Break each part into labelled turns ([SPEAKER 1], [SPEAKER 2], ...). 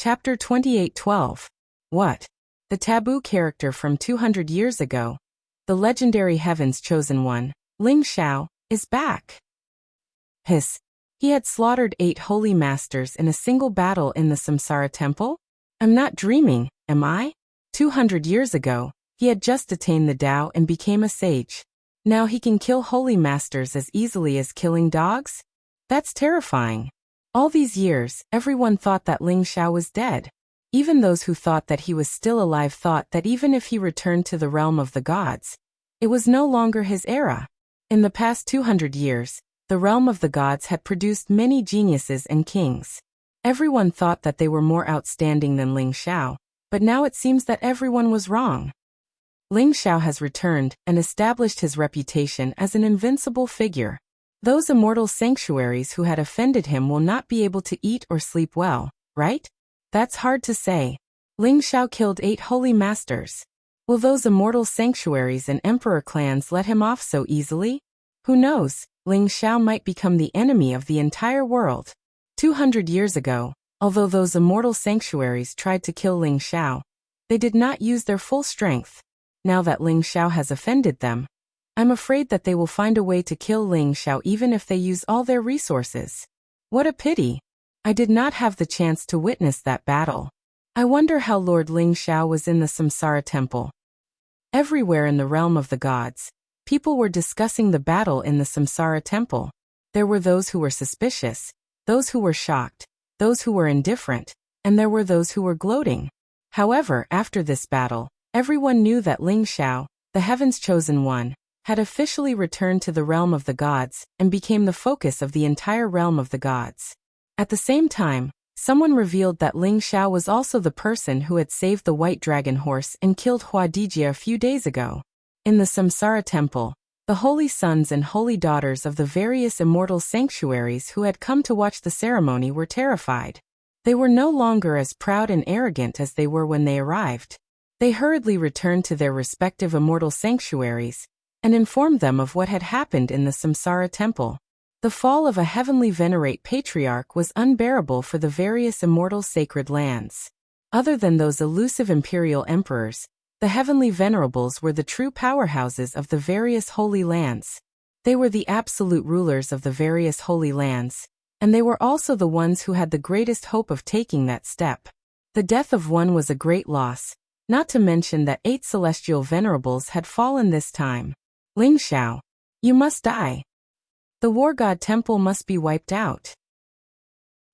[SPEAKER 1] Chapter 28:12. What? The taboo character from 200 years ago, the legendary Heaven's Chosen One, Ling Xiao, is back. Hiss. He had slaughtered 8 holy masters in a single battle in the Samsara temple? I'm not dreaming, am I? 200 years ago, he had just attained the Tao and became a sage. Now he can kill holy masters as easily as killing dogs? That's terrifying. All these years, everyone thought that Ling Xiao was dead. Even those who thought that he was still alive thought that even if he returned to the realm of the gods, it was no longer his era. In the past 200 years, the realm of the gods had produced many geniuses and kings. Everyone thought that they were more outstanding than Ling Xiao, but now it seems that everyone was wrong. Ling Xiao has returned and established his reputation as an invincible figure. Those immortal sanctuaries who had offended him will not be able to eat or sleep well, right? That's hard to say. Ling Xiao killed 8 holy masters. Will those immortal sanctuaries and emperor clans let him off so easily? Who knows, Ling Xiao might become the enemy of the entire world. 200 years ago, although those immortal sanctuaries tried to kill Ling Xiao, they did not use their full strength. Now that Ling Xiao has offended them, I'm afraid that they will find a way to kill Ling Xiao even if they use all their resources. What a pity. I did not have the chance to witness that battle. I wonder how Lord Ling Xiao was in the Samsara temple. Everywhere in the realm of the gods, people were discussing the battle in the Samsara temple. There were those who were suspicious, those who were shocked, those who were indifferent, and there were those who were gloating. However, after this battle, everyone knew that Ling Xiao, the Heaven's Chosen One, had officially returned to the realm of the gods and became the focus of the entire realm of the gods. At the same time, someone revealed that Ling Xiao was also the person who had saved the white dragon horse and killed Hua Dijia a few days ago. In the Samsara temple, the holy sons and holy daughters of the various immortal sanctuaries who had come to watch the ceremony were terrified. They were no longer as proud and arrogant as they were when they arrived. They hurriedly returned to their respective immortal sanctuaries and informed them of what had happened in the Samsara temple. The fall of a heavenly venerate patriarch was unbearable for the various immortal sacred lands. Other than those elusive imperial emperors, the heavenly venerables were the true powerhouses of the various holy lands. They were the absolute rulers of the various holy lands, and they were also the ones who had the greatest hope of taking that step. The death of one was a great loss, not to mention that 8 celestial venerables had fallen this time. Ling Xiao, you must die. The war god temple must be wiped out.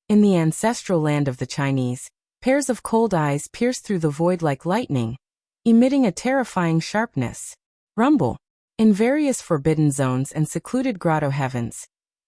[SPEAKER 1] In the ancestral land of the Chinese, pairs of cold eyes pierce through the void like lightning, emitting a terrifying sharpness. Rumble. In various forbidden zones and secluded grotto heavens,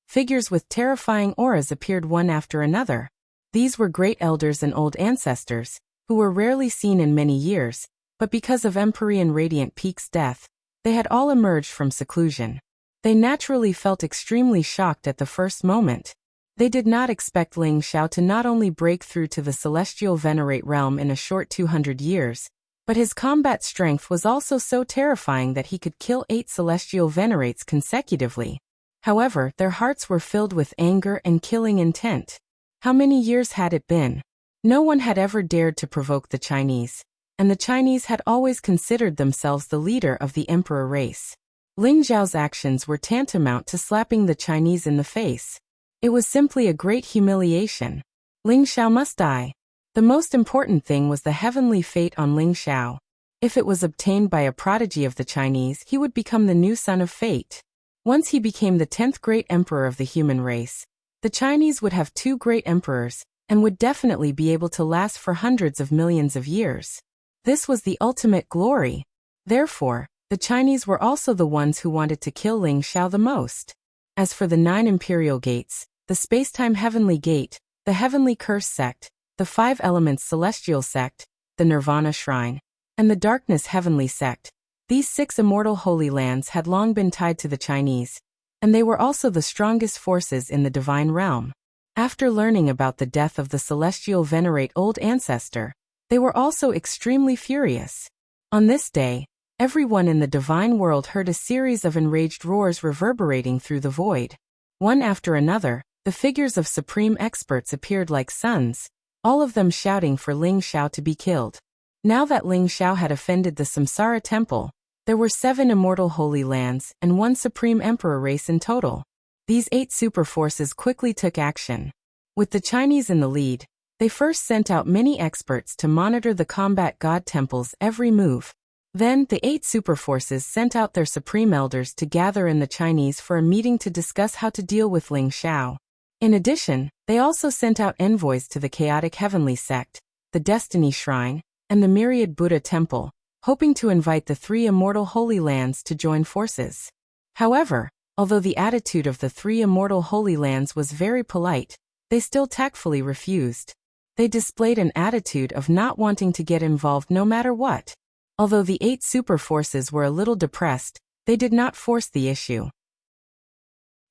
[SPEAKER 1] figures with terrifying auras appeared one after another. These were great elders and old ancestors, who were rarely seen in many years, but because of Empyrean Radiant Peak's death, they had all emerged from seclusion. They naturally felt extremely shocked at the first moment. They did not expect Ling Xiao to not only break through to the celestial venerate realm in a short 200 years, but his combat strength was also so terrifying that he could kill 8 celestial venerates consecutively. However, their hearts were filled with anger and killing intent. How many years had it been? No one had ever dared to provoke the Chinese, and the Chinese had always considered themselves the leader of the emperor race. Ling Xiao's actions were tantamount to slapping the Chinese in the face. It was simply a great humiliation. Ling Xiao must die. The most important thing was the heavenly fate on Ling Xiao. If it was obtained by a prodigy of the Chinese, he would become the new son of fate. Once he became the 10th great emperor of the human race, the Chinese would have 2 great emperors, and would definitely be able to last for hundreds of millions of years. This was the ultimate glory. Therefore, the Chinese were also the ones who wanted to kill Ling Xiao the most. As for the 9 imperial gates, the Spacetime Heavenly Gate, the Heavenly Curse Sect, the 5 Elements Celestial Sect, the Nirvana Shrine, and the Darkness Heavenly Sect, these 6 immortal holy lands had long been tied to the Chinese, and they were also the strongest forces in the divine realm. After learning about the death of the celestial venerate old ancestor, they were also extremely furious. On this day, everyone in the divine world heard a series of enraged roars reverberating through the void. One after another, the figures of supreme experts appeared like suns, all of them shouting for Ling Xiao to be killed. Now that Ling Xiao had offended the Samsara temple, there were 7 immortal holy lands and 1 supreme emperor race in total. These 8 super forces quickly took action. With the Chinese in the lead, they first sent out many experts to monitor the combat god temple's every move. Then, the 8 super forces sent out their supreme elders to gather in the Chinese for a meeting to discuss how to deal with Ling Xiao. In addition, they also sent out envoys to the chaotic heavenly sect, the Destiny Shrine, and the Myriad Buddha Temple, hoping to invite the 3 immortal holy lands to join forces. However, although the attitude of the 3 immortal holy lands was very polite, they still tactfully refused. They displayed an attitude of not wanting to get involved no matter what. Although the 8 super forces were a little depressed, they did not force the issue.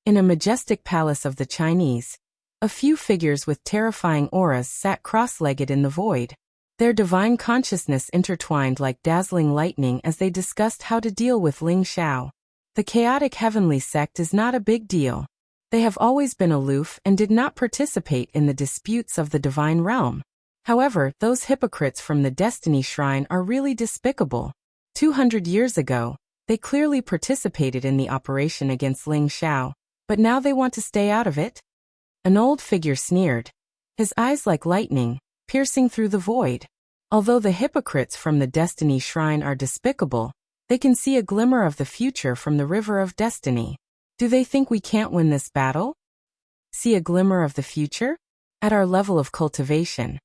[SPEAKER 1] In a majestic palace of the Chinese, a few figures with terrifying auras sat cross-legged in the void. Their divine consciousness intertwined like dazzling lightning as they discussed how to deal with Ling Xiao. The chaotic heavenly sect is not a big deal. They have always been aloof and did not participate in the disputes of the divine realm. However, those hypocrites from the Destiny Shrine are really despicable. 200 years ago, they clearly participated in the operation against Ling Xiao, but now they want to stay out of it? An old figure sneered, his eyes like lightning, piercing through the void. Although the hypocrites from the Destiny Shrine are despicable, they can see a glimmer of the future from the river of destiny. Do they think we can't win this battle? See a glimmer of the future? At our level of cultivation,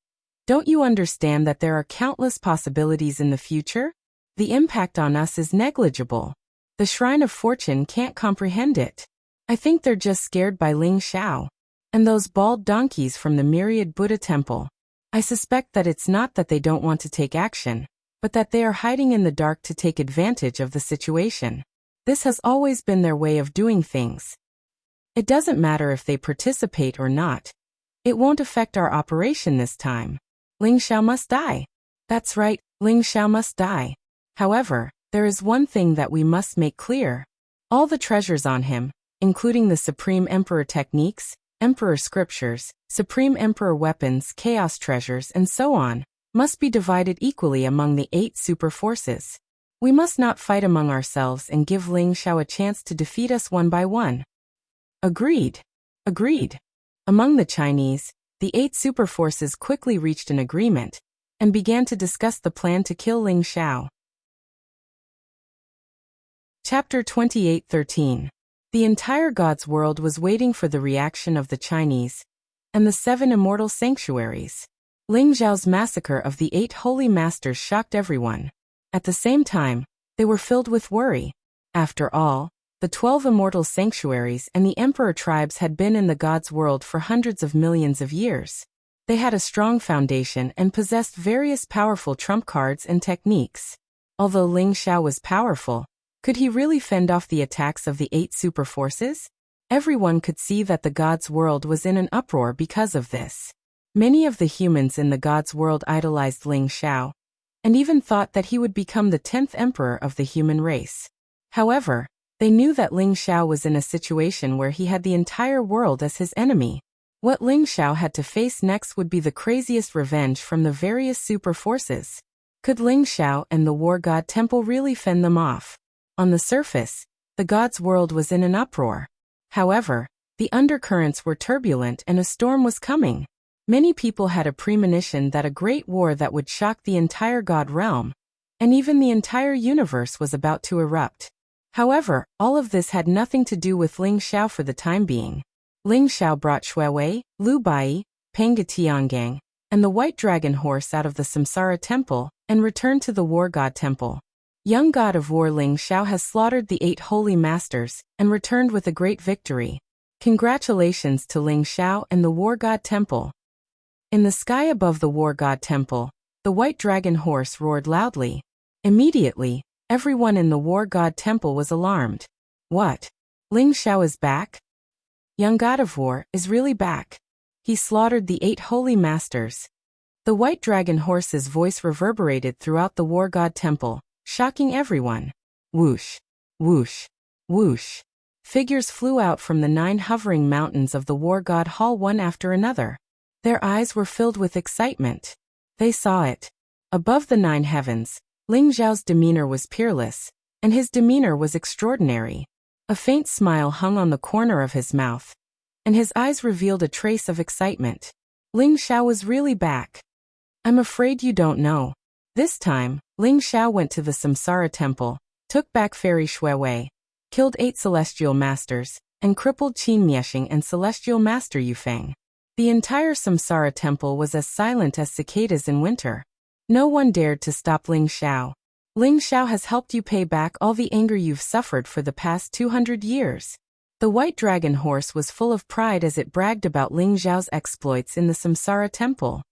[SPEAKER 1] don't you understand that there are countless possibilities in the future? The impact on us is negligible. The Shrine of Fortune can't comprehend it. I think they're just scared by Ling Xiao. And those bald donkeys from the Myriad Buddha Temple. I suspect that it's not that they don't want to take action, but that they are hiding in the dark to take advantage of the situation. This has always been their way of doing things. It doesn't matter if they participate or not. It won't affect our operation this time. Ling Xiao must die. That's right, Ling Xiao must die. However, there is one thing that we must make clear. All the treasures on him, including the Supreme Emperor techniques, Emperor scriptures, Supreme Emperor weapons, chaos treasures, and so on, must be divided equally among the 8 super forces. We must not fight among ourselves and give Ling Xiao a chance to defeat us one by one. Agreed. Agreed. Among the Chinese, the 8 super forces quickly reached an agreement and began to discuss the plan to kill Ling Xiao. Chapter 28:13. The entire God's world was waiting for the reaction of the Chinese and the 7 immortal sanctuaries. Ling Xiao's massacre of the 8 holy masters shocked everyone. At the same time, they were filled with worry. After all, the 12 immortal sanctuaries and the emperor tribes had been in the God's world for hundreds of millions of years. They had a strong foundation and possessed various powerful trump cards and techniques. Although Ling Xiao was powerful, could he really fend off the attacks of the 8 super forces? Everyone could see that the God's world was in an uproar because of this. Many of the humans in the God's world idolized Ling Xiao, and even thought that he would become the 10th emperor of the human race. However, they knew that Ling Xiao was in a situation where he had the entire world as his enemy. What Ling Xiao had to face next would be the craziest revenge from the various super forces. Could Ling Xiao and the War God Temple really fend them off? On the surface, the God's world was in an uproar. However, the undercurrents were turbulent and a storm was coming. Many people had a premonition that a great war that would shock the entire God realm, and even the entire universe was about to erupt. However, all of this had nothing to do with Ling Xiao for the time being. Ling Xiao brought Shuiwei, Lu Bai, Panga Tiangang, and the White Dragon Horse out of the Samsara Temple and returned to the War God Temple. Young God of War Ling Xiao has slaughtered the 8 holy masters and returned with a great victory. Congratulations to Ling Xiao and the War God Temple. In the sky above the War God Temple, the White Dragon Horse roared loudly. Immediately, everyone in the War God Temple was alarmed. What? Ling Xiao is back? Young God of War is really back. He slaughtered the 8 holy masters. The White Dragon Horse's voice reverberated throughout the War God Temple, shocking everyone. Whoosh, whoosh, whoosh. Figures flew out from the 9 hovering mountains of the War God Hall one after another. Their eyes were filled with excitement. They saw it. Above the 9 heavens, Ling Xiao's demeanor was peerless, and his demeanor was extraordinary. A faint smile hung on the corner of his mouth, and his eyes revealed a trace of excitement. Ling Xiao was really back. I'm afraid you don't know. This time, Ling Xiao went to the Samsara temple, took back Fairy Shuiwei, killed 8 celestial masters, and crippled Qin Miexing and celestial master Yufeng. The entire Samsara temple was as silent as cicadas in winter. No one dared to stop Ling Xiao. Ling Xiao has helped you pay back all the anger you've suffered for the past 200 years. The white dragon horse was full of pride as it bragged about Ling Xiao's exploits in the Samsara temple.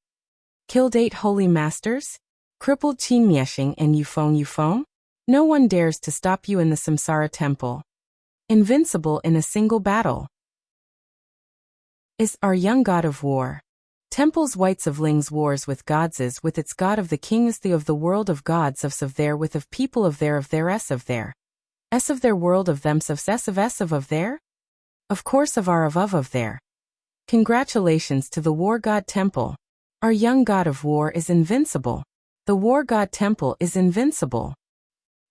[SPEAKER 1] Killed 8 holy masters? Crippled Qin Miexing and Yufeng? No one dares to stop you in the Samsara temple. Invincible in a single battle. Is our young god of war. Temples whites of Ling's wars with gods is with its god of the kings the of the world of gods of there with of people of their s of their world of them of s of their? Of course of our of their. Congratulations to the war god temple. Our young god of war is invincible. The war god temple is invincible.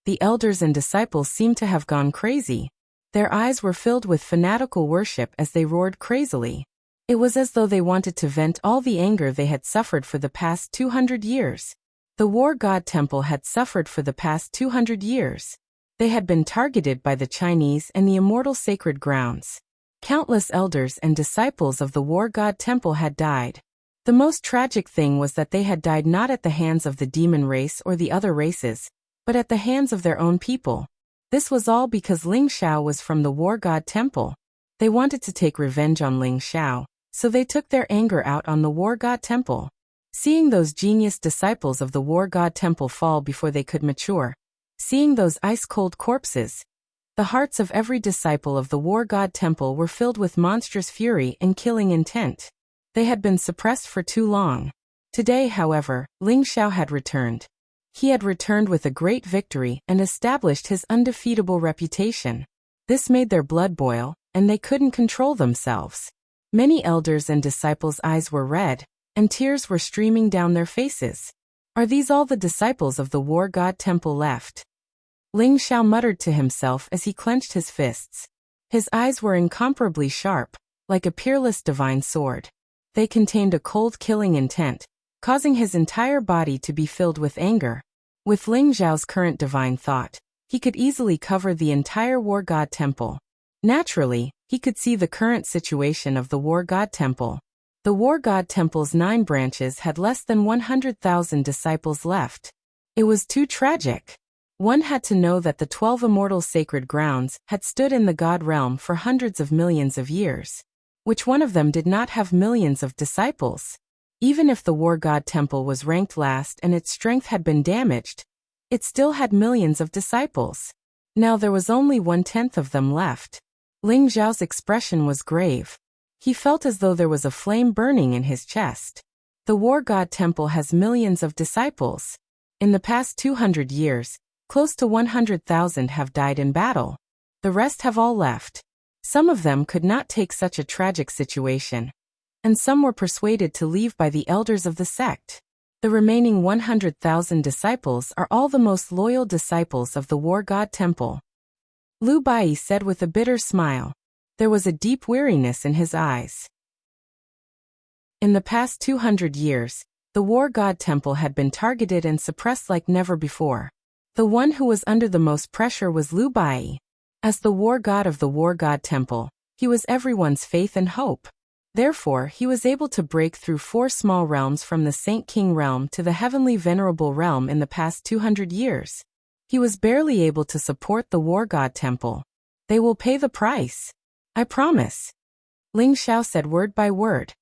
[SPEAKER 1] The elders and disciples seemed to have gone crazy. Their eyes were filled with fanatical worship as they roared crazily. It was as though they wanted to vent all the anger they had suffered for the past 200 years. The war god temple had suffered for the past 200 years. They had been targeted by the Chinese and the immortal sacred grounds. Countless elders and disciples of the war god temple had died. The most tragic thing was that they had died not at the hands of the demon race or the other races, but at the hands of their own people. This was all because Ling Xiao was from the war god temple. They wanted to take revenge on Ling Xiao, so they took their anger out on the war god temple. Seeing those genius disciples of the war god temple fall before they could mature, seeing those ice-cold corpses, the hearts of every disciple of the war god temple were filled with monstrous fury and killing intent. They had been suppressed for too long. Today, however, Ling Xiao had returned. He had returned with a great victory and established his undefeatable reputation. This made their blood boil, and they couldn't control themselves. Many elders and disciples' eyes were red, and tears were streaming down their faces. Are these all the disciples of the war god temple left? Ling Xiao muttered to himself as he clenched his fists. His eyes were incomparably sharp, like a peerless divine sword. They contained a cold killing intent, causing his entire body to be filled with anger. With Ling Xiao's current divine thought, he could easily cover the entire war god temple. Naturally, he could see the current situation of the war god temple. The war god temple's 9 branches had less than 100,000 disciples left. It was too tragic. One had to know that the 12 immortal sacred grounds had stood in the god realm for hundreds of millions of years. Which one of them did not have millions of disciples? Even if the war god temple was ranked last and its strength had been damaged, it still had millions of disciples. Now there was only 1/10 of them left. Ling Xiao's expression was grave. He felt as though there was a flame burning in his chest. The war god temple has millions of disciples. In the past 200 years, close to 100,000 have died in battle. The rest have all left. Some of them could not take such a tragic situation, and some were persuaded to leave by the elders of the sect. The remaining 100,000 disciples are all the most loyal disciples of the war god temple. Lu Bai said with a bitter smile. There was a deep weariness in his eyes. In the past 200 years, the war god temple had been targeted and suppressed like never before. The one who was under the most pressure was Lu Bai. As the war god of the war god temple, he was everyone's faith and hope. Therefore, he was able to break through 4 small realms from the Saint King realm to the heavenly venerable realm in the past 200 years. He was barely able to support the war god temple. They will pay the price. I promise. Ling Xiao said word by word.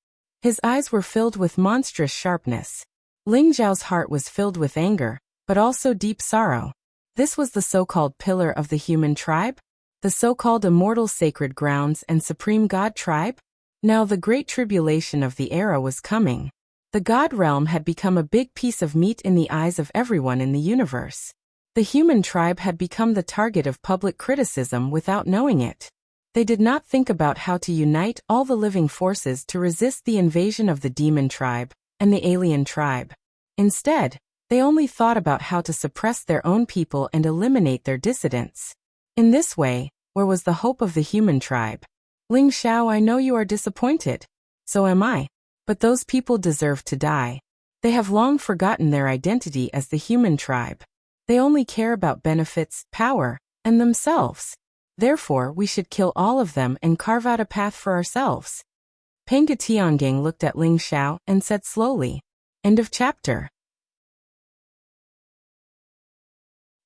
[SPEAKER 1] His eyes were filled with monstrous sharpness. Ling Xiao's heart was filled with anger, but also deep sorrow. This was the so-called pillar of the human tribe? The so-called immortal sacred grounds and supreme god tribe? Now the great tribulation of the era was coming. The god realm had become a big piece of meat in the eyes of everyone in the universe. The human tribe had become the target of public criticism without knowing it. They did not think about how to unite all the living forces to resist the invasion of the demon tribe and the alien tribe. Instead, they only thought about how to suppress their own people and eliminate their dissidents. In this way, where was the hope of the human tribe? Ling Xiao, I know you are disappointed. So am I. But those people deserve to die. They have long forgotten their identity as the human tribe. They only care about benefits, power, and themselves. Therefore, we should kill all of them and carve out a path for ourselves. Penge Tiangang looked at Ling Xiao and said slowly. End of chapter.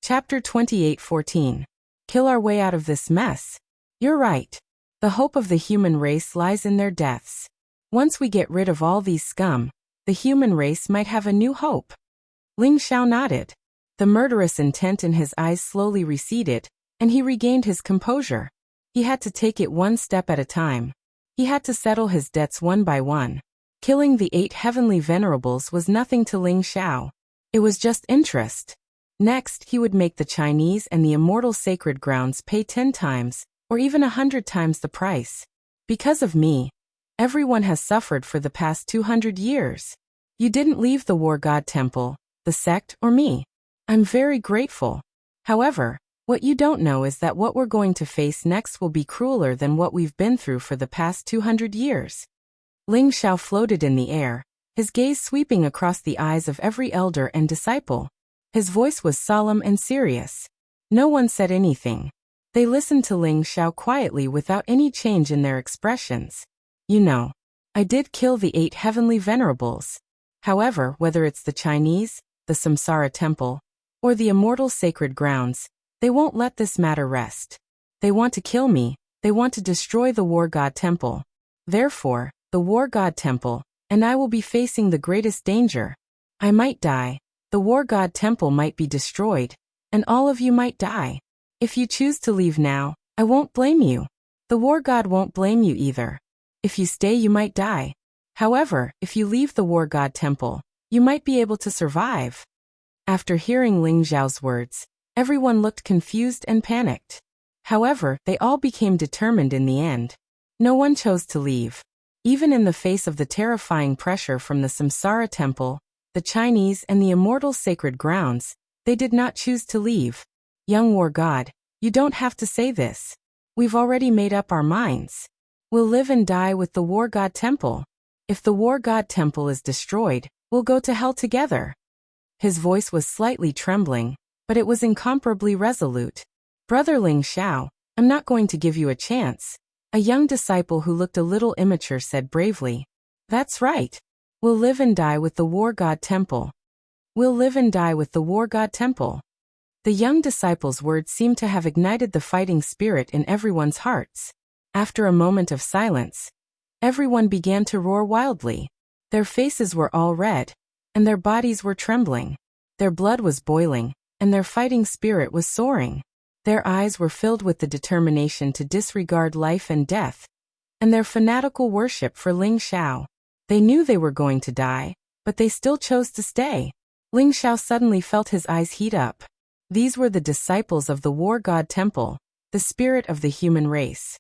[SPEAKER 1] Chapter 28:14. Kill our way out of this mess. You're right. The hope of the human race lies in their deaths. Once we get rid of all these scum, the human race might have a new hope. Ling Xiao nodded. The murderous intent in his eyes slowly receded, and he regained his composure. He had to take it one step at a time. He had to settle his debts one by one. Killing the 8 heavenly venerables was nothing to Ling Xiao. It was just interest. Next, he would make the Chinese and the immortal sacred grounds pay 10 times, or even 100 times the price. Because of me, everyone has suffered for the past 200 years. You didn't leave the War God Temple, the sect, or me. I'm very grateful. However, what you don't know is that what we're going to face next will be crueler than what we've been through for the past 200 years. Ling Xiao floated in the air, his gaze sweeping across the eyes of every elder and disciple. His voice was solemn and serious. No one said anything. They listened to Ling Xiao quietly without any change in their expressions. You know, I did kill the 8 heavenly venerables. However, whether it's the Chinese, the Samsara Temple, or the immortal sacred grounds, they won't let this matter rest. They want to kill me, they want to destroy the War God Temple. Therefore, the War God Temple, and I will be facing the greatest danger. I might die. The War God Temple might be destroyed, and all of you might die. If you choose to leave now, I won't blame you. The War God won't blame you either. If you stay, you might die. However, if you leave the War God Temple, you might be able to survive. After hearing Ling Xiao's words, everyone looked confused and panicked. However, they all became determined in the end. No one chose to leave. Even in the face of the terrifying pressure from the Samsara Temple, the Chinese and the immortal sacred grounds, they did not choose to leave. Young War God, you don't have to say this. We've already made up our minds. We'll live and die with the War God Temple. If the War God Temple is destroyed, we'll go to hell together. His voice was slightly trembling, but it was incomparably resolute. Brother Ling Xiao, I'm not going to give you a chance. A young disciple who looked a little immature said bravely. That's right. We'll live and die with the War God Temple. We'll live and die with the War God Temple. The young disciple's words seemed to have ignited the fighting spirit in everyone's hearts. After a moment of silence, everyone began to roar wildly. Their faces were all red, and their bodies were trembling. Their blood was boiling, and their fighting spirit was soaring. Their eyes were filled with the determination to disregard life and death, and their fanatical worship for Ling Xiao. They knew they were going to die, but they still chose to stay. Ling Xiao suddenly felt his eyes heat up. These were the disciples of the War God Temple, the spirit of the human race.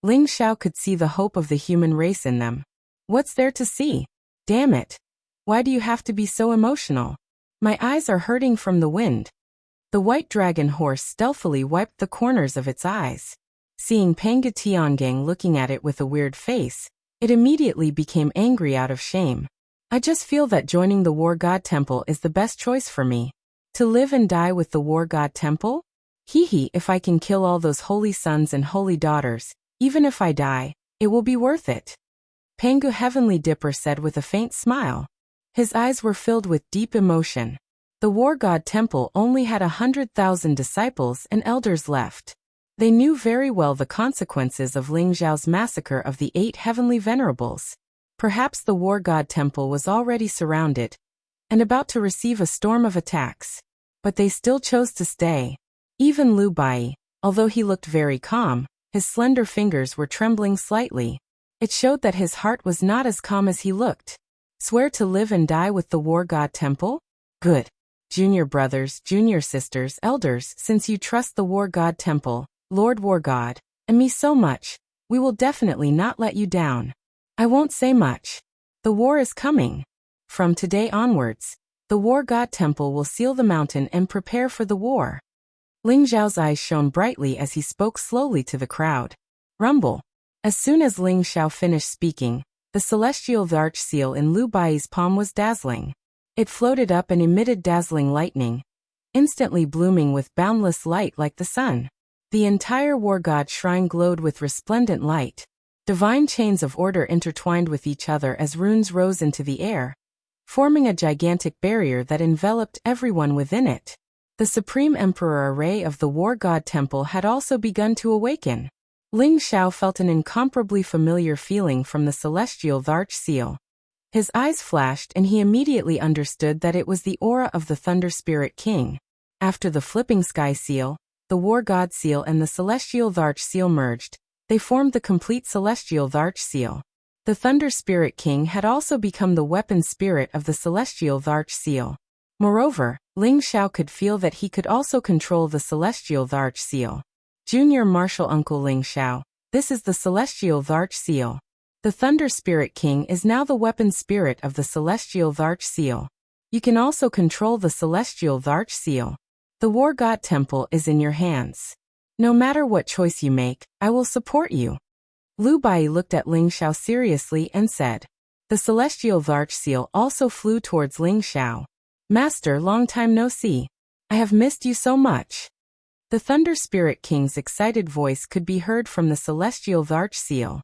[SPEAKER 1] Ling Xiao could see the hope of the human race in them. What's there to see? Damn it. Why do you have to be so emotional? My eyes are hurting from the wind. The white dragon horse stealthily wiped the corners of its eyes. Seeing Penge Tiangang looking at it with a weird face, it immediately became angry out of shame. I just feel that joining the War God Temple is the best choice for me. To live and die with the War God Temple? Hee, if I can kill all those holy sons and holy daughters, even if I die, it will be worth it. Pangu Heavenly Dipper said with a faint smile. His eyes were filled with deep emotion. The War God Temple only had 100,000 disciples and elders left. They knew very well the consequences of Ling Xiao's massacre of the 8 heavenly venerables. Perhaps the War God Temple was already surrounded and about to receive a storm of attacks. But they still chose to stay. Even Lu Bai, although he looked very calm, his slender fingers were trembling slightly. It showed that his heart was not as calm as he looked. Swear to live and die with the War God Temple? Good. Junior brothers, junior sisters, elders, since you trust the War God Temple, Lord War God, and me so much, we will definitely not let you down. I won't say much. The war is coming. From today onwards, the War God Temple will seal the mountain and prepare for the war. Ling Xiao's eyes shone brightly as he spoke slowly to the crowd. Rumble. As soon as Ling Xiao finished speaking, the celestial arch seal in Lu Bai's palm was dazzling. It floated up and emitted dazzling lightning, instantly blooming with boundless light like the sun. The entire War God shrine glowed with resplendent light. Divine chains of order intertwined with each other as runes rose into the air, forming a gigantic barrier that enveloped everyone within it. The Supreme Emperor array of the War God Temple had also begun to awaken. Ling Xiao felt an incomparably familiar feeling from the celestial arch seal. His eyes flashed and he immediately understood that it was the aura of the Thunder Spirit King. After the Flipping Sky Seal, the War God Seal and the Celestial Arch Seal merged, they formed the complete Celestial Arch Seal. The Thunder Spirit King had also become the weapon spirit of the Celestial Arch Seal. Moreover, Ling Xiao could feel that he could also control the Celestial Arch Seal. Junior Martial Uncle Ling Xiao, this is the Celestial Arch Seal. The Thunder Spirit King is now the weapon spirit of the Celestial Arch Seal. You can also control the Celestial Arch Seal. The War God Temple is in your hands. No matter what choice you make, I will support you. Lu Bai looked at Ling Xiao seriously and said. The Celestial Arch Seal also flew towards Ling Xiao. Master, long time no see. I have missed you so much. The Thunder Spirit King's excited voice could be heard from the Celestial Arch Seal.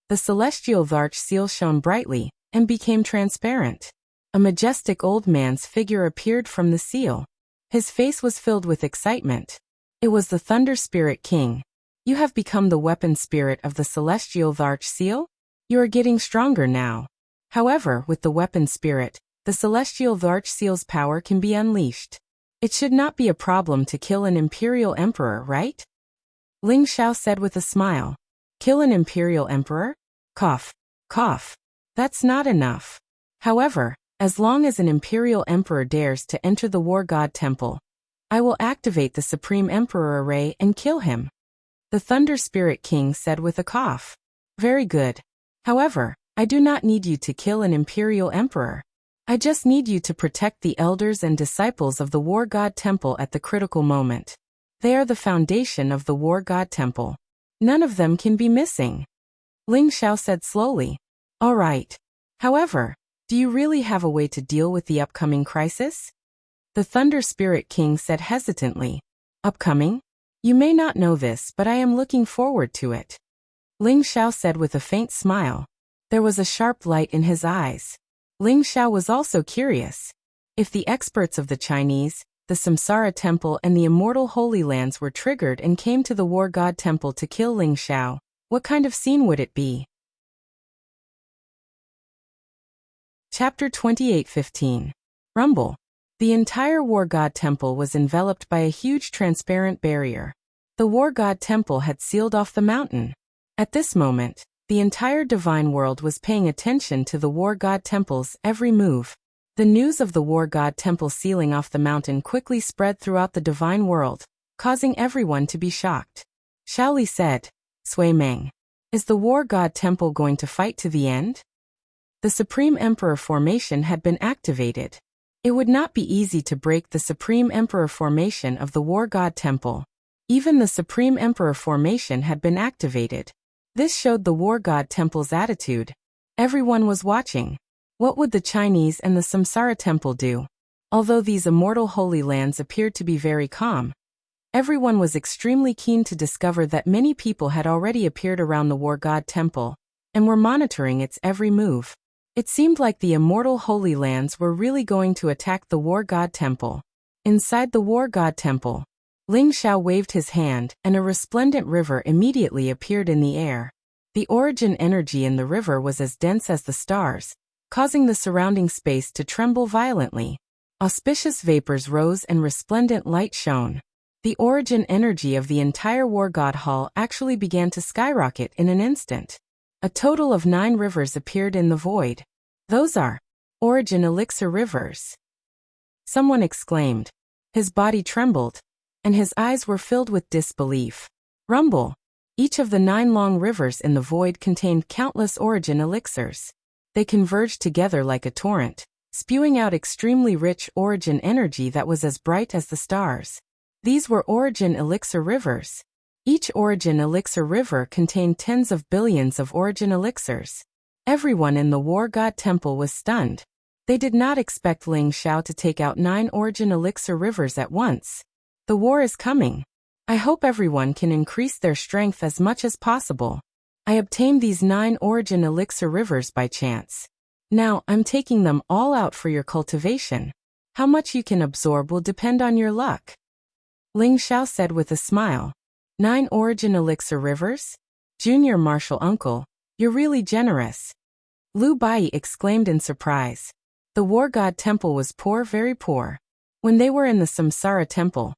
[SPEAKER 1] The Celestial Arch Seal shone brightly and became transparent. A majestic old man's figure appeared from the seal. His face was filled with excitement. It was the Thunder Spirit King. You have become the weapon spirit of the Celestial Arch Seal? You are getting stronger now. However, with the weapon spirit, the Celestial Arch Seal's power can be unleashed. It should not be a problem to kill an Imperial Emperor, right? Ling Xiao said with a smile. Kill an Imperial Emperor? Cough. Cough. That's not enough. However, as long as an Imperial Emperor dares to enter the War God Temple, I will activate the Supreme Emperor Array and kill him. The Thunder Spirit King said with a cough. Very good. However, I do not need you to kill an Imperial Emperor. I just need you to protect the elders and disciples of the War God Temple at the critical moment. They are the foundation of the War God Temple. None of them can be missing. Ling Xiao said slowly. All right. However, do you really have a way to deal with the upcoming crisis? The Thunder Spirit King said hesitantly. Upcoming? You may not know this, but I am looking forward to it. Ling Xiao said with a faint smile. There was a sharp light in his eyes. Ling Xiao was also curious. If the experts of the Chinese, the Samsara Temple and the Immortal Holy Lands were triggered and came to the War God Temple to kill Ling Xiao, what kind of scene would it be? Chapter 28:15. Rumble. The entire War God Temple was enveloped by a huge transparent barrier. The War God Temple had sealed off the mountain. At this moment, the entire divine world was paying attention to the War God Temple's every move. The news of the War God Temple sealing off the mountain quickly spread throughout the divine world, causing everyone to be shocked. Shaoli said, Sui Meng, is the War God Temple going to fight to the end? The Supreme Emperor formation had been activated. It would not be easy to break the Supreme Emperor formation of the War God Temple. Even the Supreme Emperor formation had been activated. This showed the War God Temple's attitude. Everyone was watching. What would the Chinese and the Samsara Temple do? Although these immortal holy lands appeared to be very calm, everyone was extremely keen to discover that many people had already appeared around the War God Temple and were monitoring its every move. It seemed like the immortal holy lands were really going to attack the War God Temple. Inside the War God Temple, Ling Xiao waved his hand and a resplendent river immediately appeared in the air. The origin energy in the river was as dense as the stars, causing the surrounding space to tremble violently. Auspicious vapors rose and resplendent light shone. The origin energy of the entire War God Hall actually began to skyrocket in an instant. A total of 9 rivers appeared in the void. Those are origin elixir rivers. Someone exclaimed. His body trembled. and his eyes were filled with disbelief. Rumble. Each of the 9 long rivers in the void contained countless origin elixirs. They converged together like a torrent, spewing out extremely rich origin energy that was as bright as the stars. These were origin elixir rivers. Each origin elixir river contained tens of billions of origin elixirs. Everyone in the War God Temple was stunned. They did not expect Ling Xiao to take out 9 origin elixir rivers at once. The war is coming. I hope everyone can increase their strength as much as possible. I obtained these 9 origin elixir rivers by chance. Now I'm taking them all out for your cultivation. How much you can absorb will depend on your luck. Ling Xiao said with a smile. 9 origin elixir rivers? Junior Marshal Uncle, you're really generous. Lu Bai exclaimed in surprise. The War God Temple was poor, very poor. When they were in the Samsara Temple,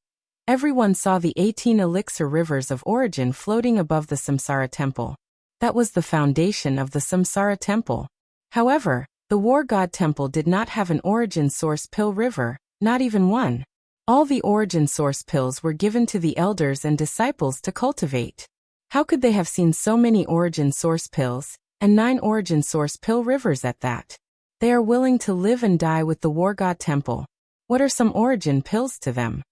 [SPEAKER 1] everyone saw the 18 elixir rivers of origin floating above the Samsara Temple. That was the foundation of the Samsara Temple. However, the War God Temple did not have an origin source pill river, not even one. All the origin source pills were given to the elders and disciples to cultivate. How could they have seen so many origin source pills, and 9 origin source pill rivers at that? They are willing to live and die with the War God Temple. What are some origin pills to them?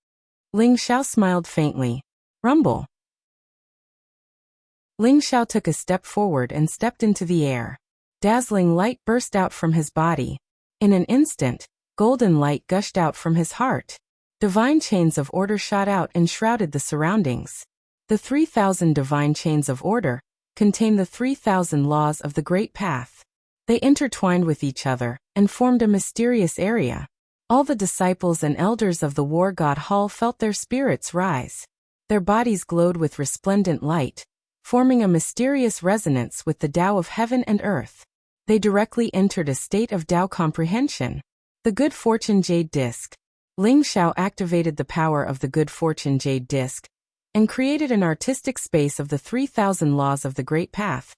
[SPEAKER 1] Ling Xiao smiled faintly. Rumble. Ling Xiao took a step forward and stepped into the air. Dazzling light burst out from his body. In an instant, golden light gushed out from his heart. Divine chains of order shot out and shrouded the surroundings. The 3,000 divine chains of order contain the 3,000 laws of the Great Path. They intertwined with each other and formed a mysterious area. All the disciples and elders of the War God Hall felt their spirits rise. Their bodies glowed with resplendent light, forming a mysterious resonance with the Tao of heaven and earth. They directly entered a state of Tao comprehension. The Good Fortune Jade Disc. Ling Xiao activated the power of the Good Fortune Jade Disc and created an artistic space of the 3,000 laws of the Great Path,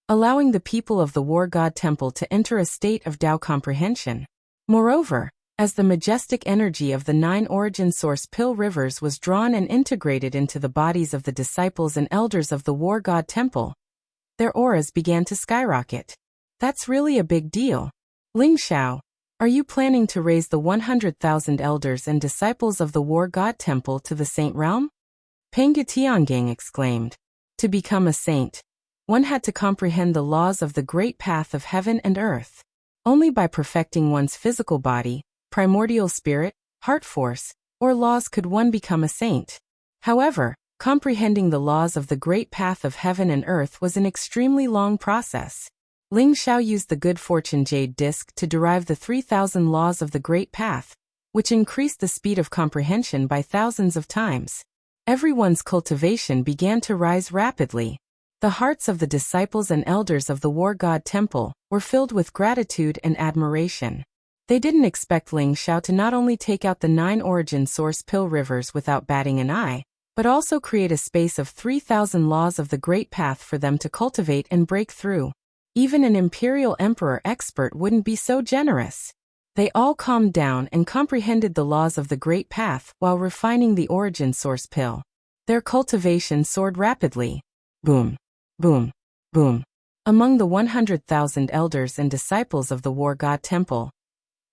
[SPEAKER 1] allowing the people of the War God Temple to enter a state of Tao comprehension. Moreover, as the majestic energy of the 9 origin source pill rivers was drawn and integrated into the bodies of the disciples and elders of the War God Temple, their auras began to skyrocket. That's really a big deal. Ling Xiao, are you planning to raise the 100,000 elders and disciples of the War God Temple to the Saint Realm? Peng Tiangang exclaimed. To become a saint, one had to comprehend the laws of the Great Path of heaven and earth. Only by perfecting one's physical body, primordial spirit, heart force, or laws could one become a saint. However, comprehending the laws of the Great Path of heaven and earth was an extremely long process. Ling Xiao used the Good Fortune Jade Disc to derive the 3,000 laws of the Great Path, which increased the speed of comprehension by thousands of times. Everyone's cultivation began to rise rapidly. The hearts of the disciples and elders of the War God Temple were filled with gratitude and admiration. They didn't expect Ling Xiao to not only take out the 9 origin source pill rivers without batting an eye, but also create a space of 3,000 laws of the Great Path for them to cultivate and break through. Even an imperial emperor expert wouldn't be so generous. They all calmed down and comprehended the laws of the Great Path while refining the origin source pill. Their cultivation soared rapidly. Boom. Boom. Boom. Among the 100,000 elders and disciples of the War God Temple,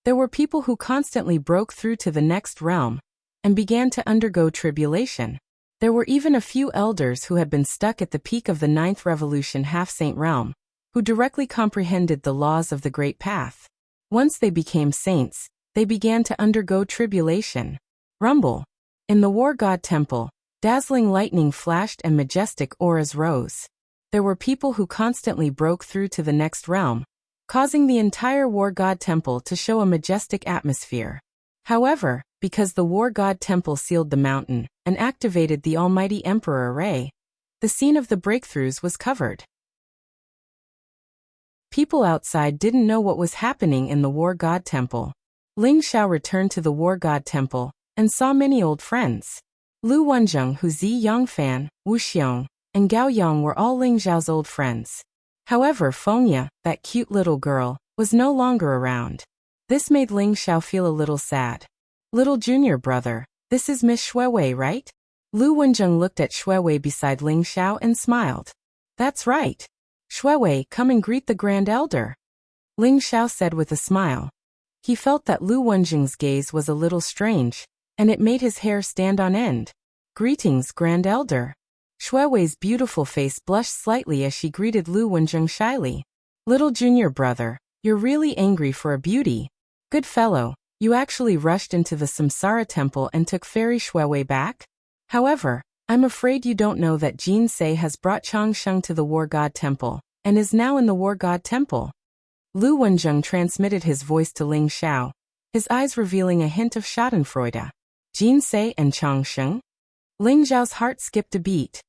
[SPEAKER 1] there were people who constantly broke through to the next realm and began to undergo tribulation. There were even a few elders who had been stuck at the peak of the 9th Revolution half-saint realm, who directly comprehended the laws of the Great Path. Once they became saints, they began to undergo tribulation. Rumble. In the War God Temple, dazzling lightning flashed and majestic auras rose. There were people who constantly broke through to the next realm, causing the entire War God Temple to show a majestic atmosphere. However, because the War God Temple sealed the mountain and activated the Almighty Emperor Array, the scene of the breakthroughs was covered. People outside didn't know what was happening in the War God Temple. Ling Xiao returned to the War God Temple and saw many old friends. Lu Wenzheng, Hu Zi Yongfan, Wu Xiong, and Gao Yang were all Ling Xiao's old friends. However, Fengya, that cute little girl, was no longer around. This made Ling Xiao feel a little sad. Little junior brother, This is Miss Shuewei, right? Lu Wenjing looked at Shuewei beside Ling Xiao and smiled. That's right. Shuewei, come and greet the Grand Elder. Ling Xiao said with a smile. He felt that Lu Wenjing's gaze was a little strange, and it made his hair stand on end. Greetings, Grand Elder. Shuewei's beautiful face blushed slightly as she greeted Lu Wenjing shyly. Little junior brother, you're really angry for a beauty. Good fellow, you actually rushed into the Samsara temple and took Fairy Shuewei back? However, I'm afraid you don't know that Jin Sei has brought Changsheng to the War God Temple, and is now in the War God Temple. Lu Wenjing transmitted his voice to Ling Xiao, his eyes revealing a hint of schadenfreude. Jin Sei and Changsheng? Ling Xiao's heart skipped a beat.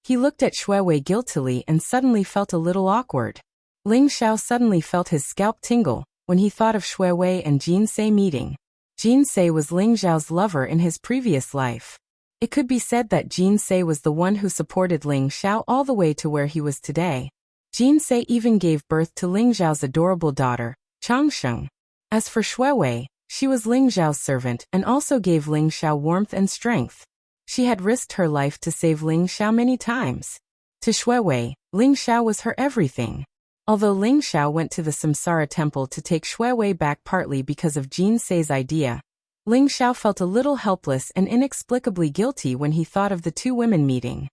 [SPEAKER 1] He looked at Shuewei guiltily and suddenly felt a little awkward. Ling Xiao suddenly felt his scalp tingle when he thought of Shuewei and Jin Sei meeting. Jin Sei was Ling Xiao's lover in his previous life. It could be said that Jin Sei was the one who supported Ling Xiao all the way to where he was today. Jin Sei even gave birth to Ling Xiao's adorable daughter, Changsheng. As for Shuewei, she was Ling Xiao's servant and also gave Ling Xiao warmth and strength. She had risked her life to save Ling Xiao many times. To Shuewei, Ling Xiao was her everything. Although Ling Xiao went to the Samsara temple to take Shuewei back partly because of Jin Sei's idea, Ling Xiao felt a little helpless and inexplicably guilty when he thought of the two women meeting.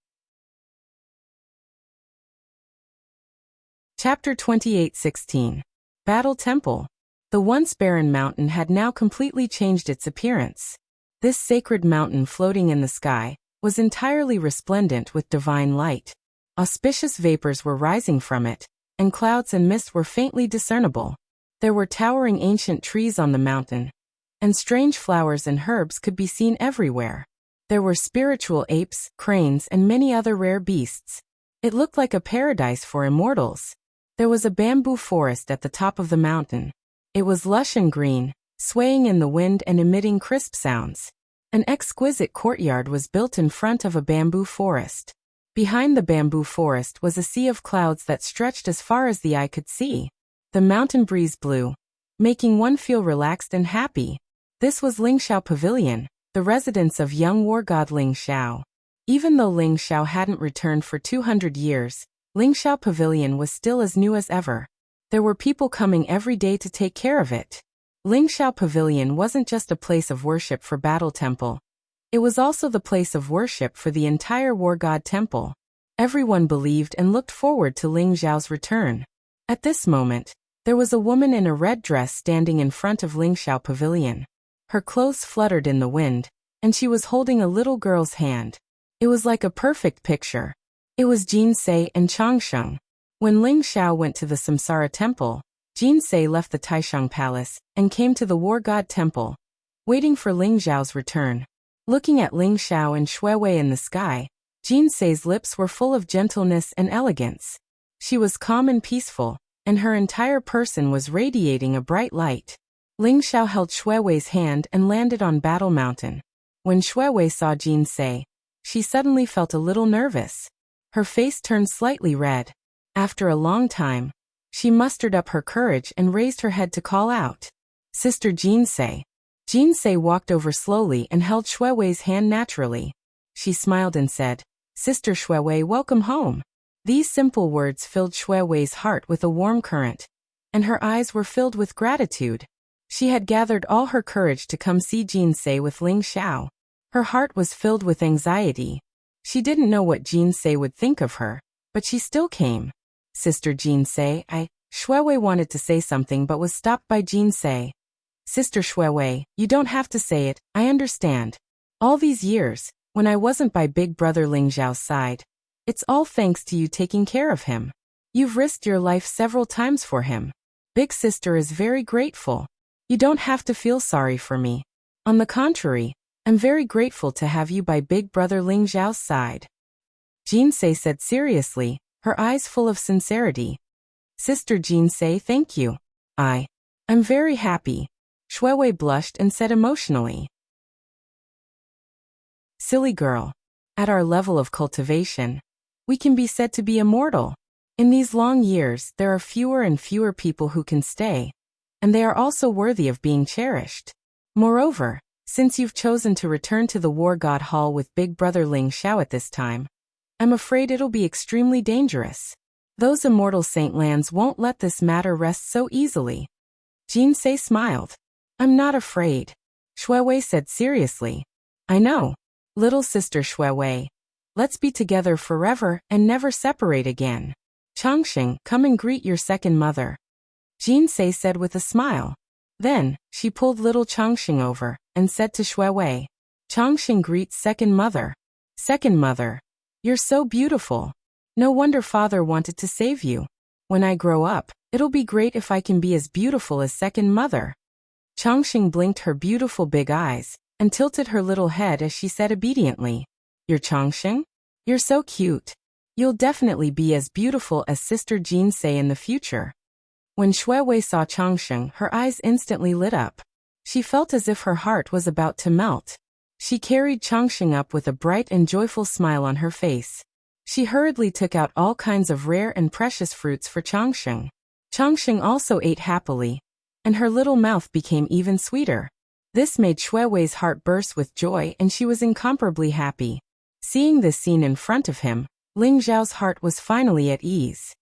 [SPEAKER 1] Chapter 28:16. Battle Temple. The once barren mountain had now completely changed its appearance. This sacred mountain floating in the sky was entirely resplendent with divine light. Auspicious vapors were rising from it, and clouds and mist were faintly discernible. There were towering ancient trees on the mountain, and strange flowers and herbs could be seen everywhere. There were spiritual apes, cranes, and many other rare beasts. It looked like a paradise for immortals. There was a bamboo forest at the top of the mountain. It was lush and green, swaying in the wind and emitting crisp sounds. An exquisite courtyard was built in front of a bamboo forest. Behind the bamboo forest was a sea of clouds that stretched as far as the eye could see. The mountain breeze blew, making one feel relaxed and happy. This was Ling Xiao Pavilion, the residence of young war god Ling Xiao. Even though Ling Xiao hadn't returned for 200 years, Ling Xiao Pavilion was still as new as ever. There were people coming every day to take care of it. Ling Xiao Pavilion wasn't just a place of worship for Battle Temple. It was also the place of worship for the entire War God Temple. Everyone believed and looked forward to Ling Xiao's return. At this moment, there was a woman in a red dress standing in front of Ling Xiao Pavilion. Her clothes fluttered in the wind, and she was holding a little girl's hand. It was like a perfect picture. It was Jin Sei and Changsheng. When Ling Xiao went to the Samsara temple, Jin Sei left the Taishang Palace and came to the War God Temple, waiting for Ling Xiao's return. Looking at Ling Xiao and Shuewei in the sky, Jin Sei's lips were full of gentleness and elegance. She was calm and peaceful, and her entire person was radiating a bright light. Ling Xiao held Shuewei's hand and landed on Battle Mountain. When Shuewei saw Jin Sei, she suddenly felt a little nervous. Her face turned slightly red. After a long time, she mustered up her courage and raised her head to call out, "Sister Jin Sei." Jin Sei walked over slowly and held Shuewei's hand naturally. She smiled and said, "Sister Shuewei, welcome home." These simple words filled Shuewei's heart with a warm current, and her eyes were filled with gratitude. She had gathered all her courage to come see Jin Sei with Ling Xiao. Her heart was filled with anxiety. She didn't know what Jin Sei would think of her, but she still came. "Sister Jin Sei, Shuewei wanted to say something but was stopped by Jin Sei. "Sister Shuewei, you don't have to say it, I understand. All these years, when I wasn't by big brother Ling Xiao's side, it's all thanks to you taking care of him. You've risked your life several times for him. Big sister is very grateful. You don't have to feel sorry for me. On the contrary, I'm very grateful to have you by big brother Ling Xiao's side," Jin Sei said seriously, her eyes full of sincerity. "Sister Jin Sei, thank you. I'm very happy," Shuewei blushed and said emotionally. "Silly girl. At our level of cultivation, we can be said to be immortal. In these long years, there are fewer and fewer people who can stay, and they are also worthy of being cherished. Moreover, Since you've chosen to return to the War God Hall with Big Brother Ling Xiao at this time, I'm afraid it'll be extremely dangerous. Those immortal saint lands won't let this matter rest so easily. Jinsei smiled. I'm not afraid, Shuewei said seriously. I know, little sister Shuewei. Let's be together forever and never separate again. Changxing, come and greet your second mother, Jinsei said with a smile. Then, she pulled little Changxing over and said to Shuewei, Changxing greets second mother. Second mother, you're so beautiful. No wonder father wanted to save you. When I grow up, it'll be great if I can be as beautiful as second mother. Changxing blinked her beautiful big eyes and tilted her little head as she said obediently, You're Changxing? You're so cute. You'll definitely be as beautiful as sister Jinsei in the future. When Shuewei saw Changxing, her eyes instantly lit up. She felt as if her heart was about to melt. She carried Changxing up with a bright and joyful smile on her face. She hurriedly took out all kinds of rare and precious fruits for Changxing. Changxing also ate happily, and her little mouth became even sweeter. This made Shuewei's heart burst with joy and she was incomparably happy. Seeing this scene in front of him, Ling Xiao's heart was finally at ease.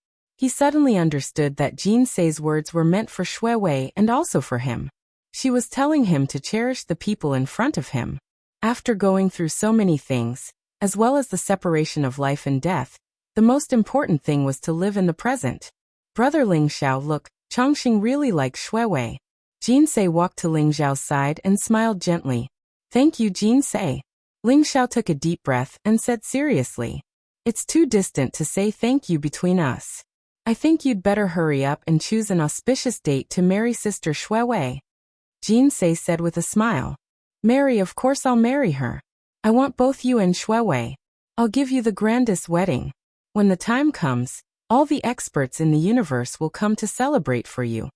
[SPEAKER 1] He suddenly understood that Jinsei's words were meant for Shuewei and also for him. She was telling him to cherish the people in front of him. After going through so many things, as well as the separation of life and death, the most important thing was to live in the present. Brother Ling Xiao, look, Changxing really likes Shuewei. Jinsei walked to Ling Xiao's side and smiled gently. Thank you, Jinsei. Ling Xiao took a deep breath and said seriously, It's too distant to say thank you between us. I think you'd better hurry up and choose an auspicious date to marry sister Shuewei. Jinsei said with a smile. Marry, of course I'll marry her. I want both you and Shuewei. I'll give you the grandest wedding. When the time comes, all the experts in the universe will come to celebrate for you.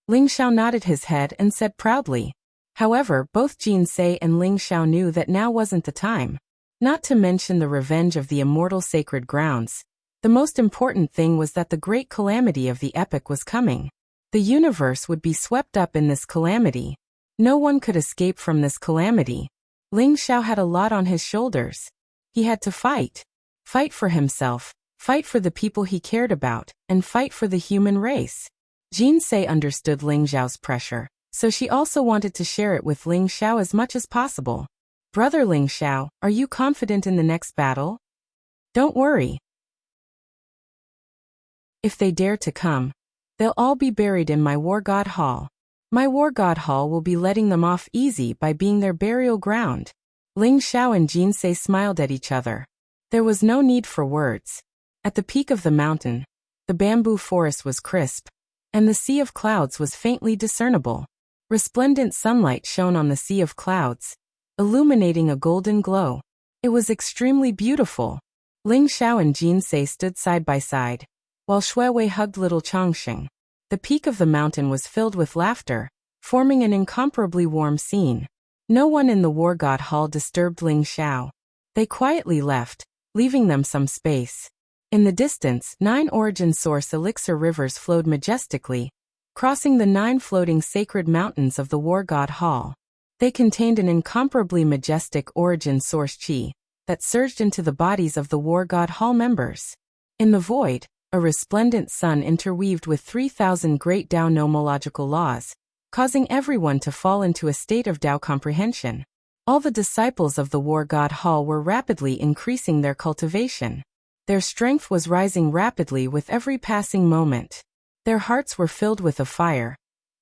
[SPEAKER 1] Ling Xiao nodded his head and said proudly. However, both Jinsei and Ling Xiao knew that now wasn't the time. Not to mention the revenge of the immortal sacred grounds. The most important thing was that the great calamity of the epic was coming. The universe would be swept up in this calamity. No one could escape from this calamity. Ling Xiao had a lot on his shoulders. He had to fight. Fight for himself, fight for the people he cared about, and fight for the human race. Jinsei understood Ling Xiao's pressure, so she also wanted to share it with Ling Xiao as much as possible. Brother Ling Xiao, are you confident in the next battle? Don't worry. If they dare to come, they'll all be buried in my War God Hall. My War God Hall will be letting them off easy by being their burial ground. Ling Xiao and Jinsei smiled at each other. There was no need for words. At the peak of the mountain, the bamboo forest was crisp, and the sea of clouds was faintly discernible. Resplendent sunlight shone on the sea of clouds, illuminating a golden glow. It was extremely beautiful. Ling Xiao and Jinsei stood side by side, while Shuewei hugged little Changxing. The peak of the mountain was filled with laughter, forming an incomparably warm scene. No one in the War God Hall disturbed Ling Xiao. They quietly left, leaving them some space. In the distance, 9 origin source elixir rivers flowed majestically, crossing the 9 floating sacred mountains of the War God Hall. They contained an incomparably majestic origin source chi that surged into the bodies of the War God Hall members. In the void, a resplendent sun interweaved with 3,000 great Tao nomological laws, causing everyone to fall into a state of Tao comprehension. All the disciples of the War God Hall were rapidly increasing their cultivation. Their strength was rising rapidly with every passing moment. Their hearts were filled with a fire,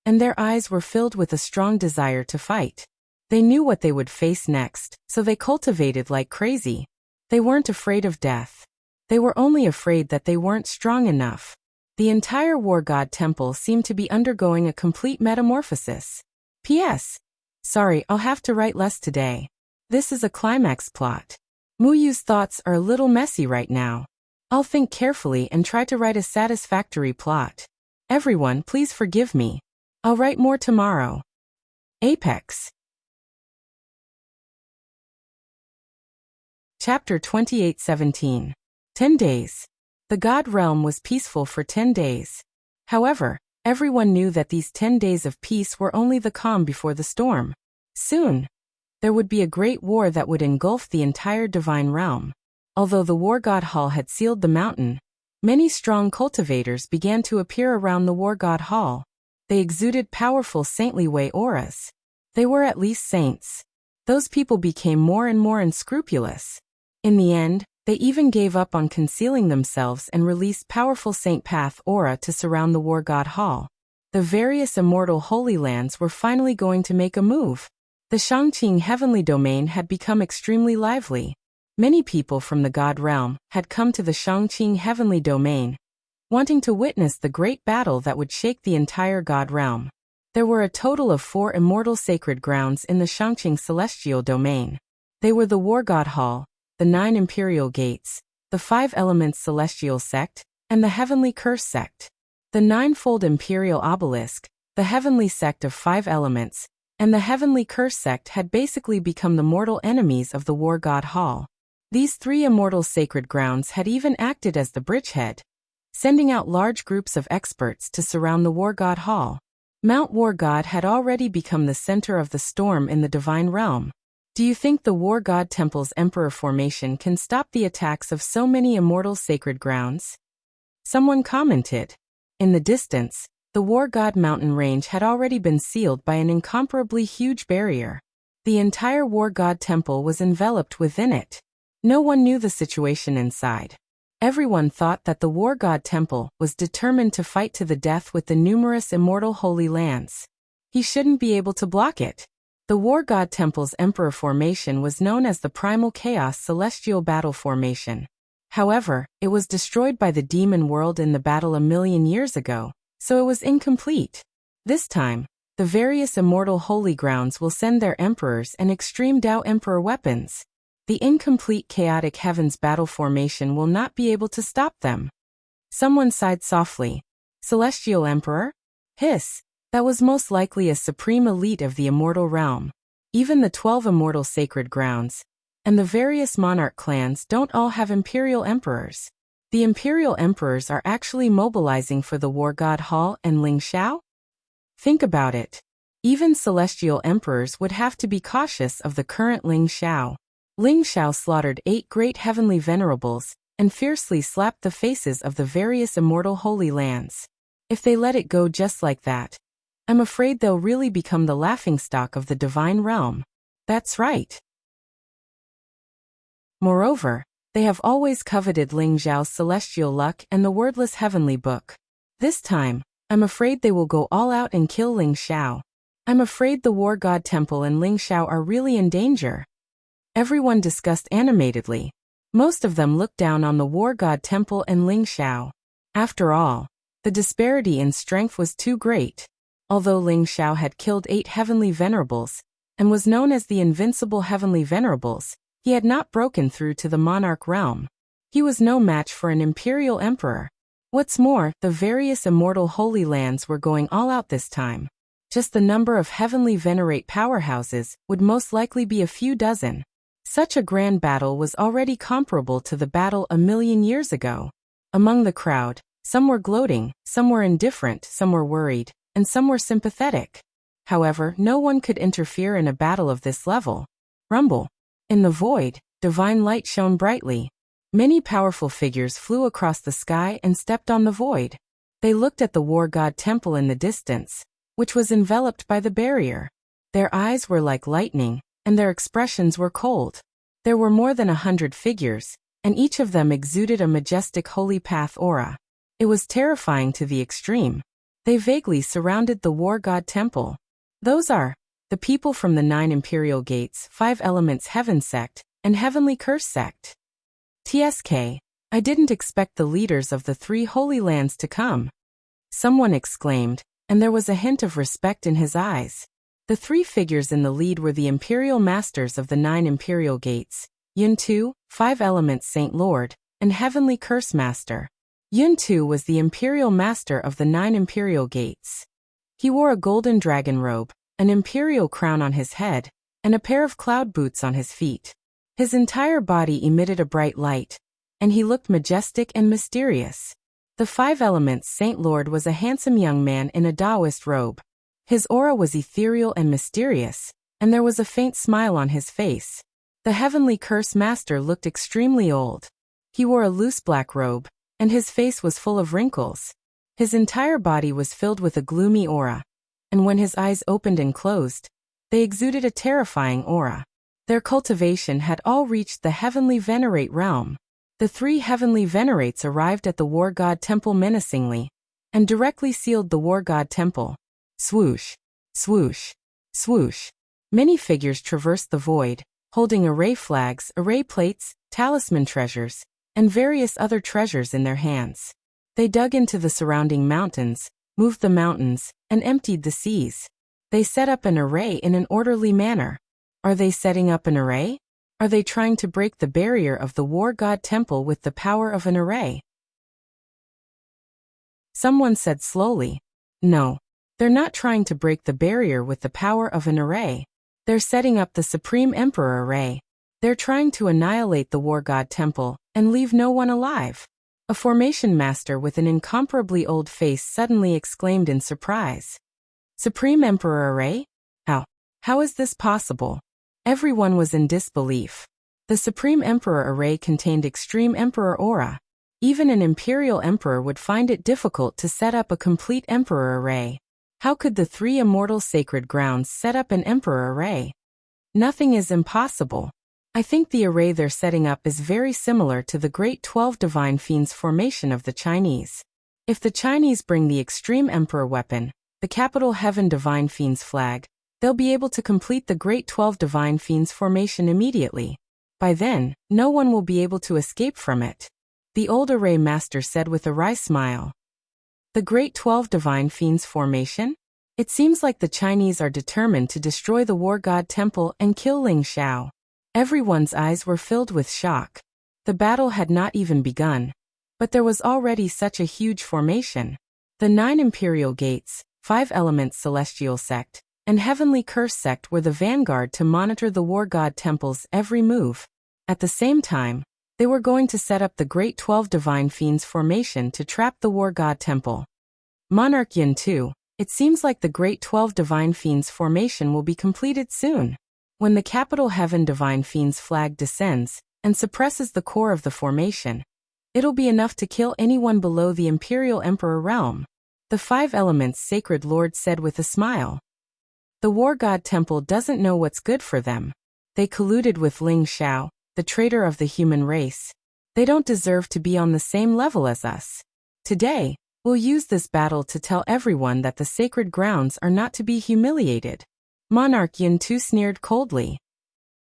[SPEAKER 1] and their eyes were filled with a strong desire to fight. They knew what they would face next, so they cultivated like crazy. They weren't afraid of death. They were only afraid that they weren't strong enough. The entire War God Temple seemed to be undergoing a complete metamorphosis. P.S. Sorry, I'll have to write less today. This is a climax plot. Muyu's thoughts are a little messy right now. I'll think carefully and try to write a satisfactory plot. Everyone, please forgive me. I'll write more tomorrow. Apex. Chapter 28:17. 10 days. The God realm was peaceful for 10 days. However, everyone knew that these 10 days of peace were only the calm before the storm. Soon, There would be a great war that would engulf the entire divine realm. Although the war god hall had sealed the mountain, many strong cultivators began to appear around the war god hall. They exuded powerful saintly way auras. They were at least saints. Those people became more and more unscrupulous. In the end, they even gave up on concealing themselves and released powerful saint path aura to surround the war god hall. The various immortal holy lands were finally going to make a move. The Shangqing heavenly domain had become extremely lively. Many people from the god realm had come to the Shangqing heavenly domain, wanting to witness the great battle that would shake the entire god realm. There were a total of 4 immortal sacred grounds in the Shangqing celestial domain. They were the War God Hall, the 9 imperial gates, the 5 elements celestial sect, and the heavenly curse sect. The 9-fold imperial obelisk, the heavenly sect of 5 elements, and the heavenly curse sect had basically become the mortal enemies of the War God Hall. These 3 immortal sacred grounds had even acted as the bridgehead, sending out large groups of experts to surround the War God Hall. Mount War God had already become the center of the storm in the divine realm. Do you think the War God Temple's Emperor formation can stop the attacks of so many immortal sacred grounds? Someone commented. In the distance, the War God mountain range had already been sealed by an incomparably huge barrier. The entire War God Temple was enveloped within it. No one knew the situation inside. Everyone thought that the War God Temple was determined to fight to the death with the numerous immortal holy lands. He shouldn't be able to block it. The War God Temple's Emperor formation was known as the Primal Chaos Celestial Battle Formation. However, it was destroyed by the demon world in the battle a million years ago, so it was incomplete. This time, the various immortal holy grounds will send their emperors and extreme Tao Emperor weapons. The incomplete chaotic heavens battle formation will not be able to stop them. Someone sighed softly. Celestial Emperor? Hiss. That was most likely a supreme elite of the immortal realm. Even the 12 immortal sacred grounds, and the various monarch clans don't all have imperial emperors. The imperial emperors are actually mobilizing for the War God Hall and Ling Xiao? Think about it. Even celestial emperors would have to be cautious of the current Ling Xiao. Ling Xiao slaughtered 8 great heavenly venerables, and fiercely slapped the faces of the various immortal holy lands. If they let it go just like that, I'm afraid they'll really become the laughingstock of the divine realm. That's right. Moreover, they have always coveted Ling Xiao's celestial luck and the wordless heavenly book. This time, I'm afraid they will go all out and kill Ling Xiao. I'm afraid the War God Temple and Ling Xiao are really in danger. Everyone discussed animatedly. Most of them looked down on the War God Temple and Ling Xiao. After all, the disparity in strength was too great. Although Ling Xiao had killed 8 heavenly venerables, and was known as the invincible heavenly venerables, he had not broken through to the monarch realm. He was no match for an imperial emperor. What's more, the various immortal holy lands were going all out this time. Just the number of heavenly venerate powerhouses would most likely be a few dozen. Such a grand battle was already comparable to the battle a million years ago. Among the crowd, some were gloating, some were indifferent, some were worried, and some were sympathetic. However, no one could interfere in a battle of this level. Rumble. In the void, divine light shone brightly. Many powerful figures flew across the sky and stepped on the void. They looked at the War God Temple in the distance, which was enveloped by the barrier. Their eyes were like lightning, and their expressions were cold. There were more than 100 figures, and each of them exuded a majestic holy path aura. It was terrifying to the extreme. They vaguely surrounded the War God Temple. Those are the people from the 9 imperial gates, 5 elements heaven sect, and heavenly curse sect. TSK, I didn't expect the leaders of the 3 holy lands to come. Someone exclaimed, and there was a hint of respect in his eyes. The 3 figures in the lead were the imperial masters of the 9 imperial gates, Yun Tu, 5 elements Saint Lord, and heavenly curse master. Yun Tu was the imperial master of the 9 imperial gates. He wore a golden dragon robe, an imperial crown on his head, and a pair of cloud boots on his feet. His entire body emitted a bright light, and he looked majestic and mysterious. The 5 elements Saint Lord was a handsome young man in a Taoist robe. His aura was ethereal and mysterious, and there was a faint smile on his face. The heavenly curse master looked extremely old. He wore a loose black robe, and his face was full of wrinkles. His entire body was filled with a gloomy aura, and when his eyes opened and closed, they exuded a terrifying aura. Their cultivation had all reached the heavenly venerate realm. The 3 heavenly venerates arrived at the war god temple menacingly, and directly sealed the war god temple. Swoosh, swoosh, swoosh. Many figures traversed the void, holding array flags, array plates, talisman treasures, and various other treasures in their hands. They dug into the surrounding mountains, moved the mountains, and emptied the seas. They set up an array in an orderly manner. Are they setting up an array? Are they trying to break the barrier of the war god temple with the power of an array? Someone said slowly. No. They're not trying to break the barrier with the power of an array. They're setting up the Supreme Emperor array. They're trying to annihilate the war god temple and leave no one alive. A formation master with an incomparably old face suddenly exclaimed in surprise. Supreme Emperor array? How is this possible? Everyone was in disbelief. The Supreme Emperor array contained extreme emperor aura. Even an imperial emperor would find it difficult to set up a complete emperor array. How could the 3 immortal sacred grounds set up an emperor array? Nothing is impossible. I think the array they're setting up is very similar to the Great 12 Divine Fiends formation of the Chinese. If the Chinese bring the Extreme Emperor weapon, the Capital Heaven Divine Fiends flag, they'll be able to complete the Great 12 Divine Fiends formation immediately. By then, no one will be able to escape from it. The old array master said with a wry smile. The Great 12 Divine Fiends formation? It seems like the Chinese are determined to destroy the War God Temple and kill Ling Xiao. Everyone's eyes were filled with shock. The battle had not even begun, but there was already such a huge formation. The 9 Imperial Gates, 5 Elements Celestial Sect, and Heavenly Curse Sect were the vanguard to monitor the War God Temple's every move. At the same time, they were going to set up the Great 12 Divine Fiends formation to trap the War God Temple. Monarch Yin 2, it seems like the Great 12 Divine Fiends formation will be completed soon. When the Capital Heaven Divine Fiends flag descends and suppresses the core of the formation, it'll be enough to kill anyone below the Imperial Emperor realm. The 5 Elements Sacred Lord said with a smile. The War God Temple doesn't know what's good for them. They colluded with Ling Xiao, the traitor of the human race. They don't deserve to be on the same level as us. Today, we'll use this battle to tell everyone that the sacred grounds are not to be humiliated. Monarch Yin Tu sneered coldly.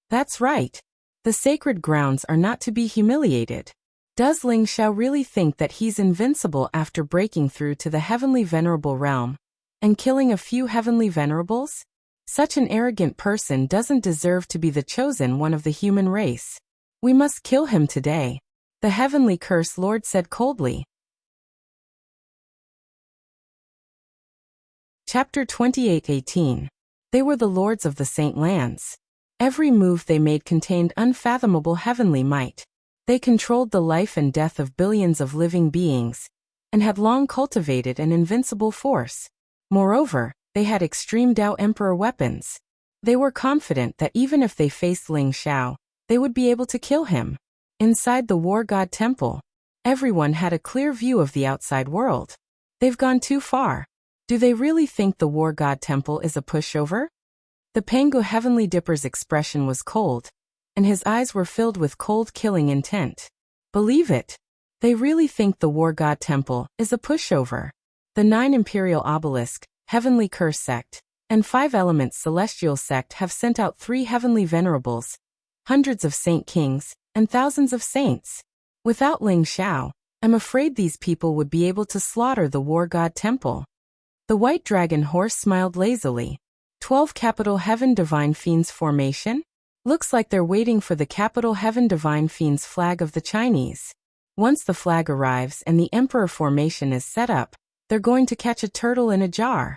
[SPEAKER 1] That's right. The sacred grounds are not to be humiliated. Does Ling Xiao really think that he's invincible after breaking through to the heavenly venerable realm and killing a few heavenly venerables? Such an arrogant person doesn't deserve to be the chosen one of the human race. We must kill him today, the heavenly curse lord said coldly. Chapter 28:18. They were the lords of the Saint Lands. Every move they made contained unfathomable heavenly might. They controlled the life and death of billions of living beings, and had long cultivated an invincible force. Moreover, they had extreme Dao Emperor weapons. They were confident that even if they faced Ling Xiao, they would be able to kill him. Inside the War God Temple, everyone had a clear view of the outside world. They've gone too far. Do they really think the War God Temple is a pushover? The Pangu Heavenly Dipper's expression was cold, and his eyes were filled with cold killing intent. Believe it. They really think the War God Temple is a pushover. The 9 Imperial Obelisk, Heavenly Curse Sect, and 5 Elements Celestial Sect have sent out 3 Heavenly Venerables, hundreds of Saint Kings, and thousands of saints. Without Ling Xiao, I'm afraid these people would be able to slaughter the War God Temple. The White Dragon Horse smiled lazily. 12 Capital Heaven Divine Fiends formation? Looks like they're waiting for the Capital Heaven Divine Fiends flag of the Chinese. Once the flag arrives and the Emperor formation is set up, they're going to catch a turtle in a jar.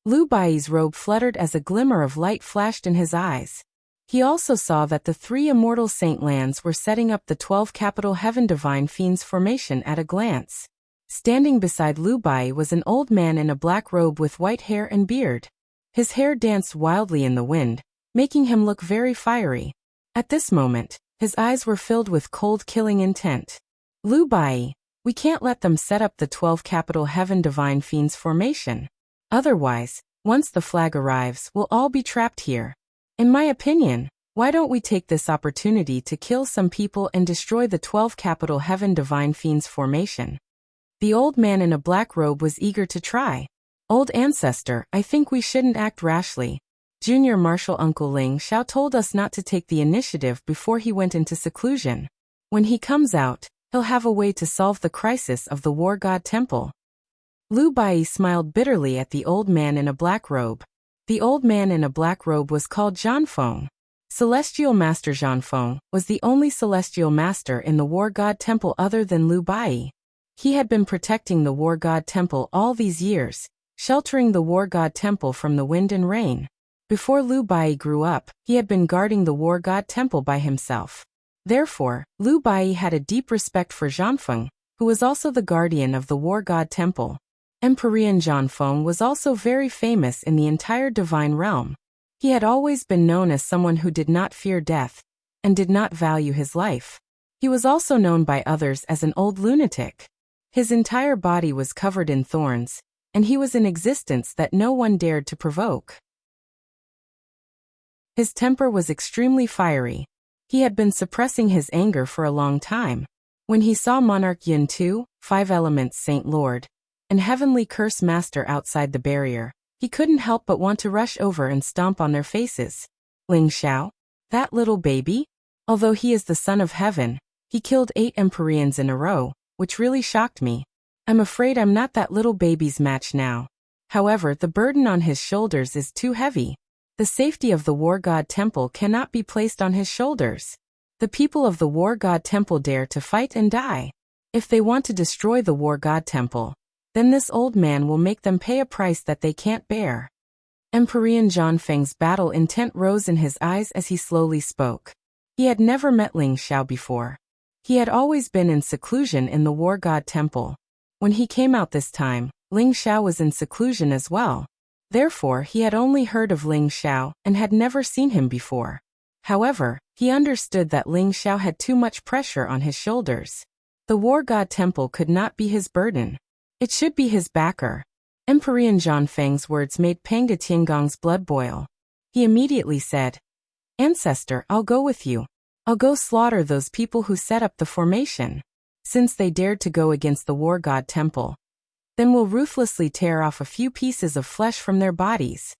[SPEAKER 1] Lu Bai's robe fluttered as a glimmer of light flashed in his eyes. He also saw that the 3 immortal Saint Lands were setting up the 12 Capital Heaven Divine Fiends formation at a glance. Standing beside Lu Bai was an old man in a black robe with white hair and beard. His hair danced wildly in the wind, making him look very fiery. At this moment, his eyes were filled with cold killing intent. Lu Bai, we can't let them set up the 12 capital heaven divine fiends formation. Otherwise, once the flag arrives, we'll all be trapped here. In my opinion, why don't we take this opportunity to kill some people and destroy the 12 capital heaven divine fiends formation? The old man in a black robe was eager to try. Old ancestor, I think we shouldn't act rashly. Junior Marshal Uncle Ling Xiao told us not to take the initiative before he went into seclusion. When he comes out, he'll have a way to solve the crisis of the War God Temple. Lu Bai smiled bitterly at the old man in a black robe. The old man in a black robe was called Zhanfeng. Celestial Master Zhanfeng was the only celestial master in the War God Temple other than Lu Bai. He had been protecting the War God Temple all these years, sheltering the War God Temple from the wind and rain. Before Lu Bai grew up, he had been guarding the War God Temple by himself. Therefore, Lu Bai had a deep respect for Zhanfeng, who was also the guardian of the War God Temple. Emperor Zhanfeng was also very famous in the entire divine realm. He had always been known as someone who did not fear death, and did not value his life. He was also known by others as an old lunatic. His entire body was covered in thorns, and he was an existence that no one dared to provoke. His temper was extremely fiery. He had been suppressing his anger for a long time. When he saw Monarch Yin Tu, 5 Elements Saint Lord, and Heavenly Curse Master outside the barrier, he couldn't help but want to rush over and stomp on their faces. Ling Xiao? That little baby? Although he is the son of heaven, he killed 8 Empyreans in a row, which really shocked me. I'm afraid I'm not that little baby's match now. However, the burden on his shoulders is too heavy. The safety of the War God Temple cannot be placed on his shoulders. The people of the War God Temple dare to fight and die. If they want to destroy the War God Temple, then this old man will make them pay a price that they can't bear. Emperor Zhanfeng's battle intent rose in his eyes as he slowly spoke. He had never met Ling Xiao before. He had always been in seclusion in the War God Temple. When he came out this time, Ling Xiao was in seclusion as well. Therefore, he had only heard of Ling Xiao and had never seen him before. However, he understood that Ling Xiao had too much pressure on his shoulders. The War God Temple could not be his burden. It should be his backer. Emperor Zhanfeng's words made Panga Tiangong's blood boil. He immediately said, "Ancestor, I'll go with you. I'll go slaughter those people who set up the formation. Since they dared to go against the War God Temple, then we'll ruthlessly tear off a few pieces of flesh from their bodies."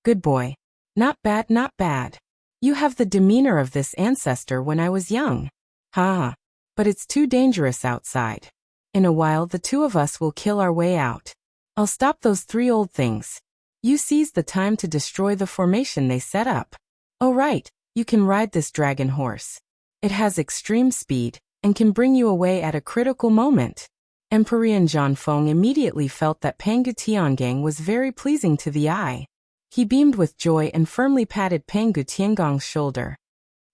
[SPEAKER 1] Good boy. Not bad, not bad. You have the demeanor of this ancestor when I was young. Ha! But it's too dangerous outside. In a while the two of us will kill our way out. I'll stop those 3 old things. You seize the time to destroy the formation they set up. Oh right, you can ride this dragon horse. It has extreme speed, and can bring you away at a critical moment. Emperor Zhanfeng immediately felt that Panga Tiangang was very pleasing to the eye. He beamed with joy and firmly patted Panga Tiangong's shoulder.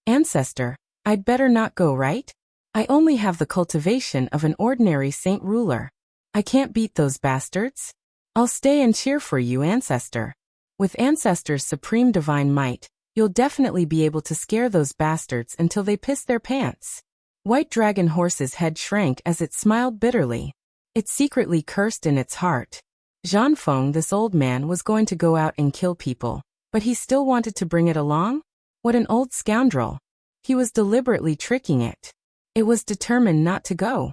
[SPEAKER 1] Ancestor, I'd better not go, right? I only have the cultivation of an ordinary saint ruler. I can't beat those bastards. I'll stay and cheer for you, ancestor. With ancestor's supreme divine might, you'll definitely be able to scare those bastards until they piss their pants. White Dragon Horse's head shrank as it smiled bitterly. It secretly cursed in its heart. Zhanfeng, this old man, was going to go out and kill people, but he still wanted to bring it along? What an old scoundrel. He was deliberately tricking it. It was determined not to go.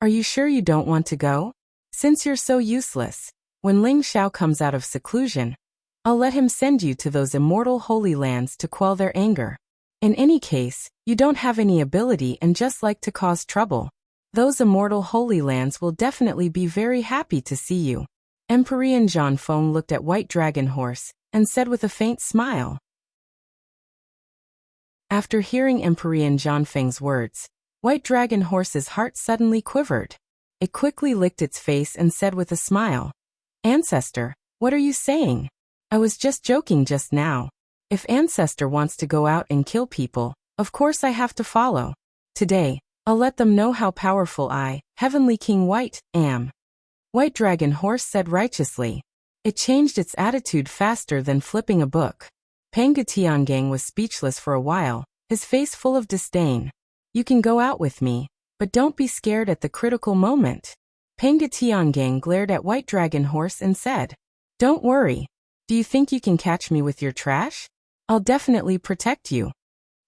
[SPEAKER 1] Are you sure you don't want to go? Since you're so useless, when Ling Xiao comes out of seclusion, I'll let him send you to those immortal holy lands to quell their anger. In any case, you don't have any ability and just like to cause trouble. Those immortal holy lands will definitely be very happy to see you. Emperor Zhanfeng looked at White Dragon Horse and said with a faint smile. After hearing Emperor Zhanfeng's words, White Dragon Horse's heart suddenly quivered. It quickly licked its face and said with a smile, "Ancestor, what are you saying? I was just joking just now. If Ancestor wants to go out and kill people, of course I have to follow. Today, I'll let them know how powerful I, Heavenly King White, am." White Dragon Horse said righteously. It changed its attitude faster than flipping a book. Panga Tiangang was speechless for a while, his face full of disdain. You can go out with me, but don't be scared at the critical moment. Panga Tiangang glared at White Dragon Horse and said, Don't worry. Do you think you can catch me with your trash? I'll definitely protect you.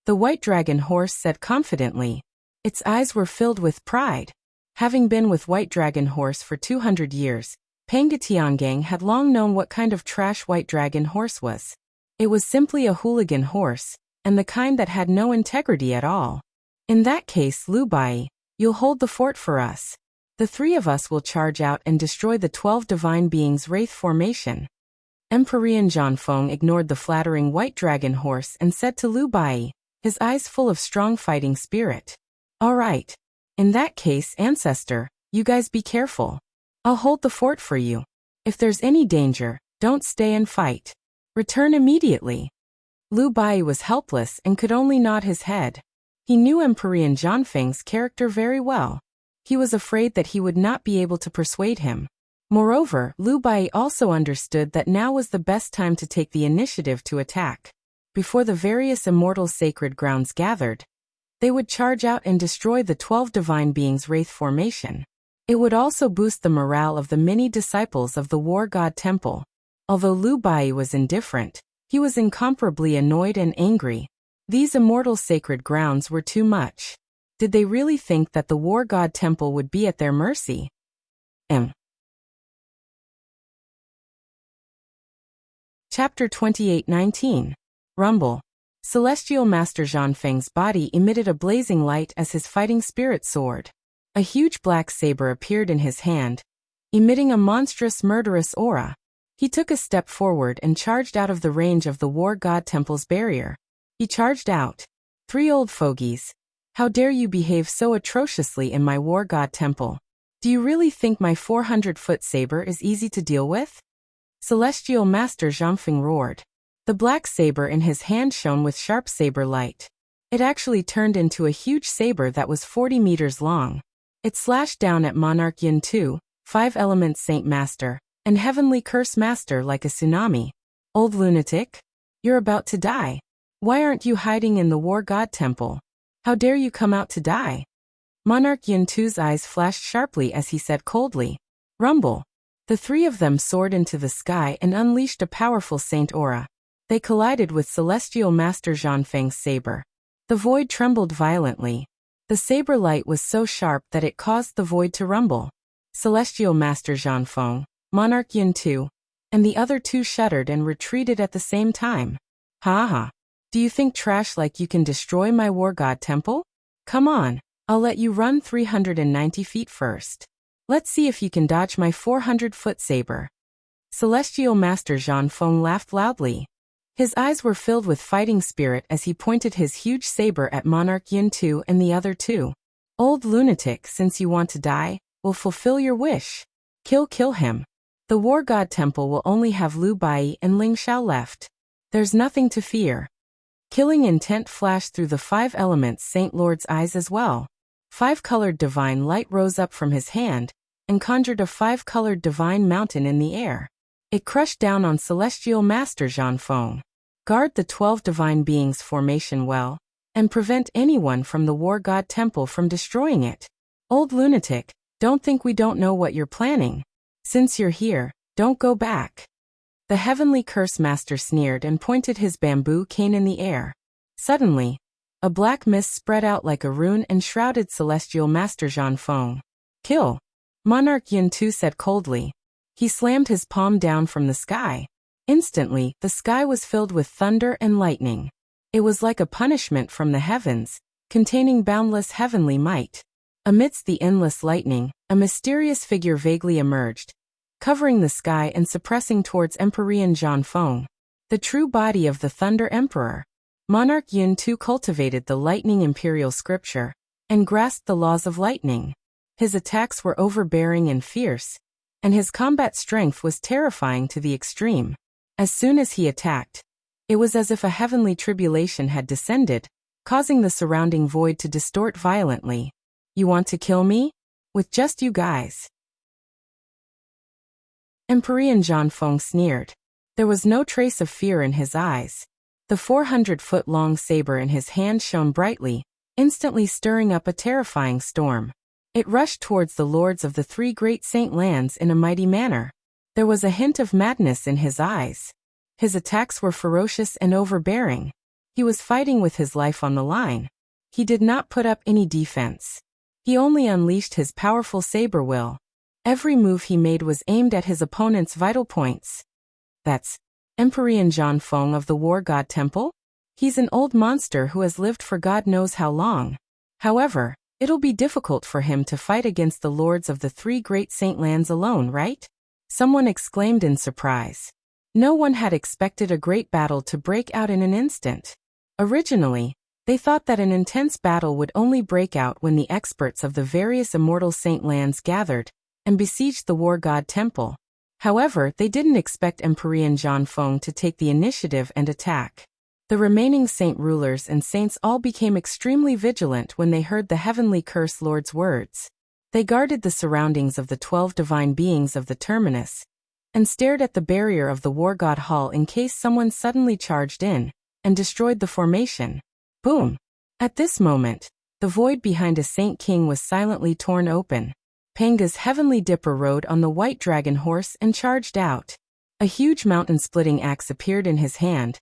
[SPEAKER 1] The White Dragon Horse said confidently. Its eyes were filled with pride. Having been with White Dragon Horse for 200 years, Panga Tiangang had long known what kind of trash White Dragon Horse was. It was simply a hooligan horse, and the kind that had no integrity at all. In that case, Lu Bai, you'll hold the fort for us. The three of us will charge out and destroy the 12 divine beings' wraith formation. Emperor Zhanfeng ignored the flattering White Dragon Horse and said to Lu Bai, his eyes full of strong fighting spirit. All right. In that case, ancestor, you guys be careful. I'll hold the fort for you. If there's any danger, don't stay and fight. Return immediately. Lu Bai was helpless and could only nod his head. He knew Emperor Zhanfeng's character very well. He was afraid that he would not be able to persuade him. Moreover, Lu Bai also understood that now was the best time to take the initiative to attack. Before the various immortal sacred grounds gathered, they would charge out and destroy the 12 divine beings' wraith formation. It would also boost the morale of the many disciples of the War God Temple. Although Lu Bai was indifferent, he was incomparably annoyed and angry. These immortal sacred grounds were too much. Did they really think that the War God Temple would be at their mercy? Chapter 28:19. Rumble. Celestial Master Zhanfeng's body emitted a blazing light as his fighting spirit soared. A huge black saber appeared in his hand, emitting a monstrous murderous aura. He took a step forward and charged out of the range of the War God Temple's barrier. He charged out. 3 old fogies. How dare you behave so atrociously in my War God Temple? Do you really think my 400-foot saber is easy to deal with? Celestial Master Zhanfeng roared. The black saber in his hand shone with sharp saber light. It actually turned into a huge saber that was 40 meters long. It slashed down at Monarch Yin 2, 5 Elements Saint Master, and Heavenly Curse Master like a tsunami. Old lunatic? You're about to die. Why aren't you hiding in the War God Temple? How dare you come out to die? Monarch Yin 2's eyes flashed sharply as he said coldly, Rumble. The 3 of them soared into the sky and unleashed a powerful saint aura. They collided with Celestial Master Zhanfeng's saber. The void trembled violently. The saber light was so sharp that it caused the void to rumble. Celestial Master Zhanfeng, Monarch Yin 2, and the other 2 shuddered and retreated at the same time. Ha ha. Do you think trash like you can destroy my War God Temple? Come on, I'll let you run 390 feet first. Let's see if you can dodge my 400-foot saber. Celestial Master Zhanfeng laughed loudly. His eyes were filled with fighting spirit as he pointed his huge saber at Monarch Yin 2 and the other 2. Old lunatic, since you want to die, we'll fulfill your wish. Kill him. The War God Temple will only have Lu Bai and Ling Xiao left. There's nothing to fear. Killing intent flashed through the 5 Elements Saint Lord's eyes as well. 5-colored divine light rose up from his hand and conjured a 5-colored divine mountain in the air. It crushed down on Celestial Master Zhanfeng. Guard the 12 divine beings' formation well, and prevent anyone from the War God Temple from destroying it. Old lunatic, don't think we don't know what you're planning. Since you're here, don't go back. The Heavenly Curse Master sneered and pointed his bamboo cane in the air. Suddenly, a black mist spread out like a rune and shrouded Celestial Master Zhanfeng. Kill. Monarch Yin 2 said coldly. He slammed his palm down from the sky. Instantly, the sky was filled with thunder and lightning. It was like a punishment from the heavens, containing boundless heavenly might. Amidst the endless lightning, a mysterious figure vaguely emerged, covering the sky and suppressing towards Emperor Zhanfeng, the true body of the Thunder Emperor. Monarch Yin 2 cultivated the lightning imperial scripture and grasped the laws of lightning. His attacks were overbearing and fierce, and his combat strength was terrifying to the extreme. As soon as he attacked, it was as if a heavenly tribulation had descended, causing the surrounding void to distort violently. You want to kill me? With just you guys? Emperor Zhanfeng sneered. There was no trace of fear in his eyes. The 400-foot-long saber in his hand shone brightly, instantly stirring up a terrifying storm. It rushed towards the lords of the three great saint lands in a mighty manner. There was a hint of madness in his eyes. His attacks were ferocious and overbearing. He was fighting with his life on the line. He did not put up any defense. He only unleashed his powerful saber will. Every move he made was aimed at his opponent's vital points. That's Emperor Zhang of the War God Temple? He's an old monster who has lived for God knows how long. However, it'll be difficult for him to fight against the lords of the three great saint lands alone, right? Someone exclaimed in surprise. No one had expected a great battle to break out in an instant. Originally, they thought that an intense battle would only break out when the experts of the various immortal saint lands gathered and besieged the War God Temple. However, they didn't expect Emperor Zhang to take the initiative and attack. The remaining saint rulers and saints all became extremely vigilant when they heard the heavenly curse lord's words. They guarded the surroundings of the 12 divine beings of the terminus and stared at the barrier of the War God Hall in case someone suddenly charged in and destroyed the formation. Boom! At this moment, the void behind a Saint King was silently torn open. Panga's heavenly dipper rode on the white dragon horse and charged out. A huge mountain-splitting axe appeared in his hand,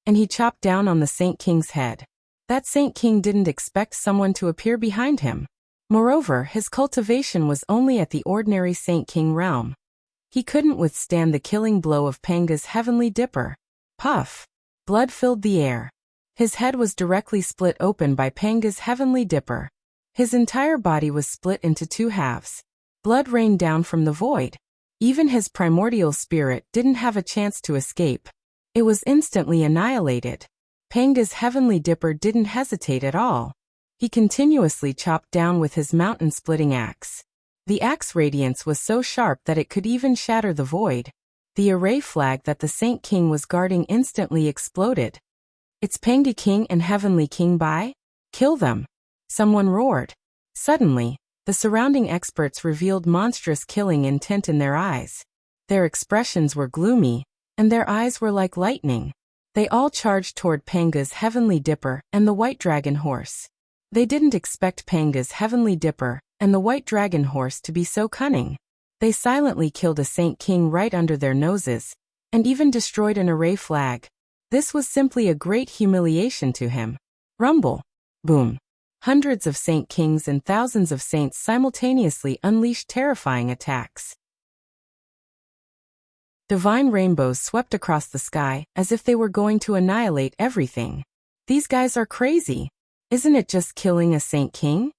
[SPEAKER 1] and he chopped down on the Saint King's head. That Saint King didn't expect someone to appear behind him. Moreover, his cultivation was only at the ordinary Saint King realm. He couldn't withstand the killing blow of Panga's heavenly dipper. Puff! Blood filled the air. His head was directly split open by Panga's heavenly dipper. His entire body was split into two halves. Blood rained down from the void. Even his primordial spirit didn't have a chance to escape. It was instantly annihilated. Panga's heavenly dipper didn't hesitate at all. He continuously chopped down with his mountain-splitting axe. The axe radiance was so sharp that it could even shatter the void. The array flag that the Saint King was guarding instantly exploded. "It's Panga King and Heavenly King by? Kill them!" Someone roared. Suddenly, the surrounding experts revealed monstrous killing intent in their eyes. Their expressions were gloomy, and their eyes were like lightning. They all charged toward Panga's heavenly dipper and the white dragon horse. They didn't expect Panga's heavenly dipper and the white dragon horse to be so cunning. They silently killed a Saint King right under their noses, and even destroyed an array flag. This was simply a great humiliation to him. Rumble! Boom! Hundreds of Saint Kings and thousands of saints simultaneously unleashed terrifying attacks. Divine rainbows swept across the sky as if they were going to annihilate everything. These guys are crazy. Isn't it just killing a Saint King?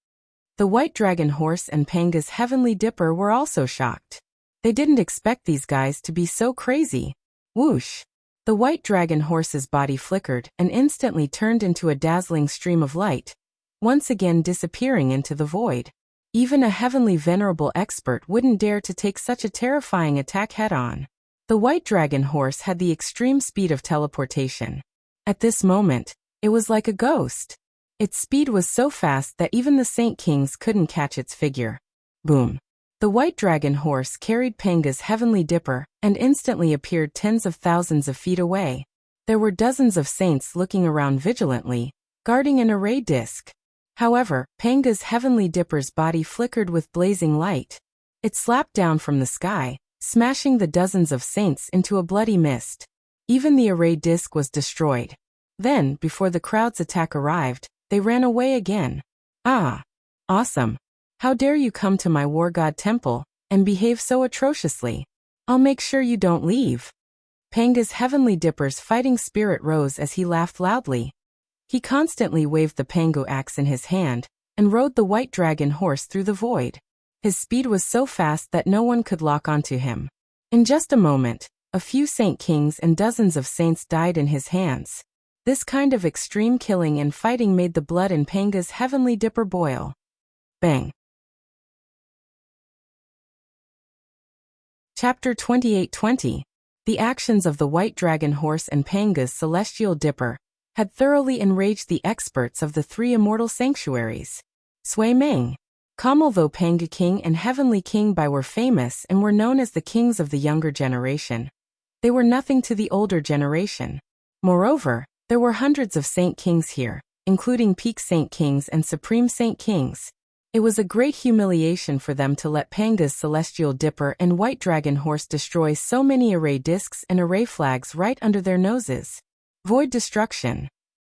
[SPEAKER 1] The white dragon horse and Panga's heavenly dipper were also shocked. They didn't expect these guys to be so crazy. Whoosh! The white dragon horse's body flickered and instantly turned into a dazzling stream of light, once again disappearing into the void. Even a heavenly venerable expert wouldn't dare to take such a terrifying attack head-on. The white dragon horse had the extreme speed of teleportation. At this moment, it was like a ghost. Its speed was so fast that even the Saint Kings couldn't catch its figure. Boom! The white dragon horse carried Panga's heavenly dipper and instantly appeared tens of thousands of feet away. There were dozens of saints looking around vigilantly, guarding an array disc. However, Panga's heavenly dipper's body flickered with blazing light. It slapped down from the sky, smashing the dozens of saints into a bloody mist. Even the array disc was destroyed. Then, before the crowd's attack arrived, they ran away again. Ah! Awesome! How dare you come to my War God Temple and behave so atrociously? I'll make sure you don't leave. Panga's heavenly dipper's fighting spirit rose as he laughed loudly. He constantly waved the Pango axe in his hand and rode the white dragon horse through the void. His speed was so fast that no one could lock onto him. In just a moment, a few Saint Kings and dozens of saints died in his hands. This kind of extreme killing and fighting made the blood in Panga's heavenly dipper boil. Bang! Chapter 2820. The actions of the white dragon horse and Panga's celestial dipper had thoroughly enraged the experts of the three immortal sanctuaries. Sui Meng. Although Panga King and Heavenly King Bai were famous and were known as the kings of the younger generation, they were nothing to the older generation. Moreover, There were hundreds of Saint Kings here, including peak Saint Kings and supreme Saint Kings. It was a great humiliation for them to let Panga's Celestial Dipper and White Dragon Horse destroy so many array discs and array flags right under their noses. Void destruction.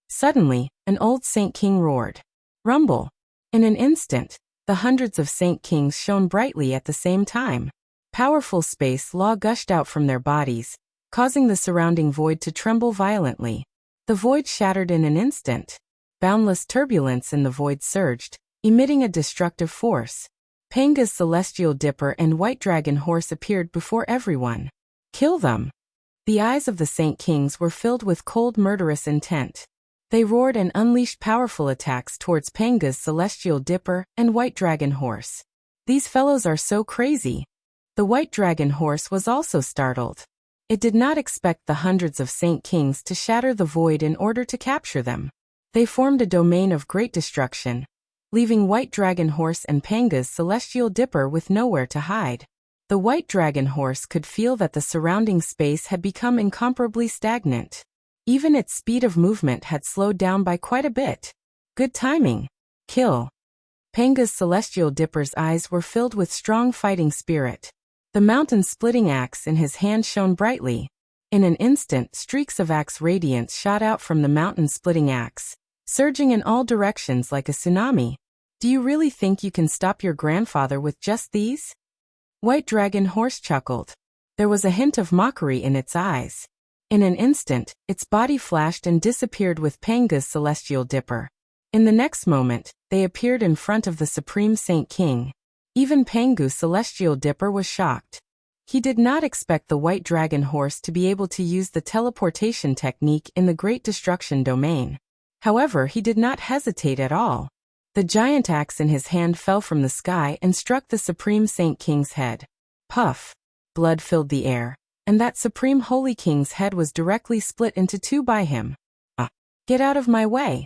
[SPEAKER 1] Suddenly, an old Saint King roared. Rumble. In an instant, the hundreds of Saint Kings shone brightly at the same time. Powerful space law gushed out from their bodies, causing the surrounding void to tremble violently. The void shattered in an instant. Boundless turbulence in the void surged, emitting a destructive force. Panga's Celestial Dipper and White Dragon Horse appeared before everyone. Kill them! The eyes of the Saint Kings were filled with cold murderous intent. They roared and unleashed powerful attacks towards Panga's Celestial Dipper and White Dragon Horse. These fellows are so crazy. The White Dragon Horse was also startled. It did not expect the hundreds of Saint Kings to shatter the void in order to capture them. They formed a domain of great destruction, leaving White Dragon Horse and Panga's Celestial Dipper with nowhere to hide. The White Dragon Horse could feel that the surrounding space had become incomparably stagnant. Even its speed of movement had slowed down by quite a bit. Good timing. Kill. Panga's Celestial Dipper's eyes were filled with strong fighting spirit. The mountain-splitting axe in his hand shone brightly. In an instant, streaks of axe radiance shot out from the mountain-splitting axe, surging in all directions like a tsunami. Do you really think you can stop your grandfather with just these? White Dragon Horse chuckled. There was a hint of mockery in its eyes. In an instant, its body flashed and disappeared with Panga's Celestial Dipper. In the next moment, they appeared in front of the Supreme Saint King. Even Pangu's Celestial Dipper was shocked. He did not expect the White Dragon Horse to be able to use the teleportation technique in the Great Destruction domain. However, he did not hesitate at all. The giant axe in his hand fell from the sky and struck the Supreme Saint King's head. Puff! Blood filled the air, and that Supreme Holy King's head was directly split into two by him. Get out of my way!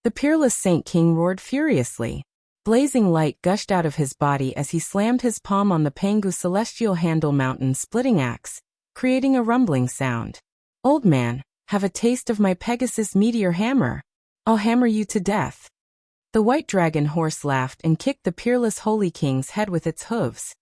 [SPEAKER 1] The peerless Saint King roared furiously. Blazing light gushed out of his body as he slammed his palm on the Pangu Celestial Handle Mountain splitting axe, creating a rumbling sound. Old man, have a taste of my Pegasus Meteor Hammer. I'll hammer you to death. The White Dragon Horse laughed and kicked the peerless Holy King's head with its hooves.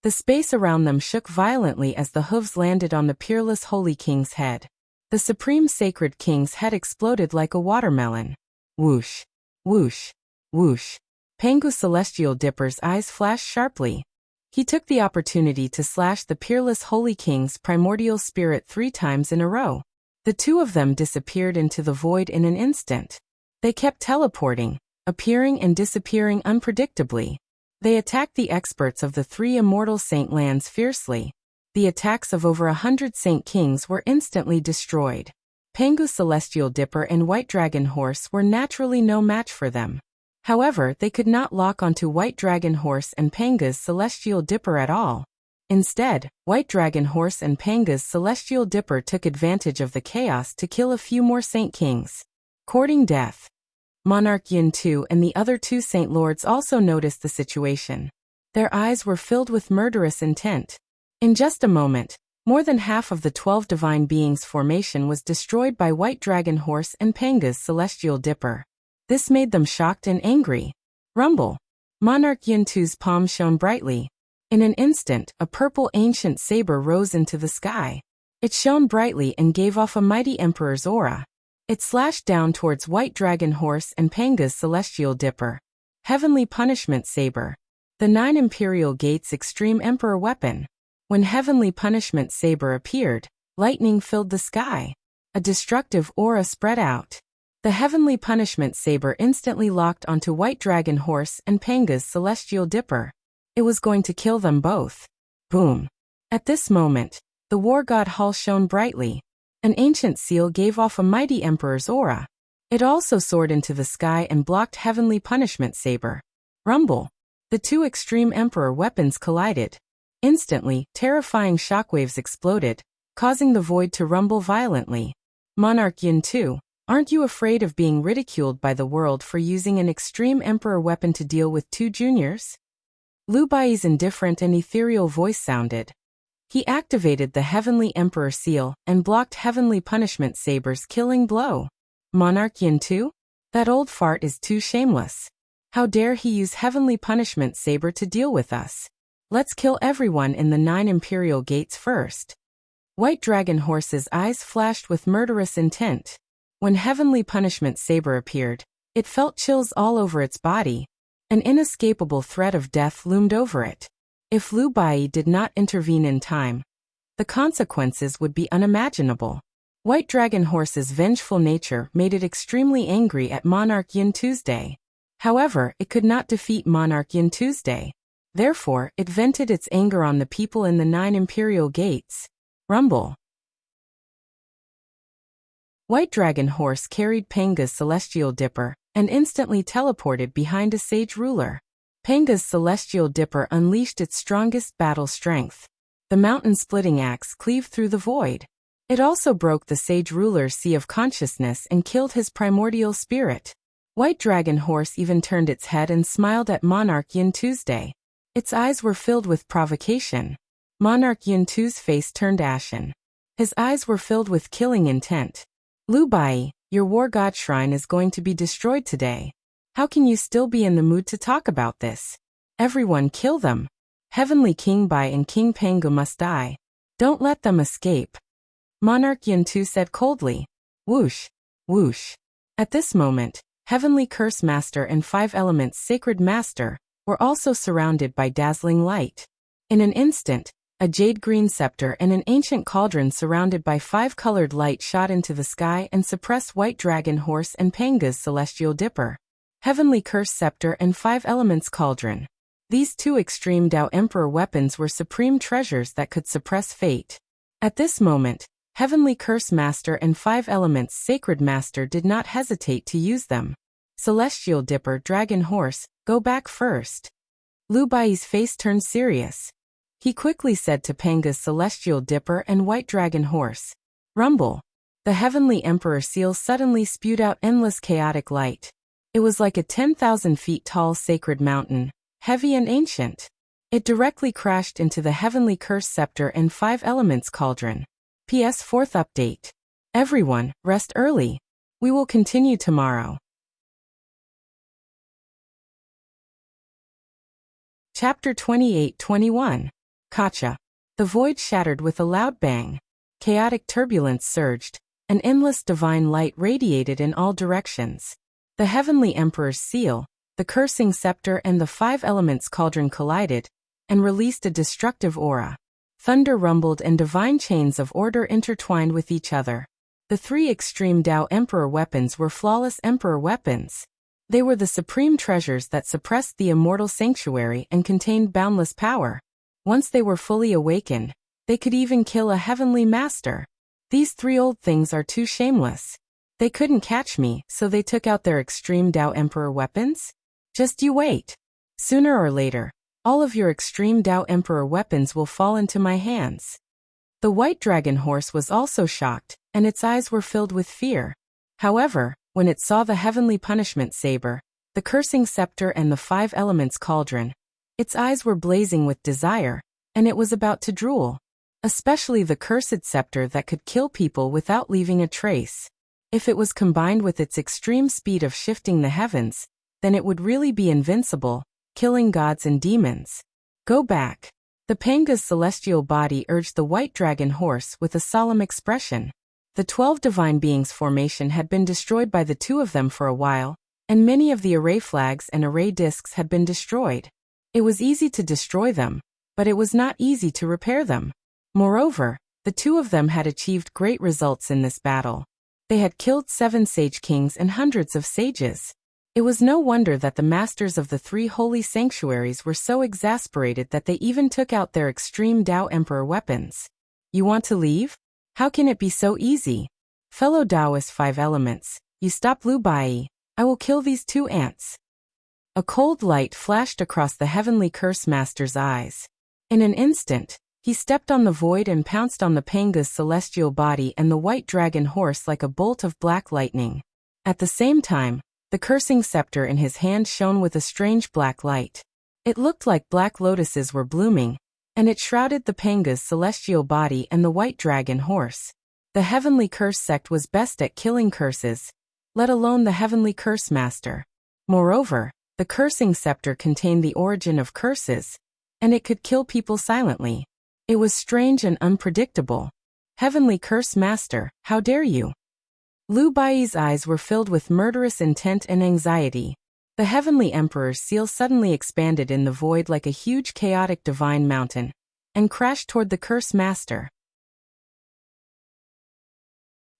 [SPEAKER 1] The space around them shook violently as the hooves landed on the peerless Holy King's head. The Supreme Sacred King's head exploded like a watermelon. Whoosh! Whoosh! Whoosh! Pangu Celestial Dipper's eyes flashed sharply. He took the opportunity to slash the peerless Holy King's primordial spirit 3 times in a row. The two of them disappeared into the void in an instant. They kept teleporting, appearing and disappearing unpredictably. They attacked the experts of the 3 immortal Saint Lands fiercely. The attacks of over 100 Saint Kings were instantly destroyed. Pangu Celestial Dipper and White Dragon Horse were naturally no match for them. However, they could not lock onto White Dragon Horse and Panga's Celestial Dipper at all. Instead, White Dragon Horse and Panga's Celestial Dipper took advantage of the chaos to kill a few more Saint Kings. Courting death. Monarch Yin Tu and the other 2 Saint Lords also noticed the situation. Their eyes were filled with murderous intent. In just a moment, more than half of the 12 Divine Beings formation was destroyed by White Dragon Horse and Panga's Celestial Dipper. This made them shocked and angry. Rumble! Monarch Yin Tu's palm shone brightly. In an instant, a purple ancient saber rose into the sky. It shone brightly and gave off a mighty Emperor's aura. It slashed down towards White Dragon Horse and Panga's Celestial Dipper. Heavenly Punishment Saber. The 9 Imperial Gates Extreme Emperor Weapon. When Heavenly Punishment Saber appeared, lightning filled the sky. A destructive aura spread out. The Heavenly Punishment Saber instantly locked onto White Dragon Horse and Panga's Celestial Dipper. It was going to kill them both. Boom! At this moment, the War God Hall shone brightly. An ancient seal gave off a mighty Emperor's aura. It also soared into the sky and blocked Heavenly Punishment Saber. Rumble! The 2 extreme Emperor weapons collided. Instantly, terrifying shockwaves exploded, causing the void to rumble violently. Monarch Yin Tu, aren't you afraid of being ridiculed by the world for using an extreme Emperor weapon to deal with 2 juniors? Lu Bai's indifferent and ethereal voice sounded. He activated the Heavenly Emperor seal and blocked Heavenly Punishment Saber's killing blow. Monarch Yin 2? That old fart is too shameless. How dare he use Heavenly Punishment Saber to deal with us? Let's kill everyone in the 9 Imperial Gates first. White Dragon Horse's eyes flashed with murderous intent. When Heavenly Punishment Saber appeared, it felt chills all over its body. An inescapable threat of death loomed over it. If Lu Bai did not intervene in time, the consequences would be unimaginable. White Dragon Horse's vengeful nature made it extremely angry at Monarch Yin Tuesday. However, it could not defeat Monarch Yin Tuesday. Therefore, it vented its anger on the people in the 9 Imperial Gates. Rumble. White Dragon Horse carried Panga's Celestial Dipper and instantly teleported behind a sage ruler. Panga's Celestial Dipper unleashed its strongest battle strength. The mountain-splitting axe cleaved through the void. It also broke the sage ruler's sea of consciousness and killed his primordial spirit. White Dragon Horse even turned its head and smiled at Monarch Yin Tuesday. Its eyes were filled with provocation. Monarch Yin Tu's face turned ashen. His eyes were filled with killing intent. Lu Bai, your war god shrine is going to be destroyed today. How can you still be in the mood to talk about this? Everyone kill them. Heavenly King Bai and King Panga must die. Don't let them escape. Monarch Yin Tu said coldly. Whoosh, whoosh. At this moment, Heavenly Curse Master and 5 Elements Sacred Master were also surrounded by dazzling light. In an instant, a jade-green scepter and an ancient cauldron surrounded by 5-colored light shot into the sky and suppressed White Dragon Horse and Panga's Celestial Dipper. Heavenly Curse Scepter and 5 Elements Cauldron. These 2 Extreme Dao Emperor weapons were supreme treasures that could suppress fate. At this moment, Heavenly Curse Master and 5 Elements Sacred Master did not hesitate to use them. Celestial Dipper, Dragon Horse, go back first. Lu Bai's face turned serious. He quickly said to Panga's Celestial Dipper and White Dragon Horse. Rumble. The Heavenly Emperor seal suddenly spewed out endless chaotic light. It was like a 10,000 feet tall sacred mountain, heavy and ancient. It directly crashed into the Heavenly Curse Scepter and 5 Elements Cauldron. PS 4th update. Everyone, rest early. We will continue tomorrow. Chapter 28-21. Kacha. The void shattered with a loud bang. Chaotic turbulence surged. An endless divine light radiated in all directions. The Heavenly Emperor's seal, the Cursing Scepter and the 5 Elements Cauldron collided and released a destructive aura. Thunder rumbled and divine chains of order intertwined with each other. The 3 Extreme Dao Emperor weapons were flawless Emperor weapons. They were the supreme treasures that suppressed the immortal sanctuary and contained boundless power. Once they were fully awakened, they could even kill a heavenly master. These 3 old things are too shameless. They couldn't catch me, so they took out their Extreme Dao Emperor weapons? Just you wait. Sooner or later, all of your Extreme Dao Emperor weapons will fall into my hands. The White Dragon Horse was also shocked, and its eyes were filled with fear. However, when it saw the Heavenly Punishment Saber, the Cursing Scepter and the 5 Elements Cauldron, its eyes were blazing with desire, and it was about to drool. Especially the Cursed Scepter that could kill people without leaving a trace. If it was combined with its extreme speed of shifting the heavens, then it would really be invincible, killing gods and demons. Go back. The Panga's celestial body urged the White Dragon Horse with a solemn expression. The 12 divine beings formation had been destroyed by the 2 of them for a while, and many of the array flags and array discs had been destroyed. It was easy to destroy them, but it was not easy to repair them. Moreover, the 2 of them had achieved great results in this battle. They had killed 7 sage kings and hundreds of sages. It was no wonder that the masters of the 3 holy sanctuaries were so exasperated that they even took out their Extreme Dao Emperor weapons. You want to leave? How can it be so easy? Fellow Taoist 5 Elements, you stop Lu Bai. I will kill these 2 ants. A cold light flashed across the Heavenly Curse Master's eyes. In an instant, he stepped on the void and pounced on the Panga's celestial body and the White Dragon Horse like a bolt of black lightning. At the same time, the Cursing Scepter in his hand shone with a strange black light. It looked like black lotuses were blooming, and it shrouded the Panga's celestial body and the white dragon horse. The heavenly curse sect was best at killing curses, let alone the heavenly curse master. Moreover, the cursing scepter contained the origin of curses, and it could kill people silently. It was strange and unpredictable. Heavenly curse master, how dare you? Lu Bai's eyes were filled with murderous intent and anxiety. The heavenly emperor's seal suddenly expanded in the void like a huge chaotic divine mountain, and crashed toward the curse master.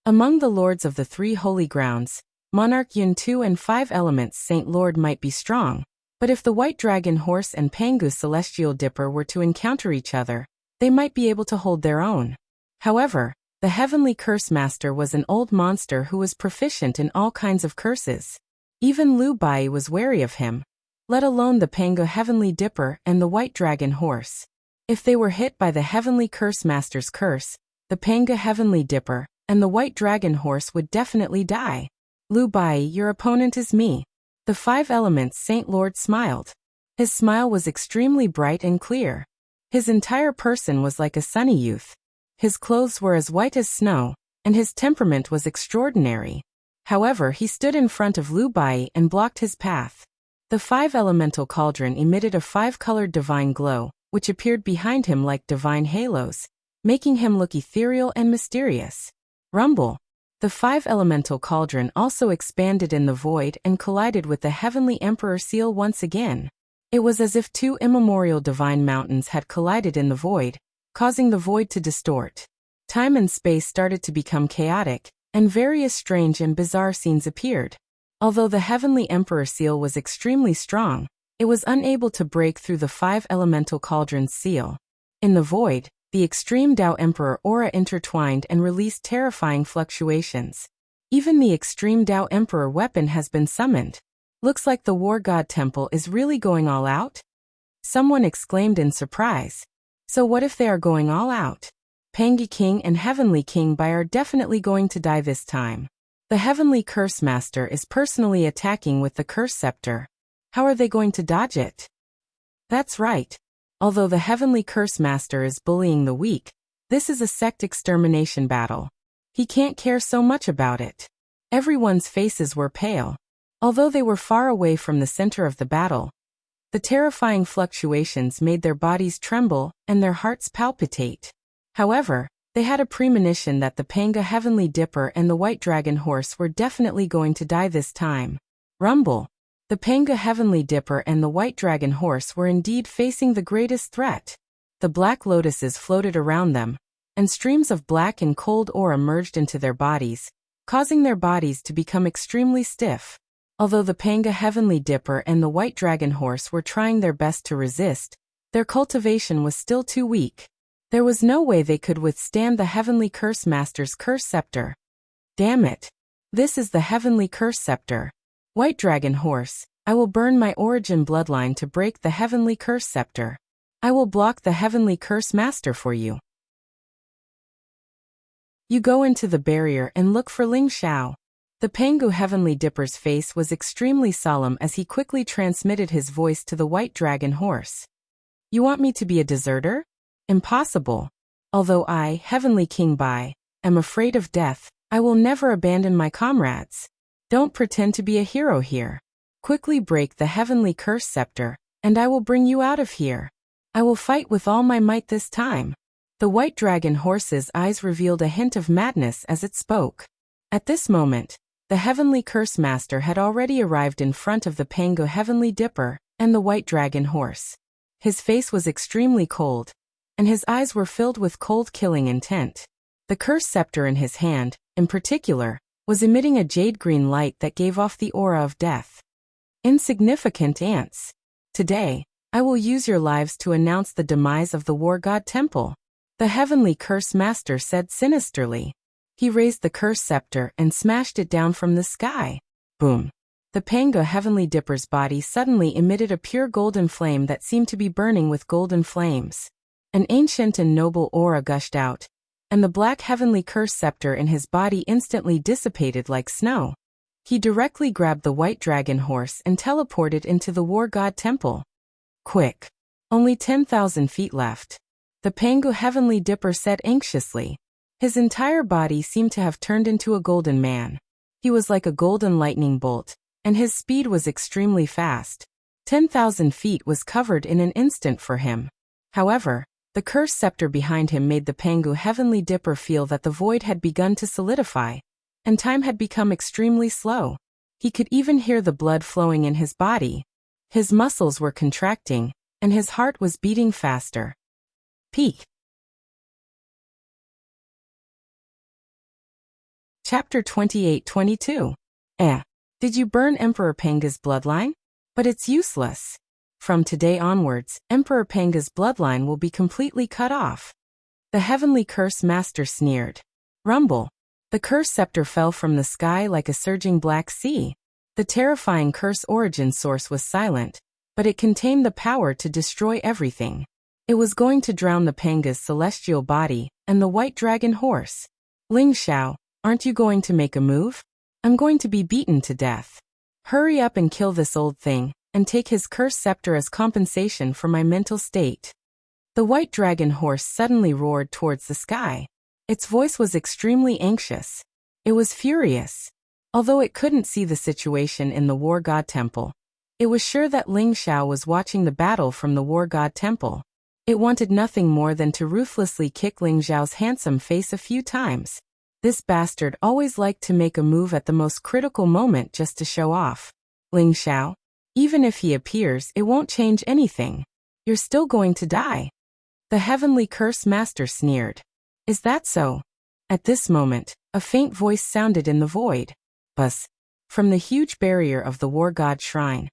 [SPEAKER 1] Among the lords of the three holy grounds, Monarch Yun 2 and 5 elements Saint Lord might be strong, but if the white dragon horse and Pangu celestial dipper were to encounter each other, they might be able to hold their own. However, the heavenly curse master was an old monster who was proficient in all kinds of curses. Even Lu Bai was wary of him, let alone the Pangu heavenly dipper and the white dragon horse. If they were hit by the heavenly curse master's curse, the Pangu heavenly dipper and the white dragon horse would definitely die. Lu Bai, your opponent is me. The 5 elements Saint Lord smiled. His smile was extremely bright and clear. His entire person was like a sunny youth. His clothes were as white as snow, and his temperament was extraordinary. However, he stood in front of Lu Bai and blocked his path. The 5 elemental cauldron emitted a 5-colored divine glow, which appeared behind him like divine halos, making him look ethereal and mysterious. Rumble. The 5 elemental cauldron also expanded in the void and collided with the heavenly emperor seal once again. It was as if 2 immemorial divine mountains had collided in the void, causing the void to distort. Time and space started to become chaotic, and various strange and bizarre scenes appeared. Although the heavenly emperor seal was extremely strong, it was unable to break through the 5 elemental cauldron's seal. In the void, the extreme Tao Emperor aura intertwined and released terrifying fluctuations. Even the extreme Tao Emperor weapon has been summoned. Looks like the War God Temple is really going all out? Someone exclaimed in surprise. So what if they are going all out? Pangi King and Heavenly King Bai are definitely going to die this time. The Heavenly Curse Master is personally attacking with the Curse Scepter. How are they going to dodge it? That's right. Although the Heavenly Curse Master is bullying the weak, this is a sect extermination battle. He can't care so much about it. Everyone's faces were pale. Although they were far away from the center of the battle, the terrifying fluctuations made their bodies tremble and their hearts palpitate. However, they had a premonition that the Pangu Heavenly Dipper and the White Dragon Horse were definitely going to die this time. Rumble. The Pangu Heavenly Dipper and the White Dragon Horse were indeed facing the greatest threat. The black lotuses floated around them, and streams of black and cold aura merged into their bodies, causing their bodies to become extremely stiff. Although the Pangu Heavenly Dipper and the White Dragon Horse were trying their best to resist, their cultivation was still too weak. There was no way they could withstand the Heavenly Curse Master's Curse Scepter. Damn it. This is the Heavenly Curse Scepter. White Dragon Horse, I will burn my origin bloodline to break the Heavenly Curse Scepter. I will block the Heavenly Curse Master for you. You go into the barrier and look for Ling Xiao. The Pangu Heavenly Dipper's face was extremely solemn as he quickly transmitted his voice to the White Dragon Horse. You want me to be a deserter? Impossible. Although I, Heavenly King Bai, am afraid of death, I will never abandon my comrades. Don't pretend to be a hero here. Quickly break the Heavenly Curse Scepter, and I will bring you out of here. I will fight with all my might this time. The White Dragon Horse's eyes revealed a hint of madness as it spoke. At this moment, the Heavenly Curse Master had already arrived in front of the Pangu Heavenly Dipper and the White Dragon Horse. His face was extremely cold, and his eyes were filled with cold killing intent. The Curse Scepter in his hand, in particular, was emitting a jade-green light that gave off the aura of death. Insignificant ants. Today, I will use your lives to announce the demise of the War God Temple, the Heavenly Curse Master said sinisterly. He raised the Curse Scepter and smashed it down from the sky. Boom. The Pangu Heavenly Dipper's body suddenly emitted a pure golden flame that seemed to be burning with golden flames. An ancient and noble aura gushed out, and the black Heavenly Curse Scepter in his body instantly dissipated like snow. He directly grabbed the White Dragon Horse and teleported into the War God Temple. Quick. Only 10,000 feet left. the Pangu Heavenly Dipper said anxiously. His entire body seemed to have turned into a golden man. He was like a golden lightning bolt, and his speed was extremely fast. 10,000 feet was covered in an instant for him. However, the cursed scepter behind him made the Pangu Heavenly Dipper feel that the void had begun to solidify, and time had become extremely slow. He could even hear the blood flowing in his body. His muscles were contracting, and his heart was beating faster. Peak. Chapter 28-22. Did you burn Emperor Panga's bloodline? But it's useless. From today onwards, Emperor Panga's bloodline will be completely cut off. The Heavenly Curse Master sneered. Rumble. The curse scepter fell from the sky like a surging black sea. The terrifying curse origin source was silent, but it contained the power to destroy everything. It was going to drown the Panga's celestial body and the white dragon horse. Ling Xiao, aren't you going to make a move? I'm going to be beaten to death. Hurry up and kill this old thing, and take his cursed scepter as compensation for my mental state. The white dragon horse suddenly roared towards the sky. Its voice was extremely anxious. It was furious. Although it couldn't see the situation in the War God Temple, it was sure that Ling Xiao was watching the battle from the War God Temple. It wanted nothing more than to ruthlessly kick Ling Xiao's handsome face a few times. This bastard always liked to make a move at the most critical moment just to show off. Ling Xiao, even if he appears, it won't change anything. You're still going to die. The Heavenly Curse Master sneered. Is that so? At this moment, a faint voice sounded in the void. Buzz. From the huge barrier of the War God Shrine,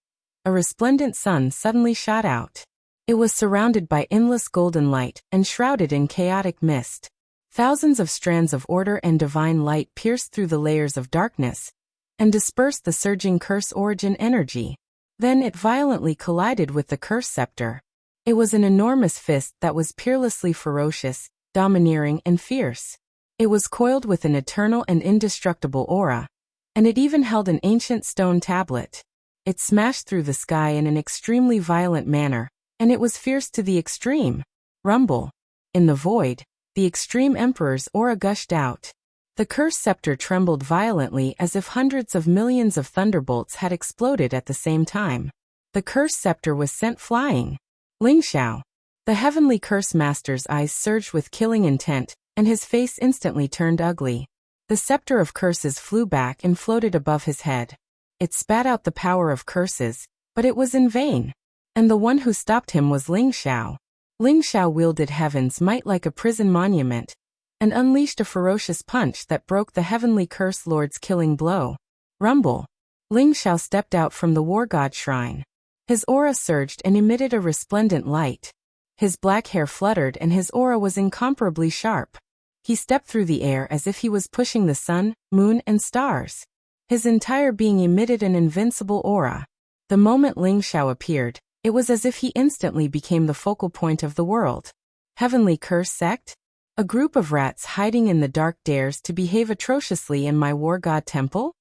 [SPEAKER 1] a resplendent sun suddenly shot out. It was surrounded by endless golden light and shrouded in chaotic mist. Thousands of strands of order and divine light pierced through the layers of darkness and dispersed the surging curse origin energy. Then it violently collided with the curse scepter. It was an enormous fist that was peerlessly ferocious, domineering, and fierce. It was coiled with an eternal and indestructible aura, and it even held an ancient stone tablet. It smashed through the sky in an extremely violent manner, and it was fierce to the extreme. Rumble. In the void, the extreme emperor's aura gushed out. The cursed scepter trembled violently as if hundreds of millions of thunderbolts had exploded at the same time. The cursed scepter was sent flying. Ling Xiao. The Heavenly Curse Master's eyes surged with killing intent, and his face instantly turned ugly. The scepter of curses flew back and floated above his head. It spat out the power of curses, but it was in vain. And the one who stopped him was Ling Xiao. Ling Xiao wielded heaven's might like a prison monument, and unleashed a ferocious punch that broke the Heavenly Curse Lord's killing blow. Rumble. Ling Xiao stepped out from the War God Shrine. His aura surged and emitted a resplendent light. His black hair fluttered and his aura was incomparably sharp. He stepped through the air as if he was pushing the sun, moon, and stars. His entire being emitted an invincible aura. The moment Ling Xiao appeared, it was as if he instantly became the focal point of the world. Heavenly Curse Sect? A group of rats hiding in the dark dares to behave atrociously in my War God Temple?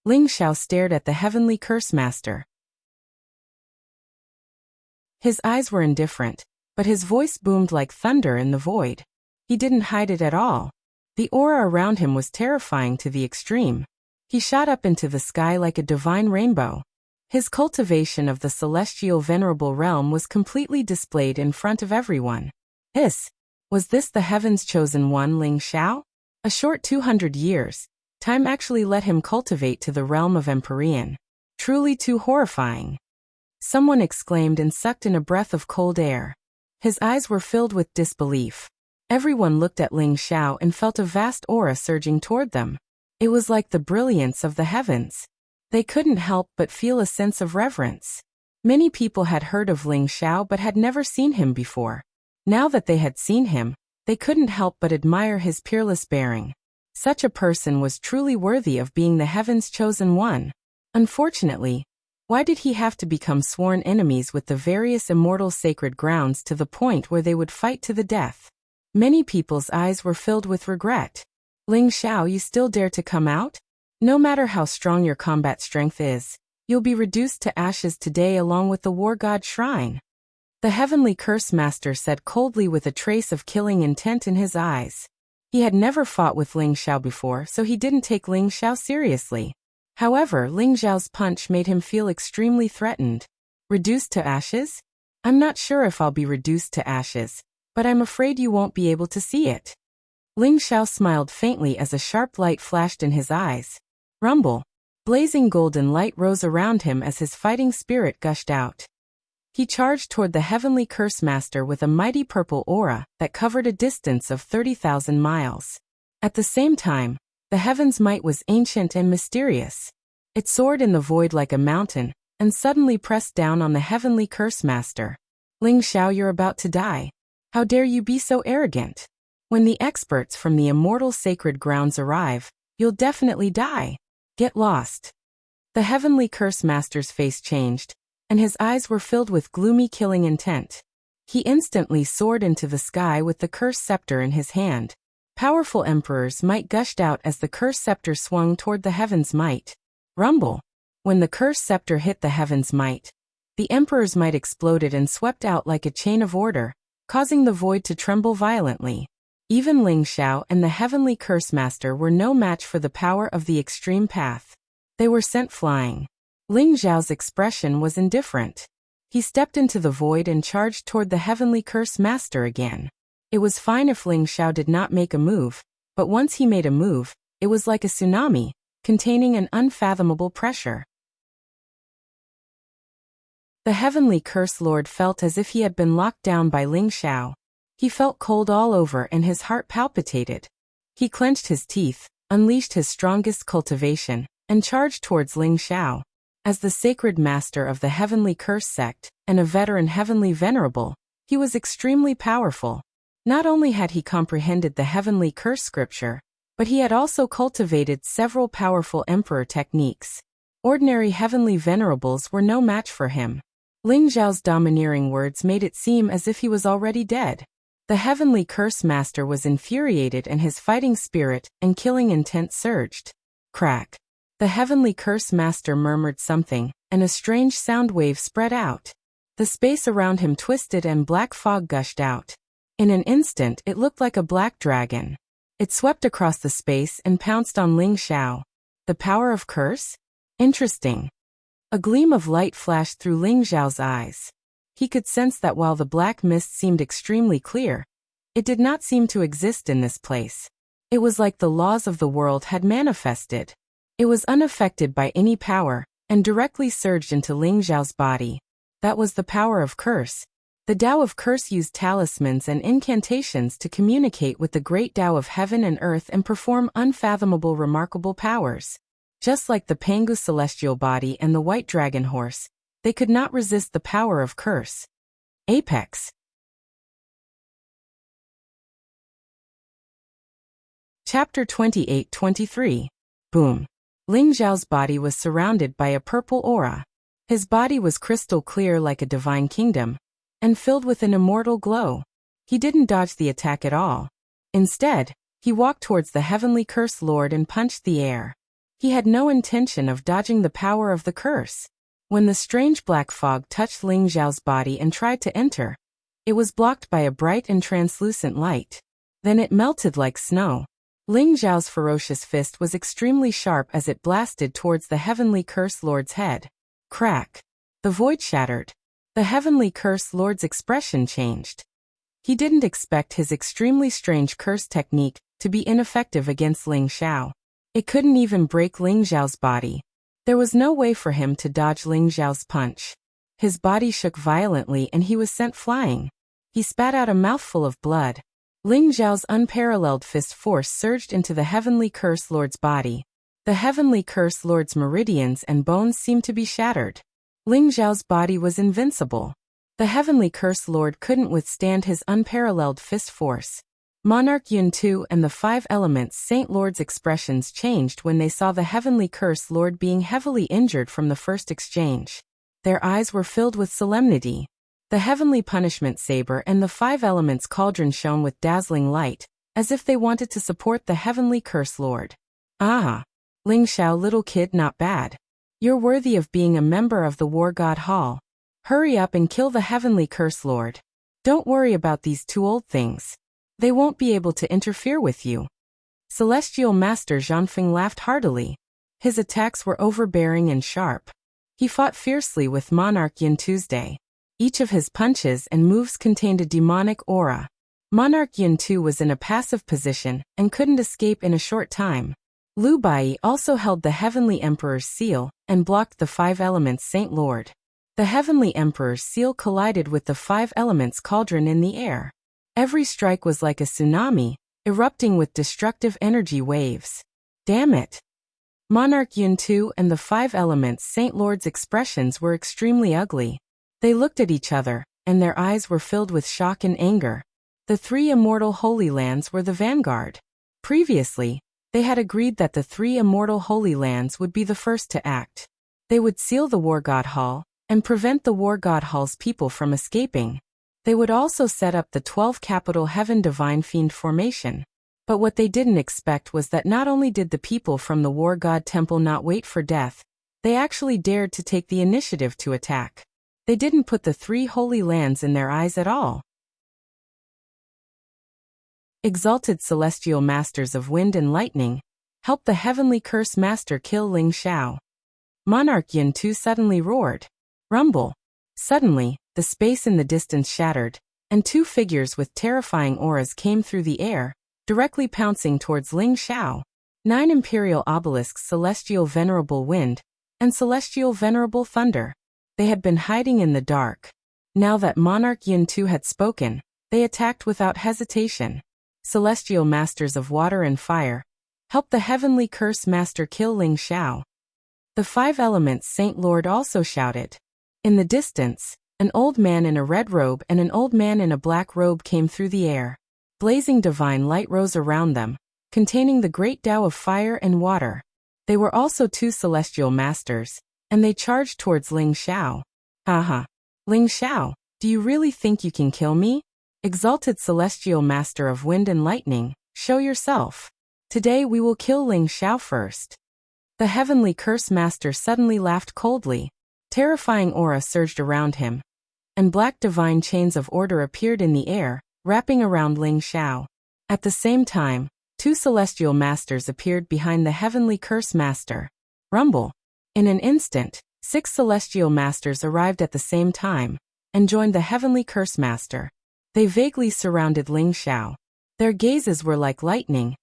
[SPEAKER 1] Ling Xiao stared at the Heavenly Curse Master. His eyes were indifferent, but his voice boomed like thunder in the void. He didn't hide it at all. The aura around him was terrifying to the extreme. He shot up into the sky like a divine rainbow. His cultivation of the celestial venerable realm was completely displayed in front of everyone. Was this the heaven's chosen one, Ling Xiao? A short 200 years, time actually let him cultivate to the realm of Empyrean. Truly too horrifying. Someone exclaimed and sucked in a breath of cold air. His eyes were filled with disbelief. Everyone looked at Ling Xiao and felt a vast aura surging toward them. It was like the brilliance of the heavens. They couldn't help but feel a sense of reverence. Many people had heard of Ling Xiao but had never seen him before. Now that they had seen him, they couldn't help but admire his peerless bearing. Such a person was truly worthy of being the heaven's chosen one. Unfortunately, why did he have to become sworn enemies with the various immortal sacred grounds to the point where they would fight to the death? Many people's eyes were filled with regret. Ling Xiao, you still dare to come out? No matter how strong your combat strength is, you'll be reduced to ashes today along with the War God Shrine. The heavenly curse master said coldly with a trace of killing intent in his eyes. He had never fought with Ling Xiao before, so he didn't take Ling Xiao seriously. However, Ling Xiao's punch made him feel extremely threatened. Reduced to ashes? I'm not sure if I'll be reduced to ashes, but I'm afraid you won't be able to see it. Ling Xiao smiled faintly as a sharp light flashed in his eyes. Rumble. Blazing golden light rose around him as his fighting spirit gushed out. He charged toward the heavenly curse master with a mighty purple aura that covered a distance of 30,000 miles. At the same time, the heaven's might was ancient and mysterious. It soared in the void like a mountain, and suddenly pressed down on the heavenly curse master. Ling Xiao, you're about to die. How dare you be so arrogant? When the experts from the immortal sacred grounds arrive, you'll definitely die. Get lost. The heavenly curse master's face changed, and his eyes were filled with gloomy killing intent. He instantly soared into the sky with the curse scepter in his hand. Powerful emperor's might gushed out as the curse scepter swung toward the heaven's might. Rumble. When the curse scepter hit the heaven's might, the emperor's might exploded and swept out like a chain of order, causing the void to tremble violently. Even Ling Xiao and the heavenly curse master were no match for the power of the extreme path. They were sent flying. Ling Xiao's expression was indifferent. He stepped into the void and charged toward the heavenly curse master again. It was fine if Ling Xiao did not make a move, but once he made a move, it was like a tsunami, containing an unfathomable pressure. The heavenly curse lord felt as if he had been locked down by Ling Xiao. He felt cold all over and his heart palpitated. He clenched his teeth, unleashed his strongest cultivation, and charged towards Ling Xiao. As the sacred master of the heavenly curse sect, and a veteran heavenly venerable, he was extremely powerful. Not only had he comprehended the heavenly curse scripture, but he had also cultivated several powerful emperor techniques. Ordinary heavenly venerables were no match for him. Ling Xiao's domineering words made it seem as if he was already dead. The heavenly curse master was infuriated and his fighting spirit and killing intent surged. Crack. The heavenly curse master murmured something, and a strange sound wave spread out. The space around him twisted and black fog gushed out. In an instant it looked like a black dragon. It swept across the space and pounced on Ling Xiao. The power of curse? Interesting. A gleam of light flashed through Ling Xiao's eyes. He could sense that while the black mist seemed extremely clear, it did not seem to exist in this place. It was like the laws of the world had manifested. It was unaffected by any power, and directly surged into Ling Xiao's body. That was the power of curse. The Tao of curse used talismans and incantations to communicate with the great Tao of heaven and earth and perform unfathomable remarkable powers. Just like the Pangu celestial body and the white dragon horse, they could not resist the power of curse. Apex. Chapter 28-23. Boom. Ling Xiao's body was surrounded by a purple aura. His body was crystal clear like a divine kingdom, and filled with an immortal glow. He didn't dodge the attack at all. Instead, he walked towards the heavenly curse lord and punched the air. He had no intention of dodging the power of the curse. When the strange black fog touched Ling Xiao's body and tried to enter, it was blocked by a bright and translucent light. Then it melted like snow. Ling Xiao's ferocious fist was extremely sharp as it blasted towards the heavenly curse lord's head. Crack. The void shattered. The heavenly curse lord's expression changed. He didn't expect his extremely strange curse technique to be ineffective against Ling Xiao. It couldn't even break Ling Xiao's body. There was no way for him to dodge Ling Xiao's punch. His body shook violently and he was sent flying. He spat out a mouthful of blood. Ling Xiao's unparalleled fist force surged into the heavenly curse lord's body. The heavenly curse lord's meridians and bones seemed to be shattered. Ling Xiao's body was invincible. The heavenly curse lord couldn't withstand his unparalleled fist force. Monarch Yun Tu and the five elements Saint Lord's expressions changed when they saw the heavenly curse lord being heavily injured from the first exchange. Their eyes were filled with solemnity. The heavenly punishment saber and the five elements cauldron shone with dazzling light, as if they wanted to support the heavenly curse lord. Ah! Ling Xiao, little kid, not bad. You're worthy of being a member of the War God Hall. Hurry up and kill the heavenly curse lord. Don't worry about these two old things. They won't be able to interfere with you. Celestial Master Zhangfeng laughed heartily. His attacks were overbearing and sharp. He fought fiercely with Monarch Yin Tuesday. Each of his punches and moves contained a demonic aura. Monarch Yin Tu was in a passive position and couldn't escape in a short time. Lu Bai also held the Heavenly Emperor's seal and blocked the Five Elements Saint Lord. The Heavenly Emperor's seal collided with the Five Elements cauldron in the air. Every strike was like a tsunami, erupting with destructive energy waves. Damn it! Monarch Yin Tu and the Five Elements Saint Lord's expressions were extremely ugly. They looked at each other, and their eyes were filled with shock and anger. The three immortal Holy Lands were the vanguard. Previously, they had agreed that the three immortal Holy Lands would be the first to act. They would seal the War God Hall and prevent the War God Hall's people from escaping. They would also set up the 12 Capital Heaven Divine Fiend formation. But what they didn't expect was that not only did the people from the War God Temple not wait for death, they actually dared to take the initiative to attack. They didn't put the three Holy Lands in their eyes at all. Exalted Celestial Masters of Wind and Lightning, help the Heavenly Curse Master kill Ling Xiao. Monarch Yin Tu suddenly roared. Rumble. Suddenly, the space in the distance shattered, and two figures with terrifying auras came through the air, directly pouncing towards Ling Xiao. 9 Imperial Obelisks Celestial Venerable Wind, and Celestial Venerable Thunder. They had been hiding in the dark. Now that Monarch Yin Tu had spoken, they attacked without hesitation. Celestial Masters of Water and Fire, help the Heavenly Curse Master kill Ling Xiao. The Five Elements Saint Lord also shouted. In the distance, an old man in a red robe and an old man in a black robe came through the air. Blazing divine light rose around them, containing the great Tao of fire and water. They were also two celestial masters, and they charged towards Ling Xiao. Haha. Ling Xiao, do you really think you can kill me? Exalted Celestial Master of Wind and Lightning, show yourself. Today we will kill Ling Xiao first. The Heavenly Curse Master suddenly laughed coldly. Terrifying aura surged around him, and black divine chains of order appeared in the air, wrapping around Ling Xiao. At the same time, two celestial masters appeared behind the Heavenly Curse Master. Rumble. In an instant, 6 celestial masters arrived at the same time, and joined the Heavenly Curse Master. They vaguely surrounded Ling Xiao. Their gazes were like lightning,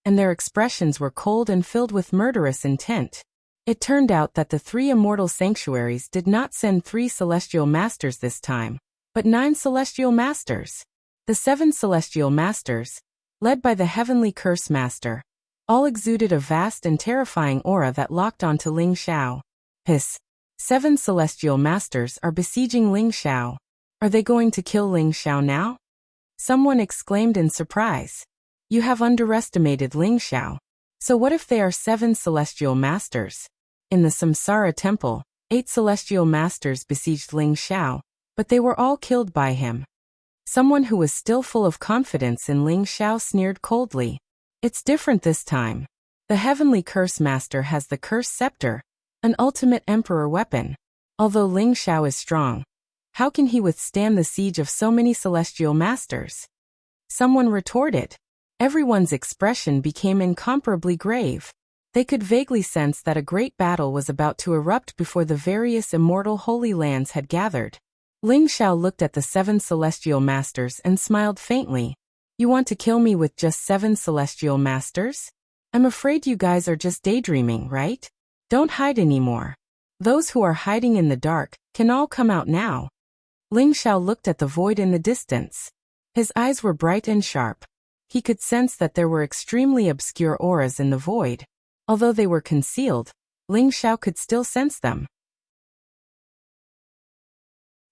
[SPEAKER 1] and their expressions were cold and filled with murderous intent. It turned out that the 3 immortal sanctuaries did not send 3 celestial masters this time, but 9 celestial masters. The 7 celestial masters, led by the Heavenly Curse Master, all exuded a vast and terrifying aura that locked onto Ling Xiao. Hiss. 7 celestial masters are besieging Ling Xiao. Are they going to kill Ling Xiao now? Someone exclaimed in surprise. You have underestimated Ling Xiao. So what if they are 7 celestial masters? In the Samsara Temple, 8 celestial masters besieged Ling Xiao, but they were all killed by him. Someone who was still full of confidence in Ling Xiao sneered coldly. It's different this time. The Heavenly Curse Master has the Curse Scepter, an ultimate emperor weapon. Although Ling Xiao is strong, how can he withstand the siege of so many celestial masters? Someone retorted. Everyone's expression became incomparably grave. They could vaguely sense that a great battle was about to erupt before the various immortal Holy Lands had gathered. Ling Xiao looked at the 7 celestial masters and smiled faintly. You want to kill me with just 7 celestial masters? I'm afraid you guys are just daydreaming, right? Don't hide anymore. Those who are hiding in the dark can all come out now. Ling Xiao looked at the void in the distance. His eyes were bright and sharp. He could sense that there were extremely obscure auras in the void. Although they were concealed, Ling Xiao could still sense them.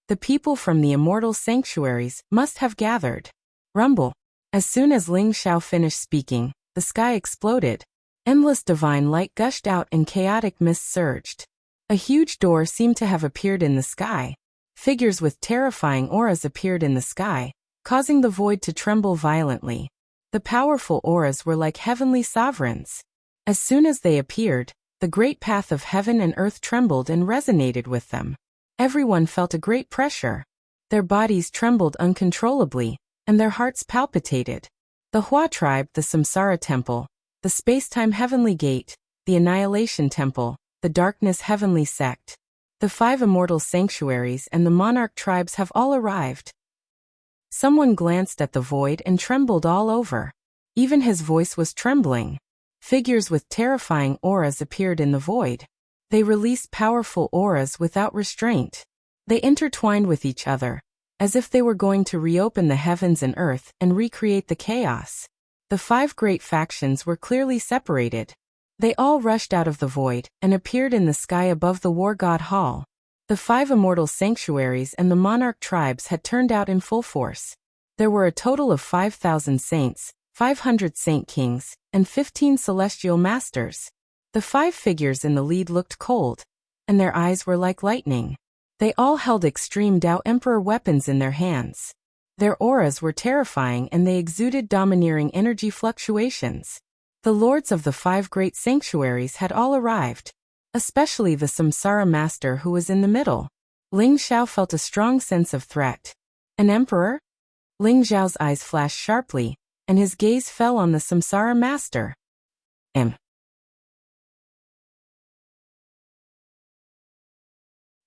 [SPEAKER 1] The people from the immortal sanctuaries must have gathered. Rumble. As soon as Ling Xiao finished speaking, the sky exploded. Endless divine light gushed out and chaotic mist surged. A huge door seemed to have appeared in the sky. Figures with terrifying auras appeared in the sky, causing the void to tremble violently. The powerful auras were like heavenly sovereigns. As soon as they appeared, the great path of heaven and earth trembled and resonated with them. Everyone felt a great pressure. Their bodies trembled uncontrollably, and their hearts palpitated. The Hua tribe, the Samsara temple, the Space-Time Heavenly Gate, the Annihilation Temple, the Darkness Heavenly Sect, the 5 Immortal Sanctuaries and the Monarch tribes have all arrived. Someone glanced at the void and trembled all over. Even his voice was trembling. Figures with terrifying auras appeared in the void. They released powerful auras without restraint. They intertwined with each other, as if they were going to reopen the heavens and earth and recreate the chaos. The 5 great factions were clearly separated. They all rushed out of the void and appeared in the sky above the War God Hall. The 5 Immortal Sanctuaries and the Monarch tribes had turned out in full force. There were a total of 5,000 saints, 500 saint kings, and 15 celestial masters. The 5 figures in the lead looked cold, and their eyes were like lightning. They all held extreme Tao Emperor weapons in their hands. Their auras were terrifying and they exuded domineering energy fluctuations. The lords of the 5 great sanctuaries had all arrived, especially the Samsara master who was in the middle. Ling Xiao felt a strong sense of threat. An emperor? Ling Xiao's eyes flashed sharply, and his gaze fell on the Samsara master.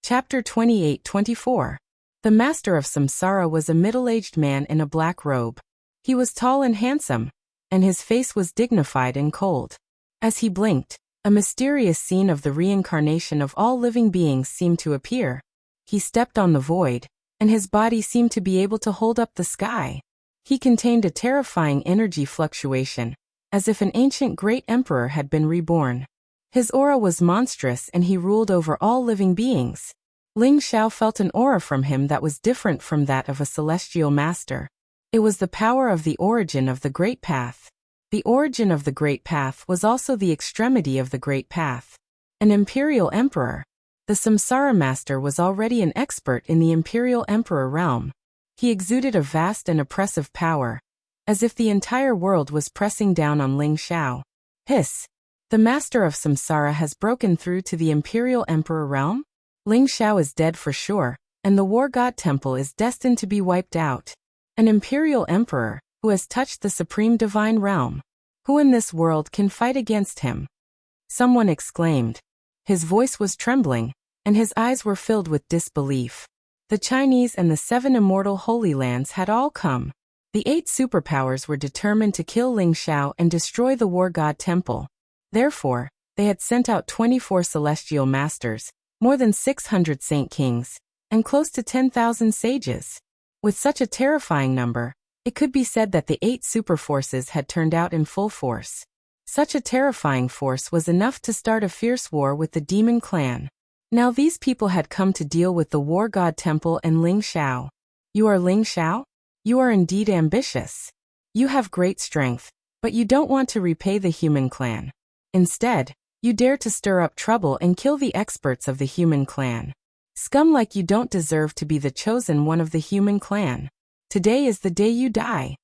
[SPEAKER 1] Chapter 28-24. The master of Samsara was a middle-aged man in a black robe. He was tall and handsome, and his face was dignified and cold. As he blinked, a mysterious scene of the reincarnation of all living beings seemed to appear. He stepped on the void, and his body seemed to be able to hold up the sky. He contained a terrifying energy fluctuation, as if an ancient great emperor had been reborn. His aura was monstrous and he ruled over all living beings. Ling Xiao felt an aura from him that was different from that of a celestial master. It was the power of the origin of the Great Path. The origin of the Great Path was also the extremity of the Great Path. An imperial emperor. The Samsara master was already an expert in the imperial emperor realm. He exuded a vast and oppressive power, as if the entire world was pressing down on Ling Xiao. Hiss! The master of Samsara has broken through to the imperial emperor realm? Ling Xiao is dead for sure, and the War God Temple is destined to be wiped out. An imperial emperor, who has touched the supreme divine realm. Who in this world can fight against him? Someone exclaimed. His voice was trembling, and his eyes were filled with disbelief. The Chinese and the 7 immortal Holy Lands had all come. The 8 superpowers were determined to kill Ling Xiao and destroy the War God Temple. Therefore, they had sent out 24 celestial masters, more than 600 saint kings, and close to 10,000 sages. With such a terrifying number, it could be said that the 8 superforces had turned out in full force. Such a terrifying force was enough to start a fierce war with the demon clan. Now these people had come to deal with the War God Temple and Ling Xiao. You are Ling Xiao? You are indeed ambitious. You have great strength, but you don't want to repay the human clan. Instead, you dare to stir up trouble and kill the experts of the human clan. Scum like you don't deserve to be the chosen one of the human clan. Today is the day you die.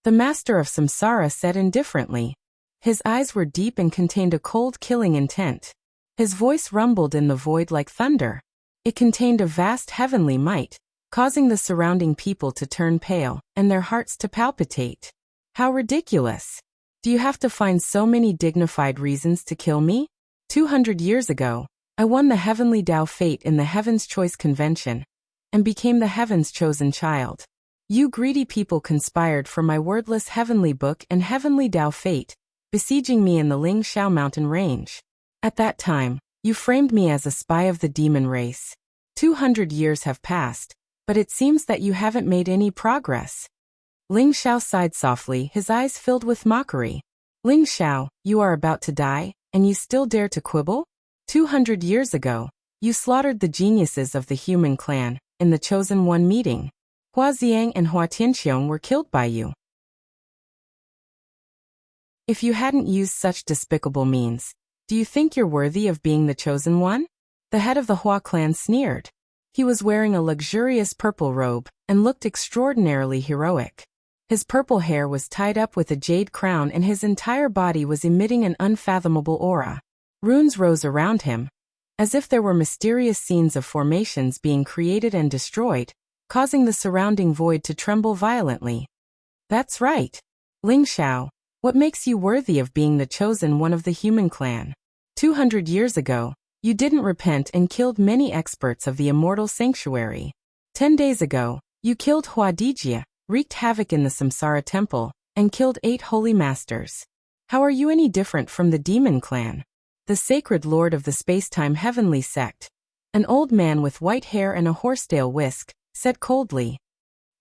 [SPEAKER 1] The master of Samsara said indifferently. His eyes were deep and contained a cold killing intent. His voice rumbled in the void like thunder. It contained a vast heavenly might, causing the surrounding people to turn pale and their hearts to palpitate. How ridiculous! Do you have to find so many dignified reasons to kill me? 200 years ago, I won the Heavenly Tao Fate in the Heaven's Choice Convention, and became the Heaven's chosen child. You greedy people conspired for my wordless Heavenly Book and Heavenly Tao Fate, besieging me in the Ling Xiao mountain range. At that time, you framed me as a spy of the demon race. 200 years have passed, but it seems that you haven't made any progress. Ling Xiao sighed softly, his eyes filled with mockery. Ling Xiao, you are about to die, and you still dare to quibble? 200 years ago, you slaughtered the geniuses of the human clan in the Chosen One meeting. Hua Xiang and Hua Tianqiong were killed by you. If you hadn't used such despicable means, do you think you're worthy of being the Chosen One? The head of the Hua clan sneered. He was wearing a luxurious purple robe and looked extraordinarily heroic. His purple hair was tied up with a jade crown and his entire body was emitting an unfathomable aura. Runes rose around him, as if there were mysterious scenes of formations being created and destroyed, causing the surrounding void to tremble violently. That's right. Ling Xiao, what makes you worthy of being the chosen one of the human clan? 200 years ago, you didn't repent and killed many experts of the immortal sanctuary. 10 days ago, you killed Huadijia, wreaked havoc in the Samsara temple, and killed 8 holy masters. How are you any different from the demon clan? The sacred lord of the space-time heavenly sect, an old man with white hair and a horsetail whisk, said coldly.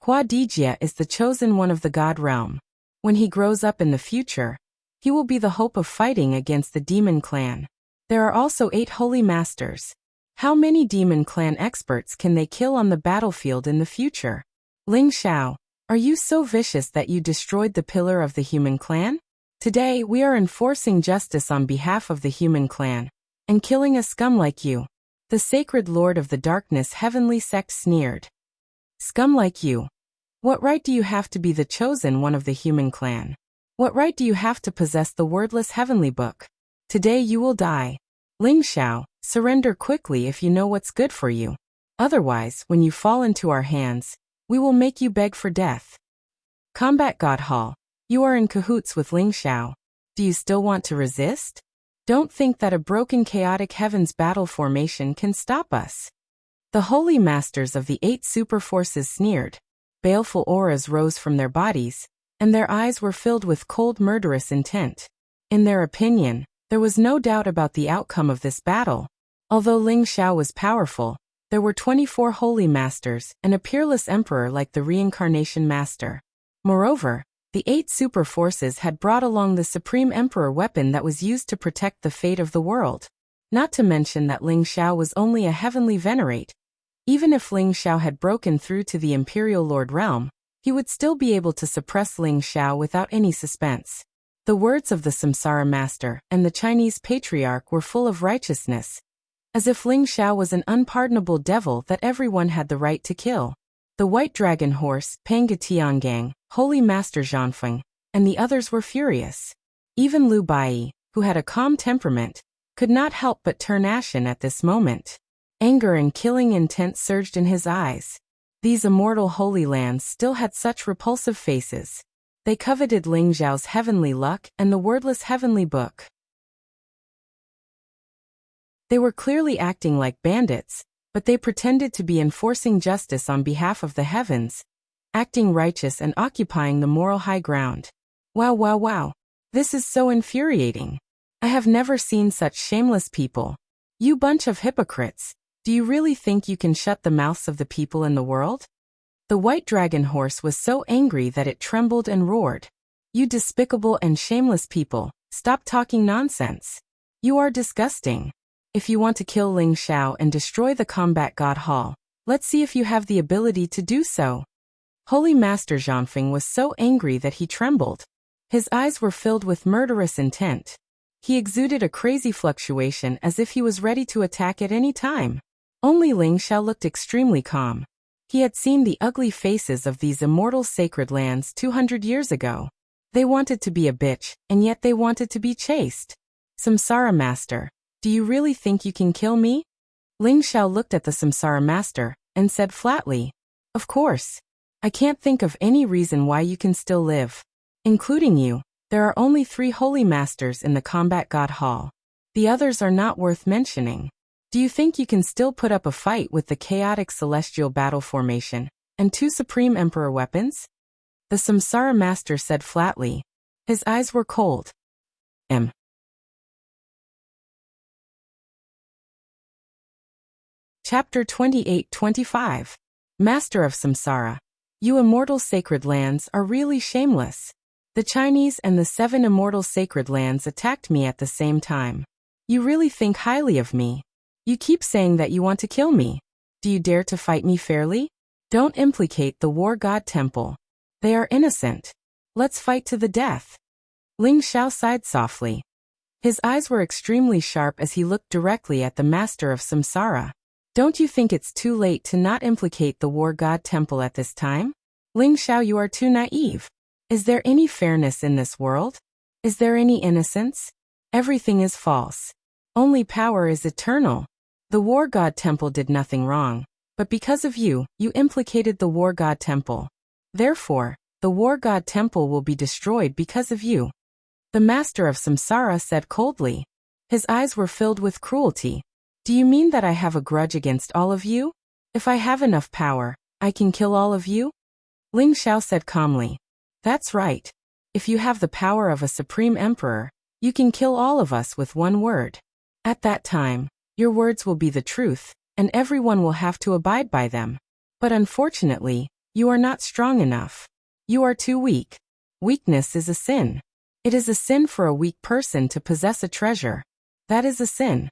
[SPEAKER 1] Huadijia is the chosen one of the god realm. When he grows up in the future, he will be the hope of fighting against the demon clan. There are also 8 holy masters. How many demon clan experts can they kill on the battlefield in the future? Ling Xiao, are you so vicious that you destroyed the pillar of the human clan? Today we are enforcing justice on behalf of the human clan, and killing a scum like you. The sacred lord of the darkness heavenly sect sneered. Scum like you? What right do you have to be the chosen one of the human clan? What right do you have to possess the wordless heavenly book? Today you will die. Ling Xiao, surrender quickly if you know what's good for you. Otherwise, when you fall into our hands, we will make you beg for death. Combat God Hall, you are in cahoots with Ling Xiao. Do you still want to resist? Don't think that a broken chaotic heavens battle formation can stop us. The holy masters of the 8 super forces sneered. Baleful auras rose from their bodies, and their eyes were filled with cold murderous intent. In their opinion, there was no doubt about the outcome of this battle. Although Ling Xiao was powerful, there were 24 holy masters and a peerless emperor like the reincarnation master. Moreover, the 8 super forces had brought along the supreme emperor weapon that was used to protect the fate of the world. Not to mention that Ling Xiao was only a heavenly venerate. Even if Ling Xiao had broken through to the imperial lord realm, he would still be able to suppress Ling Xiao without any suspense. The words of the Samsara master and the Chinese patriarch were full of righteousness, as if Ling Xiao was an unpardonable devil that everyone had the right to kill. The white dragon horse, Panga Tiangang, holy master Zhanfeng, and the others were furious. Even Liu Bai, who had a calm temperament, could not help but turn ashen at this moment. Anger and killing intent surged in his eyes. These immortal holy lands still had such repulsive faces. They coveted Ling Xiao's heavenly luck and the wordless heavenly book. They were clearly acting like bandits, but they pretended to be enforcing justice on behalf of the heavens, acting righteous and occupying the moral high ground. Wow. This is so infuriating. I have never seen such shameless people. You bunch of hypocrites. Do you really think you can shut the mouths of the people in the world? The white dragon horse was so angry that it trembled and roared. You despicable and shameless people, stop talking nonsense. You are disgusting. If you want to kill Ling Xiao and destroy the combat god hall, let's see if you have the ability to do so. Holy Master Zhanfeng was so angry that he trembled. His eyes were filled with murderous intent. He exuded a crazy fluctuation as if he was ready to attack at any time. Only Ling Xiao looked extremely calm. He had seen the ugly faces of these immortal sacred lands 200 years ago. They wanted to be a bitch, and yet they wanted to be chaste. Samsara Master, do you really think you can kill me? Ling Xiao looked at the Samsara Master and said flatly, of course. I can't think of any reason why you can still live. Including you, there are only 3 holy masters in the combat god hall. The others are not worth mentioning. Do you think you can still put up a fight with the chaotic celestial battle formation and 2 supreme emperor weapons? The Samsara Master said flatly. His eyes were cold. Chapter 28-25. Master of Samsara. You immortal sacred lands are really shameless. The Chinese and the 7 immortal sacred lands attacked me at the same time. You really think highly of me. You keep saying that you want to kill me. Do you dare to fight me fairly? Don't implicate the war god temple. They are innocent. Let's fight to the death. Ling Xiao sighed softly. His eyes were extremely sharp as he looked directly at the master of Samsara. Don't you think it's too late to not implicate the war god temple at this time? Ling Xiao, you are too naive. Is there any fairness in this world? Is there any innocence? Everything is false. Only power is eternal. The war god temple did nothing wrong, but because of you, you implicated the war god temple. Therefore, the war god temple will be destroyed because of you. The master of samsara said coldly. His eyes were filled with cruelty. Do you mean that I have a grudge against all of you? If I have enough power, I can kill all of you? Ling Xiao said calmly. That's right. If you have the power of a supreme emperor, you can kill all of us with one word. At that time, your words will be the truth, and everyone will have to abide by them. But unfortunately, you are not strong enough. You are too weak. Weakness is a sin. It is a sin for a weak person to possess a treasure. That is a sin.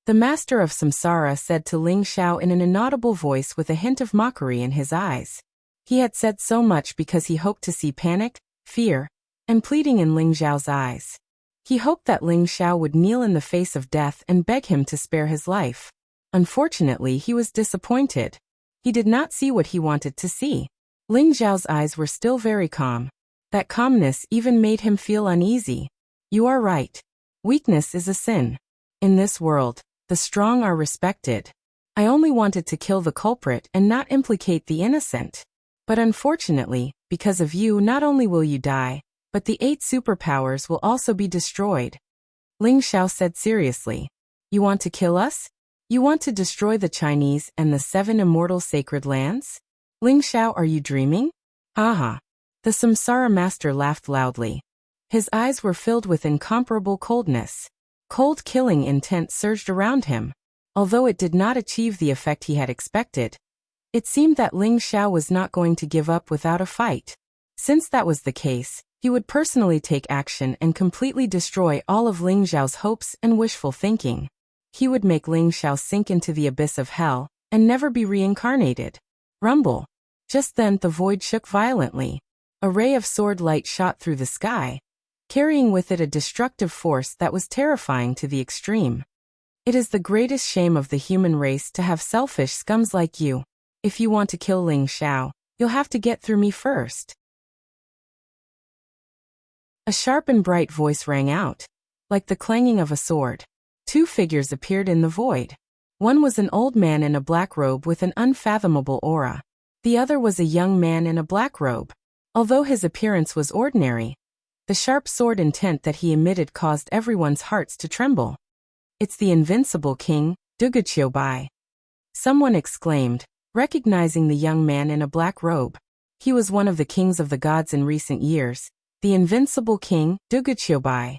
[SPEAKER 1] The master of samsara said to Ling Xiao in an inaudible voice with a hint of mockery in his eyes. He had said so much because he hoped to see panic, fear, and pleading in Ling Xiao's eyes. He hoped that Ling Xiao would kneel in the face of death and beg him to spare his life. Unfortunately, he was disappointed. He did not see what he wanted to see. Ling Xiao's eyes were still very calm. That calmness even made him feel uneasy. You are right. Weakness is a sin. In this world, the strong are respected. I only wanted to kill the culprit and not implicate the innocent. But unfortunately, because of you, not only will you die, but the 8 superpowers will also be destroyed. Ling Xiao said seriously. You want to kill us? You want to destroy the Chinese and the 7 immortal sacred lands? Ling Xiao, are you dreaming? Haha. The samsara master laughed loudly. His eyes were filled with incomparable coldness. Cold killing intent surged around him. Although it did not achieve the effect he had expected, it seemed that Ling Xiao was not going to give up without a fight. Since that was the case, he would personally take action and completely destroy all of Ling Xiao's hopes and wishful thinking. He would make Ling Xiao sink into the abyss of hell and never be reincarnated. Rumble. Just then the void shook violently. A ray of sword light shot through the sky, carrying with it a destructive force that was terrifying to the extreme. It is the greatest shame of the human race to have selfish scums like you. If you want to kill Ling Xiao, you'll have to get through me first. A sharp and bright voice rang out, like the clanging of a sword. 2 figures appeared in the void. One was an old man in a black robe with an unfathomable aura. The other was a young man in a black robe. Although his appearance was ordinary, the sharp sword intent that he emitted caused everyone's hearts to tremble. It's the invincible king, Duguqiubai. Someone exclaimed, recognizing the young man in a black robe. He was one of the kings of the gods in recent years, the invincible king, Duguqiubai.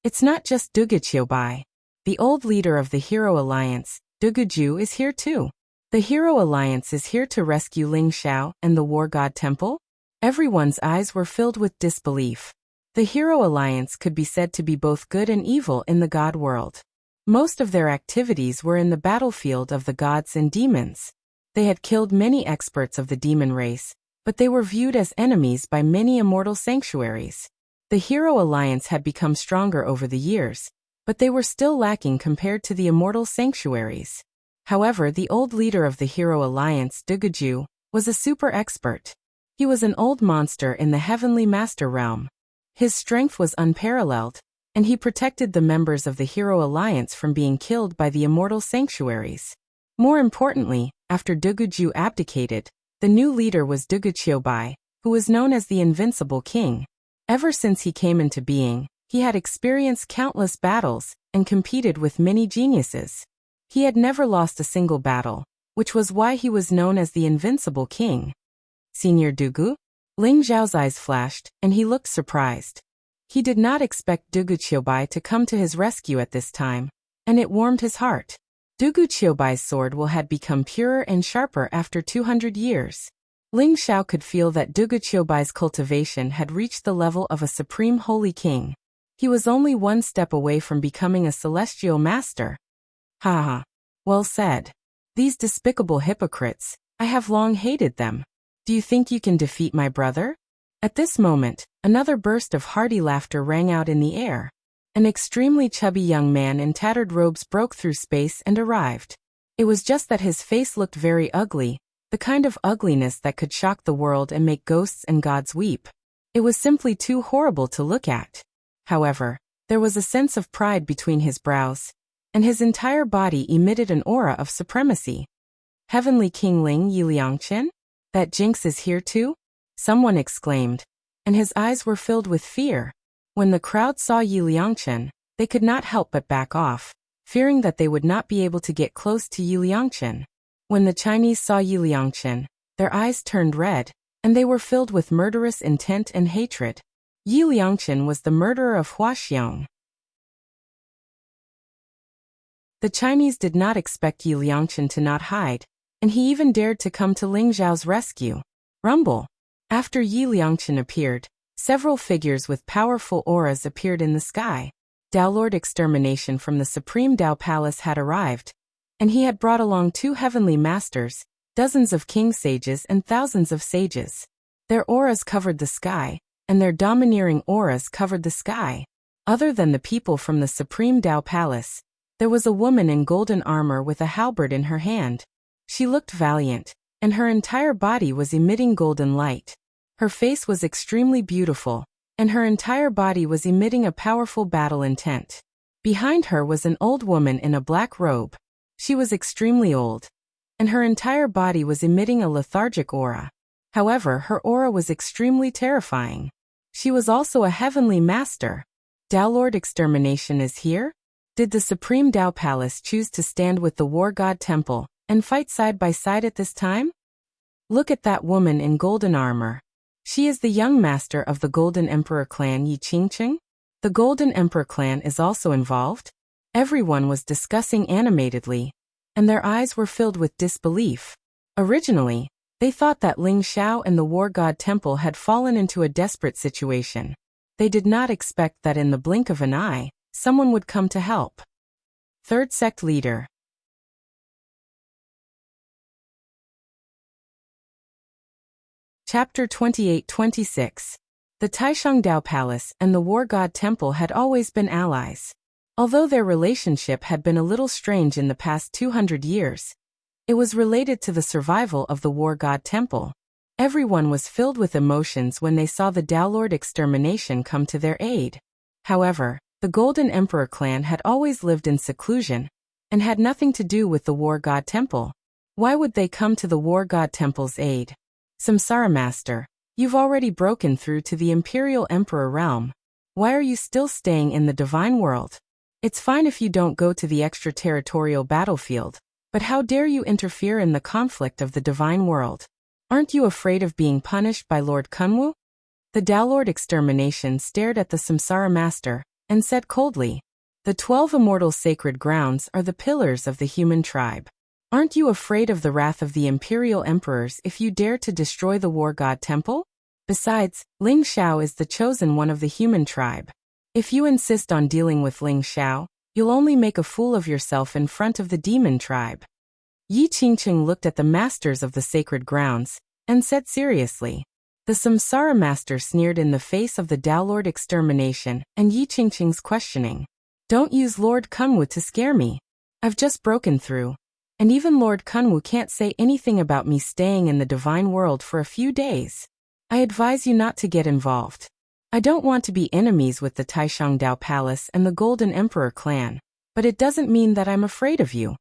[SPEAKER 1] It's not just Duguqiubai. The old leader of the Hero Alliance, Duguju, is here too. The Hero Alliance is here to rescue Ling Xiao and the War God Temple? Everyone's eyes were filled with disbelief. The Hero Alliance could be said to be both good and evil in the god world. Most of their activities were in the battlefield of the gods and demons. They had killed many experts of the demon race, but they were viewed as enemies by many immortal sanctuaries. The Hero Alliance had become stronger over the years, but they were still lacking compared to the immortal sanctuaries. However, the old leader of the Hero Alliance, Duguju, was a super expert. He was an old monster in the Heavenly Master realm. His strength was unparalleled, and he protected the members of the Hero Alliance from being killed by the immortal sanctuaries. More importantly, after Duguju abdicated, the new leader was Duguqiubai, who was known as the Invincible King. Ever since he came into being, he had experienced countless battles and competed with many geniuses. He had never lost a single battle, which was why he was known as the Invincible King. Senior Dugu? Ling Xiao's eyes flashed, and he looked surprised. He did not expect Duguqiubai to come to his rescue at this time, and it warmed his heart. Duguqiubai's sword had become purer and sharper after 200 years. Ling Xiao could feel that Duguqiubai's cultivation had reached the level of a supreme holy king. He was only one step away from becoming a celestial master. Haha. Well said. These despicable hypocrites, I have long hated them. Do you think you can defeat my brother? At this moment, another burst of hearty laughter rang out in the air. An extremely chubby young man in tattered robes broke through space and arrived. It was just that his face looked very ugly, the kind of ugliness that could shock the world and make ghosts and gods weep. It was simply too horrible to look at. However, there was a sense of pride between his brows. and his entire body emitted an aura of supremacy. Heavenly King Ling Yiliangchen? That jinx is here too? Someone exclaimed, and his eyes were filled with fear. When the crowd saw Yiliangchen, they could not help but back off, fearing that they would not be able to get close to Yiliangchen. When the Chinese saw Yiliangchen, their eyes turned red, and they were filled with murderous intent and hatred. Yiliangchen was the murderer of Huaxiong. The Chinese did not expect Yiliangchen to not hide, and he even dared to come to Ling Zhao's rescue. Rumble. After Yiliangchen appeared, several figures with powerful auras appeared in the sky. Dao Lord Extermination from the Supreme Dao Palace had arrived, and he had brought along 2 heavenly masters, dozens of king sages and thousands of sages. Their auras covered the sky, and their domineering auras covered the sky. Other than the people from the Supreme Dao Palace, there was a woman in golden armor with a halberd in her hand. She looked valiant, and her entire body was emitting golden light. Her face was extremely beautiful, and her entire body was emitting a powerful battle intent. Behind her was an old woman in a black robe. She was extremely old, and her entire body was emitting a lethargic aura. However, her aura was extremely terrifying. She was also a heavenly master. Dao Lord Extermination is here? Did the Supreme Dao Palace choose to stand with the War God Temple and fight side by side at this time? Look at that woman in golden armor. She is the young master of the Golden Emperor clan Yi Qingqing. The Golden Emperor clan is also involved. Everyone was discussing animatedly, and their eyes were filled with disbelief. Originally, they thought that Ling Xiao and the War God Temple had fallen into a desperate situation. They did not expect that in the blink of an eye, someone would come to help. Third Sect Leader. Chapter 28-26. The Taishang Dao Palace and the War God Temple had always been allies. Although their relationship had been a little strange in the past 200 years, it was related to the survival of the War God Temple. Everyone was filled with emotions when they saw the Dao Lord Extermination come to their aid. However, the Golden Emperor clan had always lived in seclusion and had nothing to do with the War God Temple. Why would they come to the War God Temple's aid? Samsara Master, you've already broken through to the Imperial Emperor realm. Why are you still staying in the Divine World? It's fine if you don't go to the extraterritorial battlefield, but how dare you interfere in the conflict of the Divine World? Aren't you afraid of being punished by Lord Kunwu? The Dao Lord Extermination stared at the Samsara Master and said coldly, "The 12 immortal sacred grounds are the pillars of the human tribe. Aren't you afraid of the wrath of the Imperial Emperors if you dare to destroy the War God Temple? Besides, Ling Xiao is the chosen one of the human tribe. If you insist on dealing with Ling Xiao, you'll only make a fool of yourself in front of the demon tribe." Yi Qingqing looked at the masters of the sacred grounds and said seriously. The Samsara Master sneered in the face of the Dao Lord Extermination and Yi Qingqing's questioning. "Don't use Lord Kunwu to scare me. I've just broken through. And even Lord Kunwu can't say anything about me staying in the Divine World for a few days. I advise you not to get involved. I don't want to be enemies with the Taishang Dao Palace and the Golden Emperor clan, but it doesn't mean that I'm afraid of you.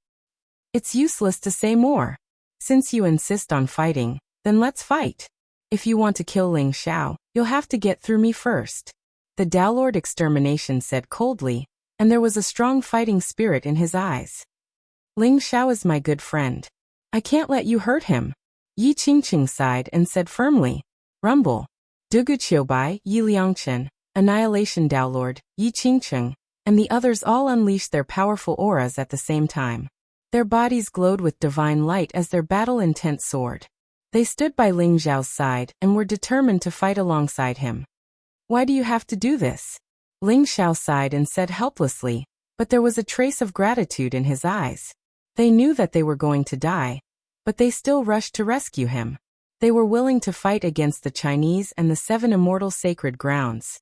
[SPEAKER 1] It's useless to say more. Since you insist on fighting, then let's fight. If you want to kill Ling Xiao, you'll have to get through me first." The Dao Lord Extermination said coldly, and there was a strong fighting spirit in his eyes. "Ling Xiao is my good friend. I can't let you hurt him." Yi Qingqing sighed and said firmly. Rumble. Dugu Qiubai, Yi Liangchen, Annihilation Dao Lord, Yi Qingqing, and the others all unleashed their powerful auras at the same time. Their bodies glowed with divine light as their battle intent soared. They stood by Ling Xiao's side and were determined to fight alongside him. "Why do you have to do this?" Ling Xiao sighed and said helplessly, but there was a trace of gratitude in his eyes. They knew that they were going to die, but they still rushed to rescue him. They were willing to fight against the Chinese and the 7 immortal sacred grounds.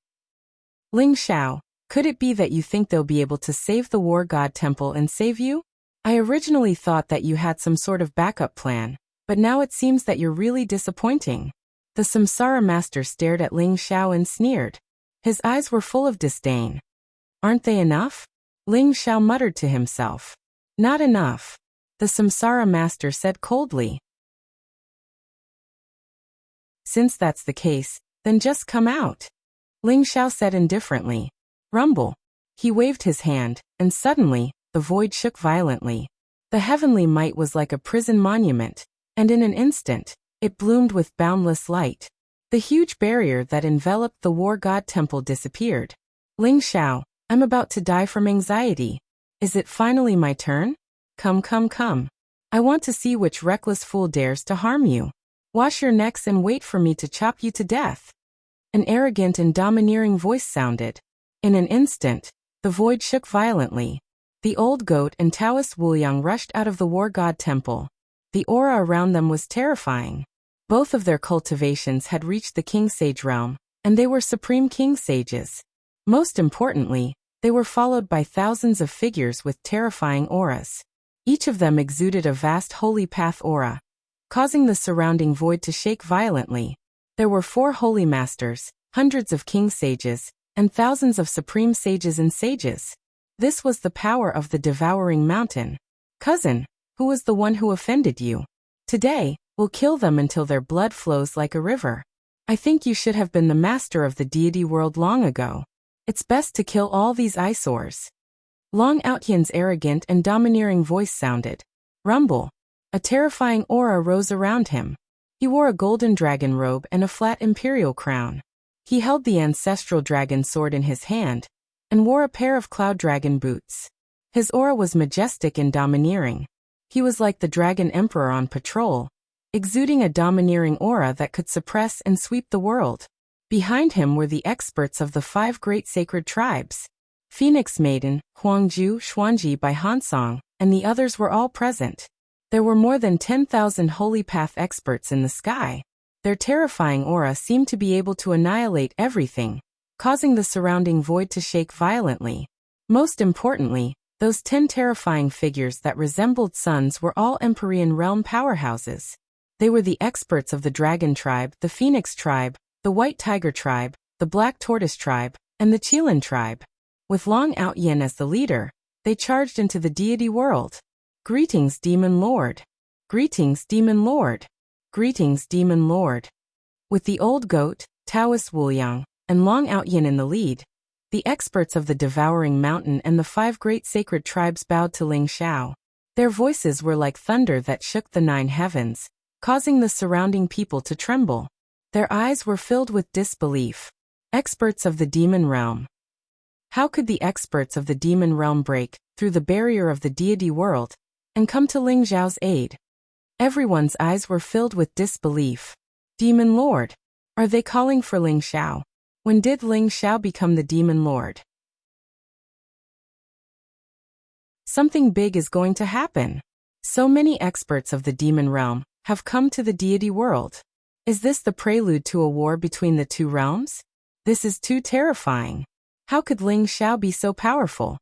[SPEAKER 1] "Ling Xiao, could it be that you think they'll be able to save the War God Temple and save you? I originally thought that you had some sort of backup plan, but now it seems that you're really disappointing." The Samsara Master stared at Ling Xiao and sneered. His eyes were full of disdain. "Aren't they enough? Ling Xiao muttered to himself. Not enough. The Samsara master said coldly. Since that's the case, then just come out. Ling Xiao said indifferently. Rumble. He waved his hand, and suddenly, the void shook violently. The heavenly might was like a prison monument, and in an instant, it bloomed with boundless light. The huge barrier that enveloped the war god temple disappeared. Ling Xiao, I'm about to die from anxiety. Is it finally my turn? Come, come, come. I want to see which reckless fool dares to harm you. Wash your necks and wait for me to chop you to death. An arrogant and domineering voice sounded. In an instant, the void shook violently. The old goat and Taoist Wuliang rushed out of the war god temple. The aura around them was terrifying. Both of their cultivations had reached the king sage realm, and they were supreme king sages. Most importantly, they were followed by thousands of figures with terrifying auras. Each of them exuded a vast holy path aura, causing the surrounding void to shake violently. There were 4 holy masters, hundreds of king sages, and thousands of supreme sages and sages. This was the power of the devouring mountain. Cousin, who was the one who offended you? Today, we'll kill them until their blood flows like a river. I think you should have been the master of the deity world long ago. It's best to kill all these eyesores. Long Outyan's arrogant and domineering voice sounded. Rumble. A terrifying aura rose around him. He wore a golden dragon robe and a flat imperial crown. He held the ancestral dragon sword in his hand, and wore a pair of cloud dragon boots. His aura was majestic and domineering. He was like the dragon emperor on patrol, exuding a domineering aura that could suppress and sweep the world. Behind him were the experts of the 5 great sacred tribes. Phoenix Maiden, Huangju, Xuanji by Hansong, and the others were all present. There were more than 10,000 holy path experts in the sky. Their terrifying aura seemed to be able to annihilate everything, causing the surrounding void to shake violently. Most importantly, those 10 terrifying figures that resembled suns were all Empyrean realm powerhouses. They were the experts of the Dragon tribe, the Phoenix tribe, the White Tiger tribe, the Black Tortoise tribe, and the Qilin tribe. With Long Outyan as the leader, they charged into the deity world. Greetings, Demon Lord. Greetings, Demon Lord. Greetings, Demon Lord. With the old goat, Taoist Wuliang, and Long Outyan in the lead, the experts of the devouring mountain and the 5 great sacred tribes bowed to Ling Xiao. Their voices were like thunder that shook the 9 heavens, causing the surrounding people to tremble. Their eyes were filled with disbelief. Experts of the demon realm. How could the experts of the demon realm break through the barrier of the deity world and come to Ling Xiao's aid? Everyone's eyes were filled with disbelief. Demon Lord. Are they calling for Ling Xiao? When did Ling Xiao become the Demon Lord? Something big is going to happen. So many experts of the demon realm have come to the deity world. Is this the prelude to a war between the 2 realms? This is too terrifying. How could Ling Xiao be so powerful?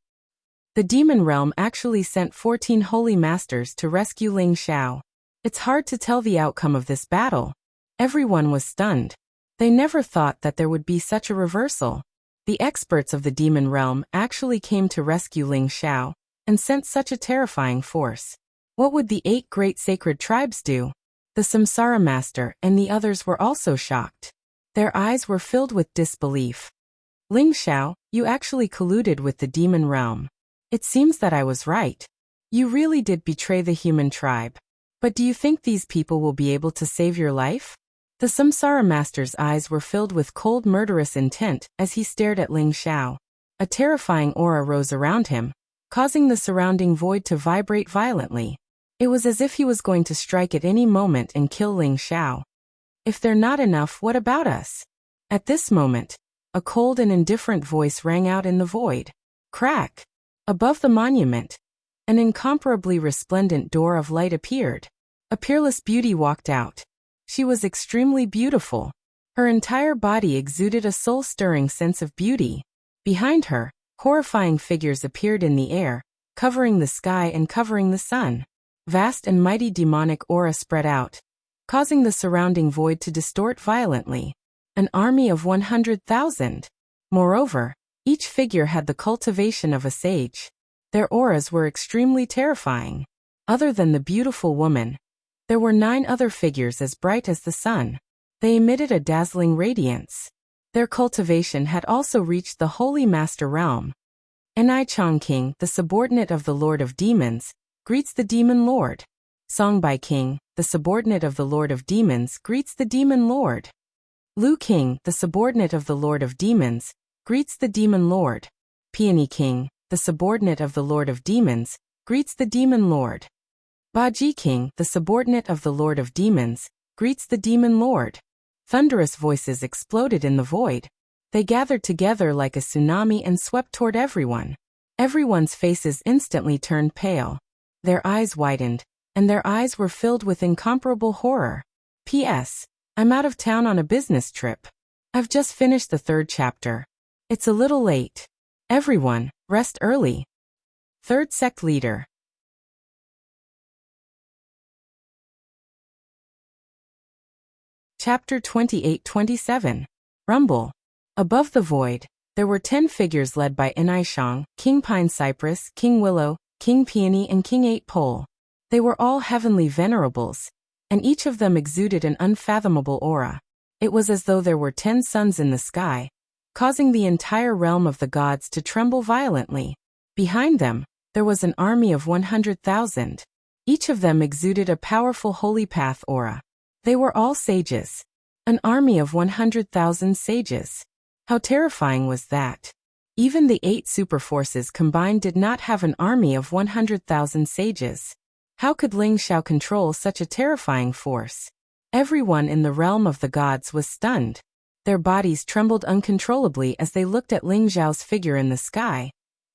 [SPEAKER 1] The demon realm actually sent 14 holy masters to rescue Ling Xiao. It's hard to tell the outcome of this battle. Everyone was stunned. They never thought that there would be such a reversal. The experts of the demon realm actually came to rescue Ling Xiao and sent such a terrifying force. What would the 8 great sacred tribes do? The Samsara master and the others were also shocked. Their eyes were filled with disbelief. Ling Xiao, you actually colluded with the demon realm. It seems that I was right. You really did betray the human tribe. But do you think these people will be able to save your life? The Samsara master's eyes were filled with cold murderous intent as he stared at Ling Xiao. A terrifying aura rose around him, causing the surrounding void to vibrate violently. It was as if he was going to strike at any moment and kill Ling Xiao. If they're not enough, what about us? At this moment, a cold and indifferent voice rang out in the void. Crack! Above the monument, an incomparably resplendent door of light appeared. A peerless beauty walked out. She was extremely beautiful. Her entire body exuded a soul-stirring sense of beauty. Behind her, horrifying figures appeared in the air, covering the sky and covering the sun. Vast and mighty demonic aura spread out, causing the surrounding void to distort violently. An army of 100,000. Moreover, each figure had the cultivation of a sage. Their auras were extremely terrifying. Other than the beautiful woman, there were 9 other figures as bright as the sun. They emitted a dazzling radiance. Their cultivation had also reached the Holy Master Realm. Enai Chong King, the subordinate of the Lord of Demons, greets the Demon Lord. Song Bai King, the subordinate of the Lord of Demons, greets the Demon Lord. Lu King, the subordinate of the Lord of Demons, greets the Demon Lord. Peony King, the subordinate of the Lord of Demons, greets the Demon Lord. Baji King, the subordinate of the Lord of Demons, greets the Demon Lord. Thunderous voices exploded in the void. They gathered together like a tsunami and swept toward everyone. Everyone's faces instantly turned pale. Their eyes widened, and their eyes were filled with incomparable horror. P.S. I'm out of town on a business trip. I've just finished the 3rd chapter. It's a little late. Everyone, rest early. 3rd Sect Leader. Chapter 28-27. Rumble. Above the void, there were 10 figures led by Enai Shang, King Pine Cypress, King Willow, King Peony and King Eight Pole. They were all heavenly venerables, and each of them exuded an unfathomable aura. It was as though there were 10 suns in the sky, causing the entire realm of the gods to tremble violently. Behind them, there was an army of 100,000. Each of them exuded a powerful holy path aura. They were all sages. An army of 100,000 sages. How terrifying was that? Even the 8 superforces combined did not have an army of 100,000 sages. How could Ling Xiao control such a terrifying force? Everyone in the realm of the gods was stunned. Their bodies trembled uncontrollably as they looked at Ling Xiao's figure in the sky.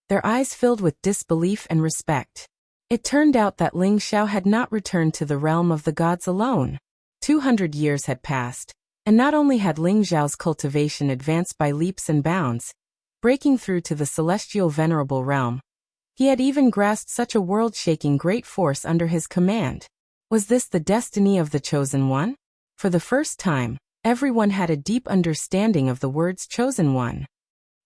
[SPEAKER 1] Their eyes filled with disbelief and respect. It turned out that Ling Xiao had not returned to the realm of the gods alone. 200 years had passed, and not only had Ling Xiao's cultivation advanced by leaps and bounds, breaking through to the celestial venerable realm, he had even grasped such a world-shaking great force under his command. Was this the destiny of the Chosen One? For the first time, everyone had a deep understanding of the words Chosen One.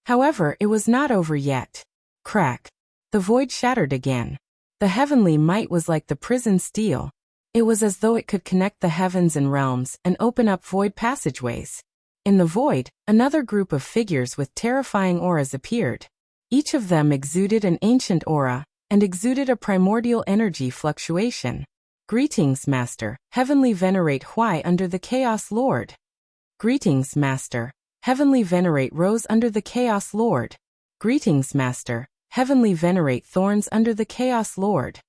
[SPEAKER 1] However, it was not over yet. Crack. The void shattered again. The heavenly might was like the prison steel. It was as though it could connect the heavens and realms and open up void passageways. In the void, another group of figures with terrifying auras appeared. Each of them exuded an ancient aura, and exuded a primordial energy fluctuation. Greetings, Master. Heavenly Venerate Huai under the Chaos Lord. Greetings, Master. Heavenly Venerate Rose under the Chaos Lord. Greetings, Master. Heavenly Venerate Thorns under the Chaos Lord.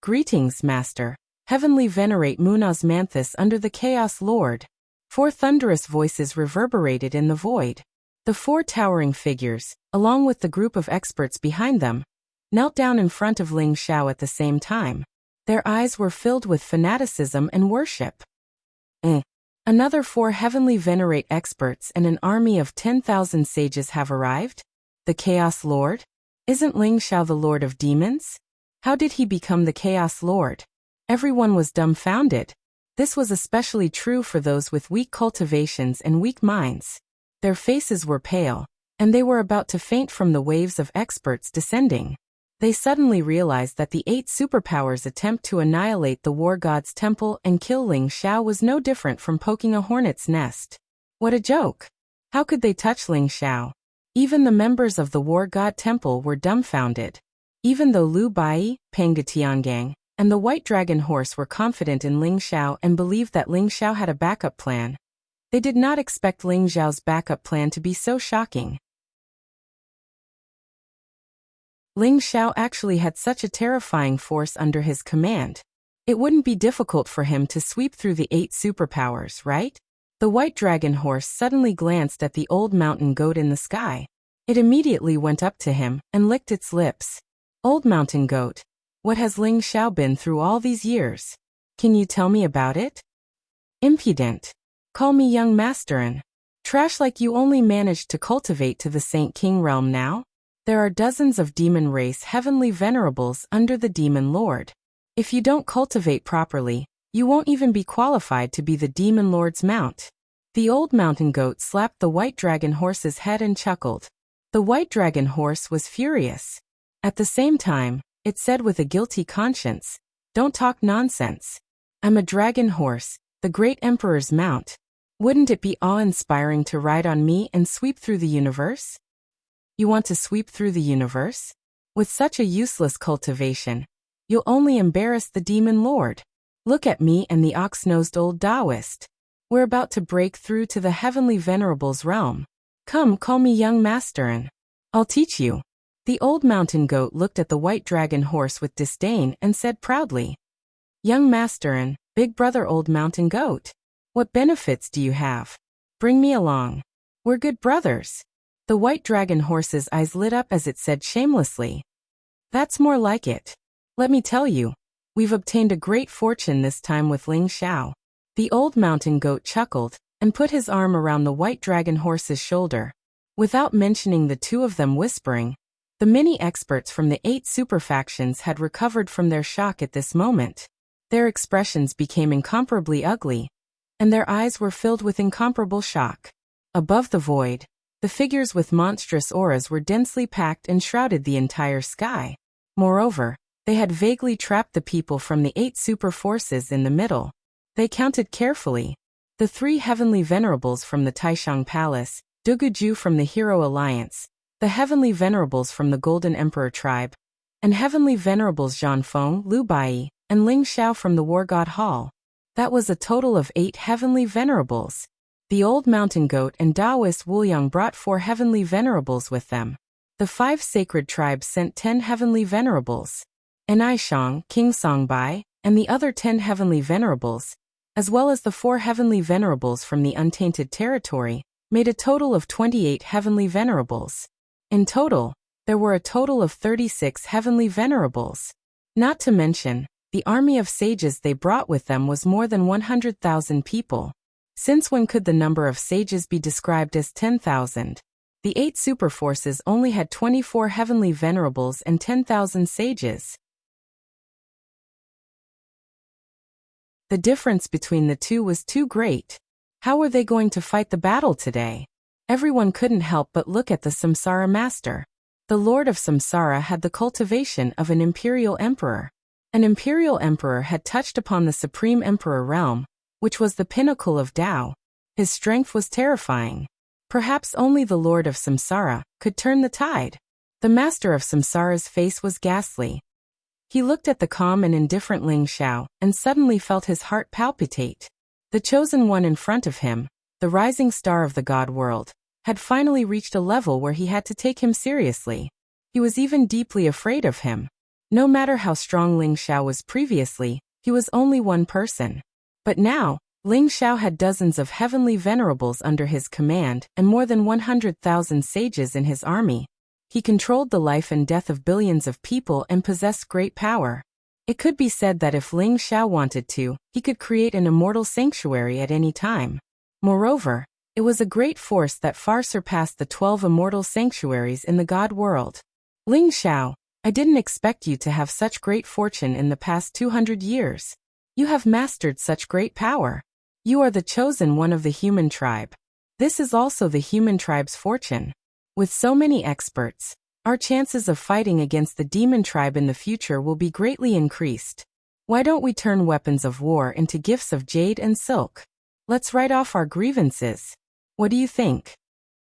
[SPEAKER 1] Greetings, Master. Heavenly Venerate Moon Osmanthus under the Chaos Lord. 4 thunderous voices reverberated in the void. The 4 towering figures, along with the group of experts behind them, knelt down in front of Ling Xiao at the same time. Their eyes were filled with fanaticism and worship. Another 4 heavenly venerate experts and an army of 10,000 sages have arrived? The Chaos Lord? Isn't Ling Xiao the Lord of Demons? How did he become the Chaos Lord? Everyone was dumbfounded. This was especially true for those with weak cultivations and weak minds. Their faces were pale, and they were about to faint from the waves of experts descending. They suddenly realized that the 8 superpowers' attempt to annihilate the War God's temple and kill Ling Xiao was no different from poking a hornet's nest. What a joke! How could they touch Ling Xiao? Even the members of the War God Temple were dumbfounded. Even though Lu Bai, Pang Tiangang, and the White Dragon Horse were confident in Ling Xiao and believed that Ling Xiao had a backup plan, they did not expect Ling Xiao's backup plan to be so shocking. Ling Xiao actually had such a terrifying force under his command. It wouldn't be difficult for him to sweep through the 8 superpowers, right? The White Dragon Horse suddenly glanced at the old mountain goat in the sky. It immediately went up to him and licked its lips. Old mountain goat, what has Ling Xiao been through all these years? Can you tell me about it? Impudent. Call me young master and trash like you only managed to cultivate to the Saint King realm now? There are dozens of demon race heavenly venerables under the Demon Lord. If you don't cultivate properly, you won't even be qualified to be the Demon Lord's mount. The old mountain goat slapped the White Dragon Horse's head and chuckled. The White Dragon Horse was furious. At the same time, it said with a guilty conscience, "Don't talk nonsense. I'm a dragon horse, the great emperor's mount. Wouldn't it be awe-inspiring to ride on me and sweep through the universe?" You want to sweep through the universe? With such a useless cultivation, you'll only embarrass the demon lord. Look at me and the ox-nosed old Taoist. We're about to break through to the heavenly venerable's realm. Come, call me young master and I'll teach you. The old mountain goat looked at the white dragon horse with disdain and said proudly, "Young master and big brother old mountain goat, what benefits do you have? Bring me along. We're good brothers." The white dragon horse's eyes lit up as it said shamelessly, "That's more like it. Let me tell you, we've obtained a great fortune this time with Ling Xiao." The old mountain goat chuckled and put his arm around the white dragon horse's shoulder. Without mentioning the two of them whispering, the many experts from the 8 super factions had recovered from their shock at this moment. Their expressions became incomparably ugly, and their eyes were filled with incomparable shock. Above the void, the figures with monstrous auras were densely packed and shrouded the entire sky. Moreover, they had vaguely trapped the people from the 8 super forces in the middle. They counted carefully. The 3 heavenly venerables from the Taishang Palace, Duguju from the Hero Alliance, the heavenly venerables from the Golden Emperor tribe, and heavenly venerables Zhanfeng, Liu Bai, and Ling Xiao from the War God Hall. That was a total of 8 heavenly venerables. The old mountain goat and Taoist Wuliang brought 4 heavenly venerables with them. The 5 sacred tribes sent 10 heavenly venerables. Enaishang, King Songbai, and the other 10 heavenly venerables, as well as the 4 heavenly venerables from the untainted territory, made a total of 28 heavenly venerables. In total, there were a total of 36 heavenly venerables. Not to mention, the army of sages they brought with them was more than 100,000 people. Since when could the number of sages be described as 10,000? The 8 superforces only had 24 heavenly venerables and 10,000 sages. The difference between the two was too great. How were they going to fight the battle today? Everyone couldn't help but look at the Samsara master. The Lord of Samsara had the cultivation of an imperial emperor. An imperial emperor had touched upon the supreme emperor realm, which was the pinnacle of Tao. His strength was terrifying. Perhaps only the Lord of Samsara could turn the tide. The master of Samsara's face was ghastly. He looked at the calm and indifferent Ling Xiao and suddenly felt his heart palpitate. The chosen one in front of him, the rising star of the god world, had finally reached a level where he had to take him seriously. He was even deeply afraid of him. No matter how strong Ling Xiao was previously, he was only one person. But now, Ling Xiao had dozens of heavenly venerables under his command and more than 100,000 sages in his army. He controlled the life and death of billions of people and possessed great power. It could be said that if Ling Xiao wanted to, he could create an immortal sanctuary at any time. Moreover, it was a great force that far surpassed the 12 immortal sanctuaries in the god world. Ling Xiao, I didn't expect you to have such great fortune in the past 200 years. You have mastered such great power. You are the chosen one of the human tribe. This is also the human tribe's fortune. With so many experts, our chances of fighting against the demon tribe in the future will be greatly increased. Why don't we turn weapons of war into gifts of jade and silk? Let's write off our grievances. What do you think?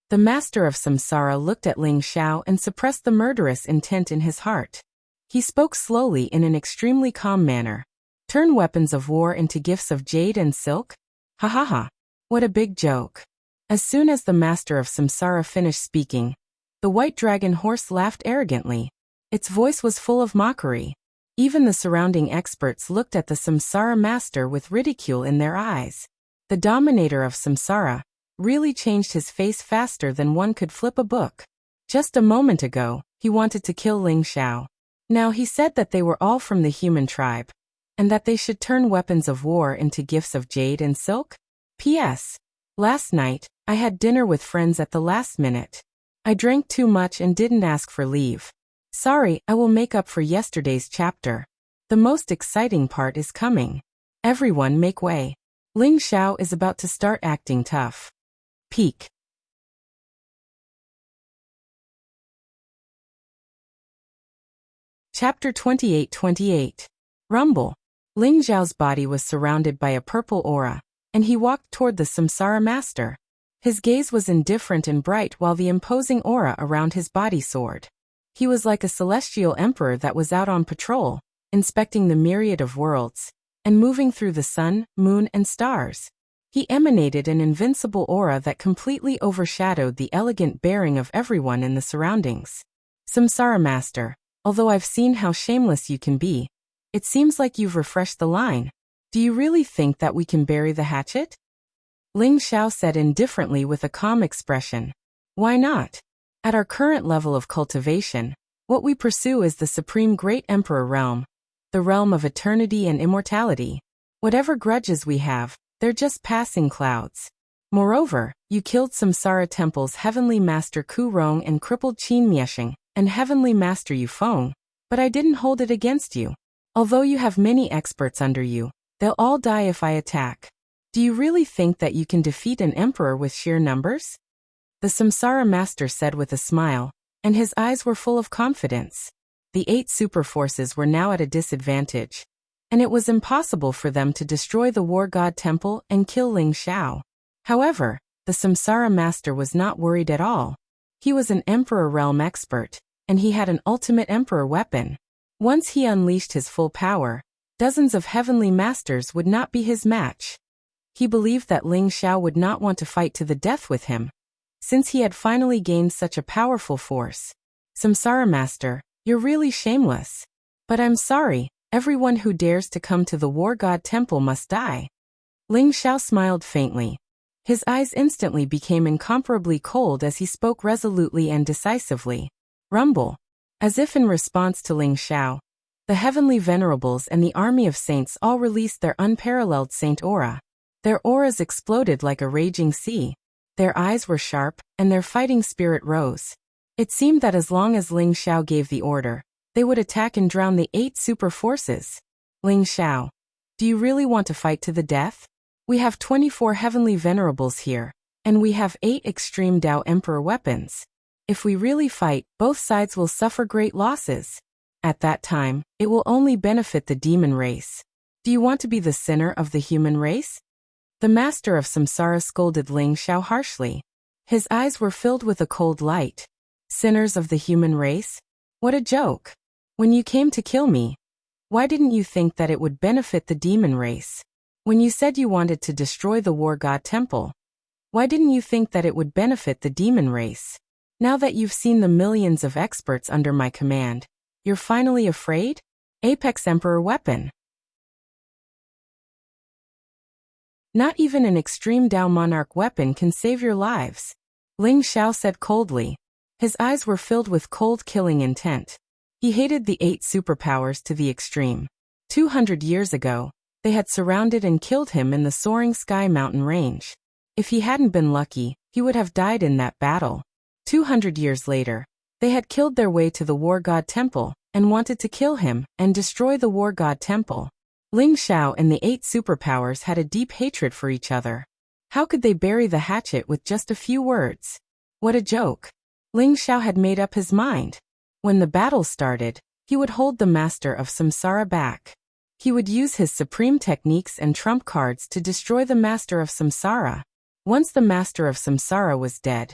[SPEAKER 1] The master of Samsara looked at Ling Xiao and suppressed the murderous intent in his heart. He spoke slowly in an extremely calm manner. Turn weapons of war into gifts of jade and silk? Ha ha ha. What a big joke. As soon as the master of Samsara finished speaking, the white dragon horse laughed arrogantly. Its voice was full of mockery. Even the surrounding experts looked at the Samsara master with ridicule in their eyes. The dominator of Samsara really changed his face faster than one could flip a book. Just a moment ago, he wanted to kill Ling Xiao. Now he said that they were all from the human tribe, and that they should turn weapons of war into gifts of jade and silk? P.S. Last night, I had dinner with friends at the last minute. I drank too much and didn't ask for leave. Sorry, I will make up for yesterday's chapter. The most exciting part is coming. Everyone make way. Ling Xiao is about to start acting tough. Peak. Chapter 28. Rumble. Ling Zhao's body was surrounded by a purple aura, and he walked toward the Samsara Master. His gaze was indifferent and bright while the imposing aura around his body soared. He was like a celestial emperor that was out on patrol, inspecting the myriad of worlds, and moving through the sun, moon, and stars. He emanated an invincible aura that completely overshadowed the elegant bearing of everyone in the surroundings. Samsara Master, although I've seen how shameless you can be, it seems like you've refreshed the line. Do you really think that we can bury the hatchet? Ling Xiao said indifferently with a calm expression. Why not? At our current level of cultivation, what we pursue is the supreme great emperor realm, the realm of eternity and immortality. Whatever grudges we have, they're just passing clouds. Moreover, you killed Samsara Temple's Heavenly Master Ku Rong and crippled Qin Miesheng and Heavenly Master Yu Feng, but I didn't hold it against you. Although you have many experts under you, they'll all die if I attack. Do you really think that you can defeat an emperor with sheer numbers? The Samsara Master said with a smile, and his eyes were full of confidence. The 8 super forces were now at a disadvantage, and it was impossible for them to destroy the War God Temple and kill Ling Xiao. However, the Samsara Master was not worried at all. He was an Emperor Realm expert, and he had an ultimate Emperor weapon. Once he unleashed his full power, dozens of heavenly masters would not be his match. He believed that Ling Xiao would not want to fight to the death with him, since he had finally gained such a powerful force. Samsara Master, you're really shameless. But I'm sorry, everyone who dares to come to the War God Temple must die. Ling Xiao smiled faintly. His eyes instantly became incomparably cold as he spoke resolutely and decisively. Rumble. As if in response to Ling Xiao, the heavenly venerables and the army of saints all released their unparalleled saint aura. Their auras exploded like a raging sea. Their eyes were sharp, and their fighting spirit rose. It seemed that as long as Ling Xiao gave the order, they would attack and drown the 8 super forces. Ling Xiao, do you really want to fight to the death? We have 24 heavenly venerables here, and we have 8 extreme Dao Emperor weapons. If we really fight, both sides will suffer great losses. At that time, it will only benefit the demon race. Do you want to be the sinner of the human race? The master of Samsara scolded Ling Xiao harshly. His eyes were filled with a cold light. Sinners of the human race? What a joke. When you came to kill me, why didn't you think that it would benefit the demon race? When you said you wanted to destroy the War God Temple, why didn't you think that it would benefit the demon race? Now that you've seen the millions of experts under my command, you're finally afraid? Apex Emperor weapon. Not even an extreme Dao Monarch weapon can save your lives, Ling Xiao said coldly. His eyes were filled with cold killing intent. He hated the 8 superpowers to the extreme. 200 years ago, they had surrounded and killed him in the soaring sky mountain range. If he hadn't been lucky, he would have died in that battle. 200 years later, they had killed their way to the War God Temple, and wanted to kill him, and destroy the War God Temple. Ling Xiao and the 8 superpowers had a deep hatred for each other. How could they bury the hatchet with just a few words? What a joke. Ling Xiao had made up his mind. When the battle started, he would hold the master of Samsara back. He would use his supreme techniques and trump cards to destroy the master of Samsara. Once the master of Samsara was dead,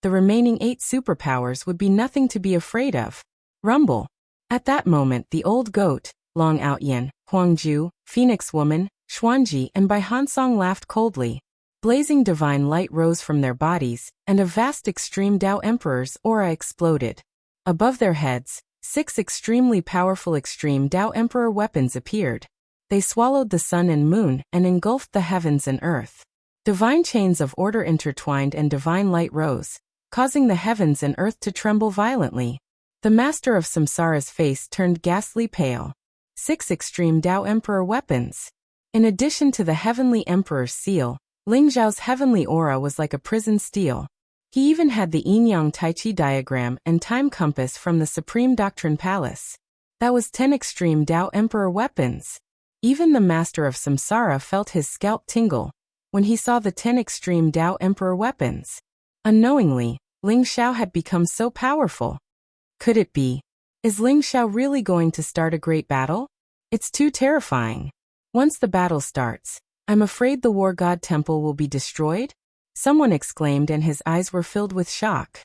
[SPEAKER 1] the remaining 8 superpowers would be nothing to be afraid of. Rumble. At that moment the old goat, Long Outyan, Huangju, Phoenix Woman, Xuanji and Bai Hansong laughed coldly. Blazing divine light rose from their bodies, and a vast extreme Dao Emperor's aura exploded. Above their heads, 6 extremely powerful extreme Dao Emperor weapons appeared. They swallowed the sun and moon and engulfed the heavens and earth. Divine chains of order intertwined and divine light rose, causing the heavens and earth to tremble violently. The master of Samsara's face turned ghastly pale. 6 extreme Dao Emperor weapons. In addition to the heavenly emperor's seal, Ling Zhao's heavenly aura was like a prison steel. He even had the yin-yang tai chi diagram and time compass from the Supreme Doctrine Palace. That was 10 extreme Dao Emperor weapons. Even the master of Samsara felt his scalp tingle when he saw the 10 extreme Dao Emperor weapons. Unknowingly, Ling Xiao had become so powerful. Could it be? Is Ling Xiao really going to start a great battle? It's too terrifying. Once the battle starts, I'm afraid the War God Temple will be destroyed? Someone exclaimed, and his eyes were filled with shock.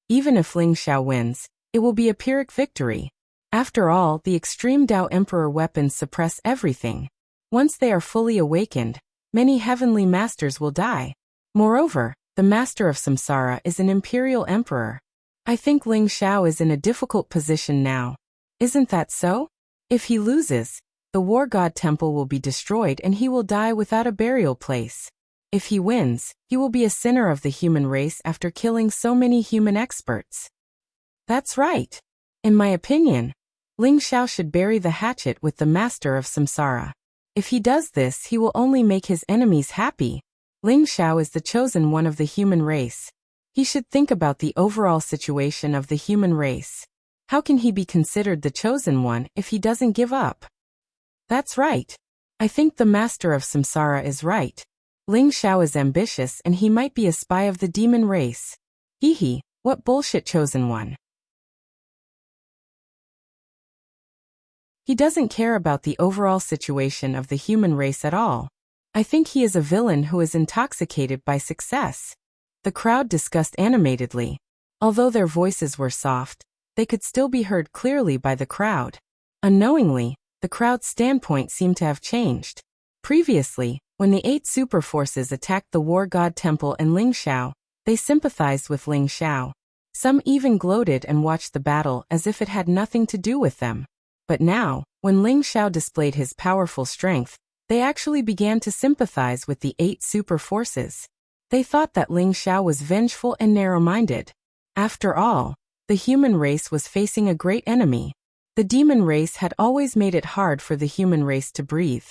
[SPEAKER 1] Even if Ling Xiao wins, it will be a Pyrrhic victory. After all, the extreme Dao Emperor weapons suppress everything. Once they are fully awakened, many heavenly masters will die. Moreover, the master of Samsara is an imperial emperor. I think Ling Xiao is in a difficult position now. Isn't that so? If he loses, the War God Temple will be destroyed and he will die without a burial place. If he wins, he will be a sinner of the human race after killing so many human experts. That's right. In my opinion, Ling Xiao should bury the hatchet with the master of Samsara. If he does this, he will only make his enemies happy. Ling Xiao is the chosen one of the human race. He should think about the overall situation of the human race. How can he be considered the chosen one if he doesn't give up? That's right. I think the master of Samsara is right. Ling Xiao is ambitious and he might be a spy of the demon race. Hee, what bullshit, chosen one. He doesn't care about the overall situation of the human race at all. I think he is a villain who is intoxicated by success. The crowd discussed animatedly. Although their voices were soft, they could still be heard clearly by the crowd. Unknowingly, the crowd's standpoint seemed to have changed. Previously, when the 8 super forces attacked the War God Temple and Ling Xiao, they sympathized with Ling Xiao. Some even gloated and watched the battle as if it had nothing to do with them. But now, when Ling Xiao displayed his powerful strength, they actually began to sympathize with the 8 super forces. They thought that Ling Xiao was vengeful and narrow-minded. After all, the human race was facing a great enemy. The demon race had always made it hard for the human race to breathe.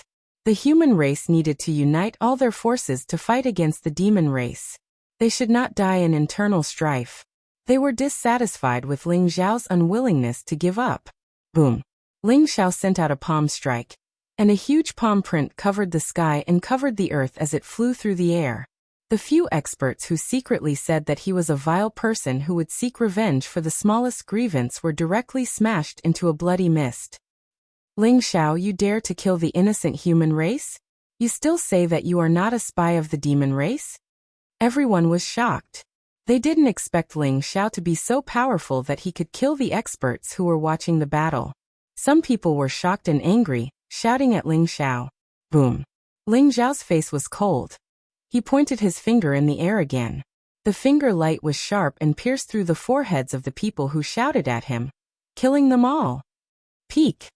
[SPEAKER 1] The human race needed to unite all their forces to fight against the demon race. They should not die in internal strife. They were dissatisfied with Ling Xiao's unwillingness to give up. Boom! Ling Xiao sent out a palm strike, and a huge palm print covered the sky and covered the earth as it flew through the air. The few experts who secretly said that he was a vile person who would seek revenge for the smallest grievance were directly smashed into a bloody mist. Ling Xiao, you dare to kill the innocent human race? You still say that you are not a spy of the demon race? Everyone was shocked. They didn't expect Ling Xiao to be so powerful that he could kill the experts who were watching the battle. Some people were shocked and angry, shouting at Ling Xiao. Boom! Ling Xiao's face was cold. He pointed his finger in the air again. The finger light was sharp and pierced through the foreheads of the people who shouted at him, killing them all. Peak!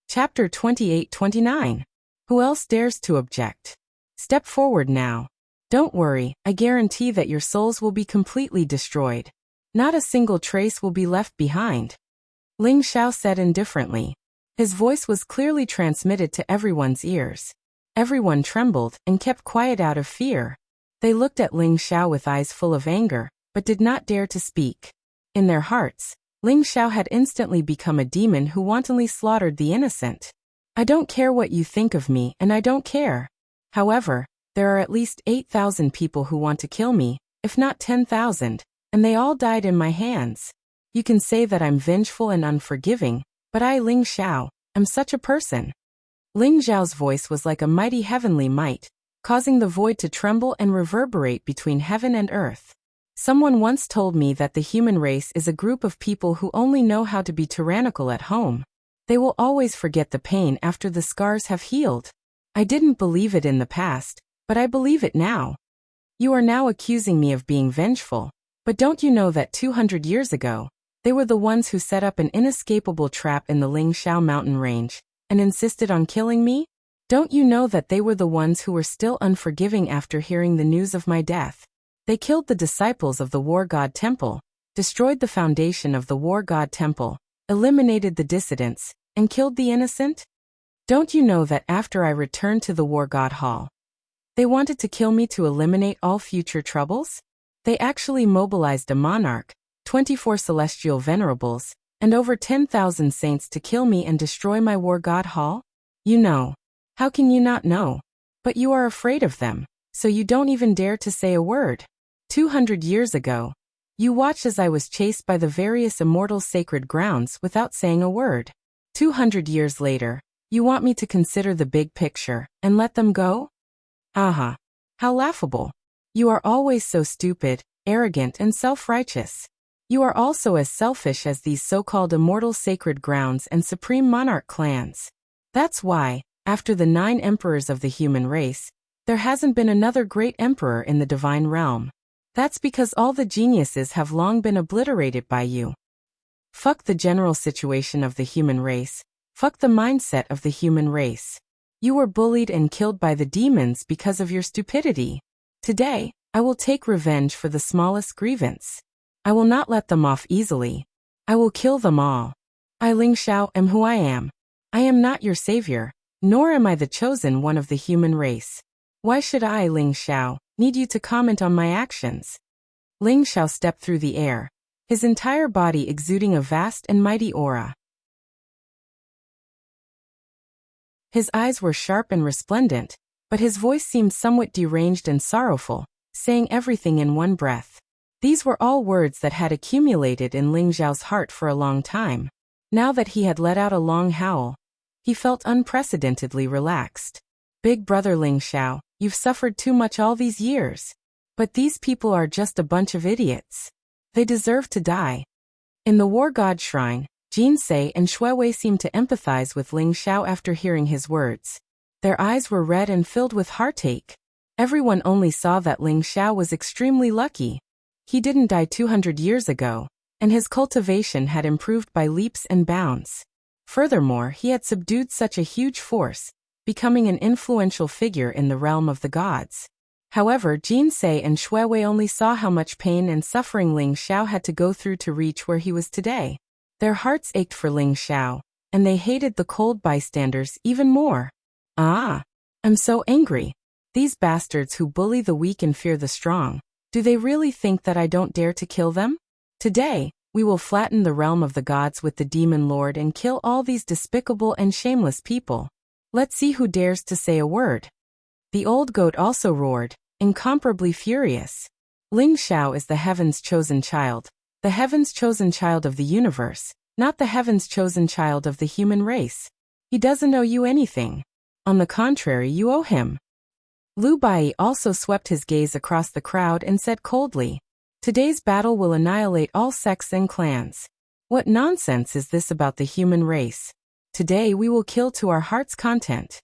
[SPEAKER 1] Chapter 28-29. Who else dares to object? Step forward now. Don't worry, I guarantee that your souls will be completely destroyed. Not a single trace will be left behind. Ling Xiao said indifferently. His voice was clearly transmitted to everyone's ears. Everyone trembled and kept quiet out of fear. They looked at Ling Xiao with eyes full of anger, but did not dare to speak. In their hearts, Ling Xiao had instantly become a demon who wantonly slaughtered the innocent. I don't care what you think of me, and I don't care. However, there are at least 8,000 people who want to kill me, if not 10,000, and they all died in my hands. You can say that I'm vengeful and unforgiving, but I, Ling Xiao, am such a person. Ling Xiao's voice was like a mighty heavenly might, causing the void to tremble and reverberate between heaven and earth. Someone once told me that the human race is a group of people who only know how to be tyrannical at home. They will always forget the pain after the scars have healed. I didn't believe it in the past, but I believe it now. You are now accusing me of being vengeful, but don't you know that 200 years ago, they were the ones who set up an inescapable trap in the Ling Xiao mountain range, and insisted on killing me? Don't you know that they were the ones who were still unforgiving after hearing the news of my death? They killed the disciples of the War God Temple, destroyed the foundation of the War God Temple, eliminated the dissidents, and killed the innocent? Don't you know that after I returned to the War God Hall, they wanted to kill me to eliminate all future troubles? They actually mobilized a monarch, 24 celestial venerables, and over 10,000 saints to kill me and destroy my War God Hall? You know. How can you not know? But you are afraid of them, so you don't even dare to say a word. 200 years ago. You watched as I was chased by the various immortal sacred grounds without saying a word. 200 years later, you want me to consider the big picture and let them go? Aha. How laughable. You are always so stupid, arrogant and self-righteous. You are also as selfish as these so-called immortal sacred grounds and supreme monarch clans. That's why, after the 9 emperors of the human race, there hasn't been another great emperor in the divine realm. That's because all the geniuses have long been obliterated by you. Fuck the general situation of the human race. Fuck the mindset of the human race. You were bullied and killed by the demons because of your stupidity. Today, I will take revenge for the smallest grievance. I will not let them off easily. I will kill them all. I, Ling Xiao, am who I am. I am not your savior, nor am I the chosen one of the human race. Why should I, Ling Xiao, need you to comment on my actions? Ling Xiao stepped through the air, his entire body exuding a vast and mighty aura. His eyes were sharp and resplendent, but his voice seemed somewhat deranged and sorrowful, saying everything in one breath. These were all words that had accumulated in Ling Xiao's heart for a long time. Now that he had let out a long howl, he felt unprecedentedly relaxed. Big brother Ling Xiao, you've suffered too much all these years. But these people are just a bunch of idiots. They deserve to die. In the War God Shrine, Jinsei and Shuiwei seemed to empathize with Ling Xiao after hearing his words. Their eyes were red and filled with heartache. Everyone only saw that Ling Xiao was extremely lucky. He didn't die 200 years ago, and his cultivation had improved by leaps and bounds. Furthermore, he had subdued such a huge force, becoming an influential figure in the realm of the gods. However, Jinsei and Shuiwei only saw how much pain and suffering Ling Xiao had to go through to reach where he was today. Their hearts ached for Ling Xiao, and they hated the cold bystanders even more. Ah! I'm so angry. These bastards who bully the weak and fear the strong. Do they really think that I don't dare to kill them? Today, we will flatten the realm of the gods with the demon lord and kill all these despicable and shameless people. Let's see who dares to say a word. The old goat also roared, incomparably furious. Ling Xiao is the heaven's chosen child, the heaven's chosen child of the universe, not the heaven's chosen child of the human race. He doesn't owe you anything. On the contrary, you owe him. Lu Bai also swept his gaze across the crowd and said coldly, today's battle will annihilate all sects and clans. What nonsense is this about the human race? Today we will kill to our heart's content.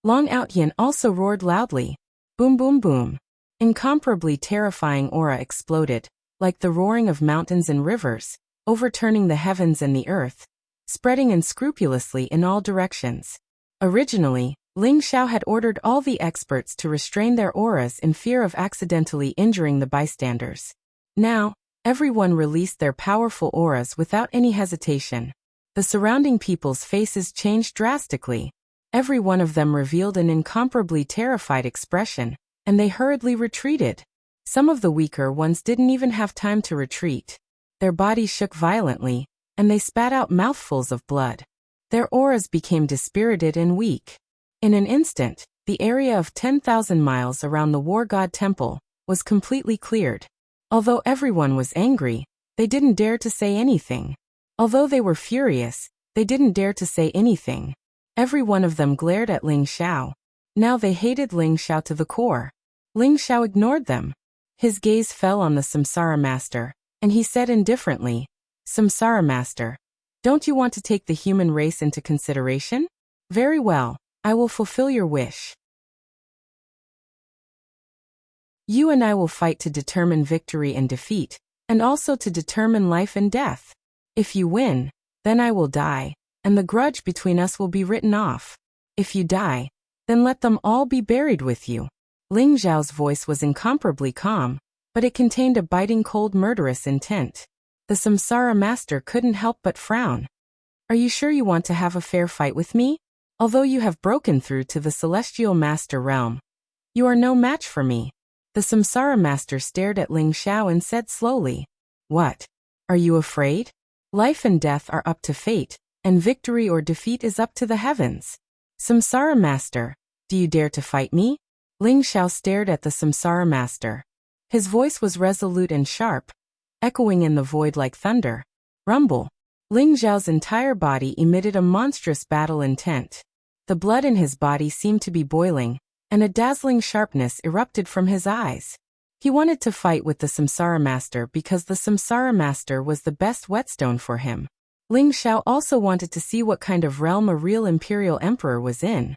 [SPEAKER 1] Long Outyan also roared loudly. Boom boom boom. Incomparably terrifying aura exploded, like the roaring of mountains and rivers, overturning the heavens and the earth, spreading unscrupulously in all directions. Originally, Ling Xiao had ordered all the experts to restrain their auras in fear of accidentally injuring the bystanders. Now, everyone released their powerful auras without any hesitation. The surrounding people's faces changed drastically. Every one of them revealed an incomparably terrified expression, and they hurriedly retreated. Some of the weaker ones didn't even have time to retreat. Their bodies shook violently, and they spat out mouthfuls of blood. Their auras became dispirited and weak. In an instant, the area of 10,000 miles around the War God Temple was completely cleared. Although everyone was angry, they didn't dare to say anything. Although they were furious, they didn't dare to say anything. Every one of them glared at Ling Xiao. Now they hated Ling Xiao to the core. Ling Xiao ignored them. His gaze fell on the Samsara Master, and he said indifferently, Samsara Master, don't you want to take the human race into consideration? Very well. I will fulfill your wish. You and I will fight to determine victory and defeat, and also to determine life and death. If you win, then I will die, and the grudge between us will be written off. If you die, then let them all be buried with you. Ling Xiao's voice was incomparably calm, but it contained a biting cold murderous intent. The Samsara Master couldn't help but frown. Are you sure you want to have a fair fight with me? Although you have broken through to the Celestial Master realm, you are no match for me. The Samsara Master stared at Ling Xiao and said slowly, What? Are you afraid? Life and death are up to fate, and victory or defeat is up to the heavens. Samsara Master, do you dare to fight me? Ling Xiao stared at the Samsara Master. His voice was resolute and sharp, echoing in the void like thunder. Rumble. Ling Xiao's entire body emitted a monstrous battle intent. The blood in his body seemed to be boiling, and a dazzling sharpness erupted from his eyes. He wanted to fight with the Samsara Master because the Samsara Master was the best whetstone for him. Ling Xiao also wanted to see what kind of realm a real imperial emperor was in.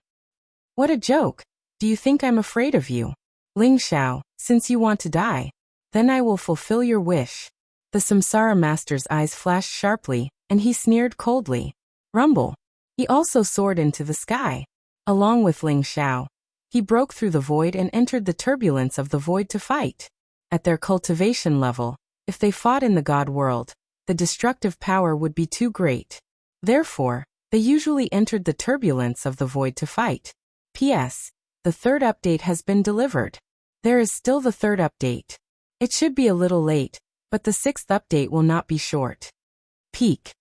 [SPEAKER 1] What a joke! Do you think I'm afraid of you? Ling Xiao, since you want to die, then I will fulfill your wish. The Samsara Master's eyes flashed sharply, and he sneered coldly. Rumble. He also soared into the sky. Along with Ling Xiao, he broke through the void and entered the turbulence of the void to fight. At their cultivation level, if they fought in the God world, the destructive power would be too great. Therefore, they usually entered the turbulence of the void to fight. P.S. The third update has been delivered. There is still the third update. It should be a little late, but the sixth update will not be short. Peak.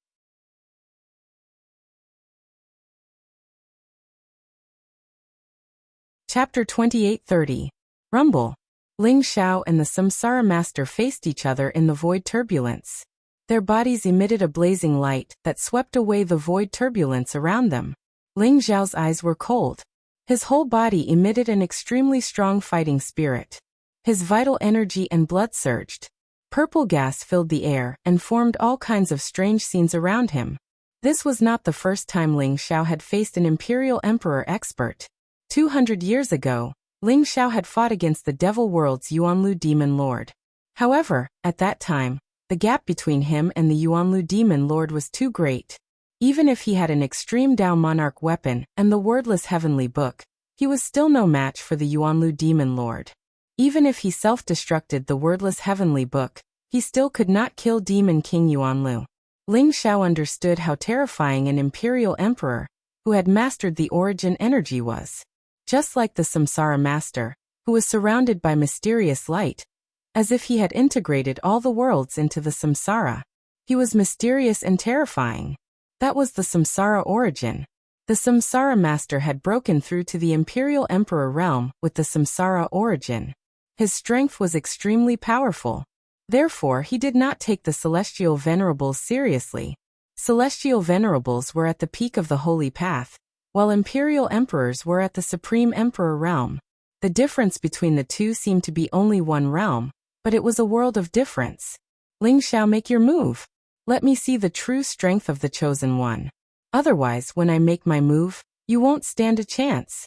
[SPEAKER 1] Chapter 2830. Rumble. Ling Xiao and the Samsara Master faced each other in the void turbulence. Their bodies emitted a blazing light that swept away the void turbulence around them. Ling Xiao's eyes were cold. His whole body emitted an extremely strong fighting spirit. His vital energy and blood surged. Purple gas filled the air and formed all kinds of strange scenes around him. This was not the first time Ling Xiao had faced an imperial emperor expert. 200 years ago, Ling Xiao had fought against the Devil World's Yuanlu Demon Lord. However, at that time, the gap between him and the Yuanlu Demon Lord was too great. Even if he had an extreme Dao Monarch weapon and the wordless heavenly book, he was still no match for the Yuanlu Demon Lord. Even if he self-destructed the wordless heavenly book, he still could not kill Demon King Yuanlu. Ling Xiao understood how terrifying an imperial emperor, who had mastered the origin energy was. Just like the Samsara Master, who was surrounded by mysterious light, as if he had integrated all the worlds into the samsara. He was mysterious and terrifying. That was the samsara origin. The Samsara Master had broken through to the Imperial Emperor realm with the samsara origin. His strength was extremely powerful. Therefore, he did not take the Celestial Venerables seriously. Celestial Venerables were at the peak of the Holy Path, while Imperial Emperors were at the Supreme Emperor realm. The difference between the two seemed to be only one realm, but it was a world of difference. Ling Xiao, make your move. Let me see the true strength of the Chosen One. Otherwise, when I make my move, you won't stand a chance.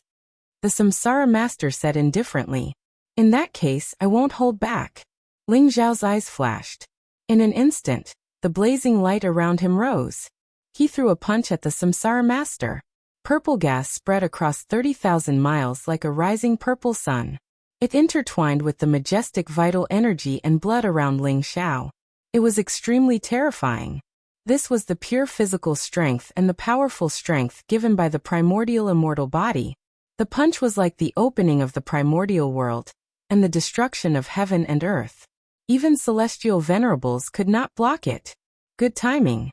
[SPEAKER 1] The Samsara Master said indifferently. In that case, I won't hold back. Ling Xiao's eyes flashed. In an instant, the blazing light around him rose. He threw a punch at the Samsara Master. Purple gas spread across 30,000 miles like a rising purple sun. It intertwined with the majestic vital energy and blood around Ling Xiao. It was extremely terrifying. This was the pure physical strength and the powerful strength given by the primordial immortal body. The punch was like the opening of the primordial world, and the destruction of heaven and earth. Even celestial venerables could not block it. Good timing.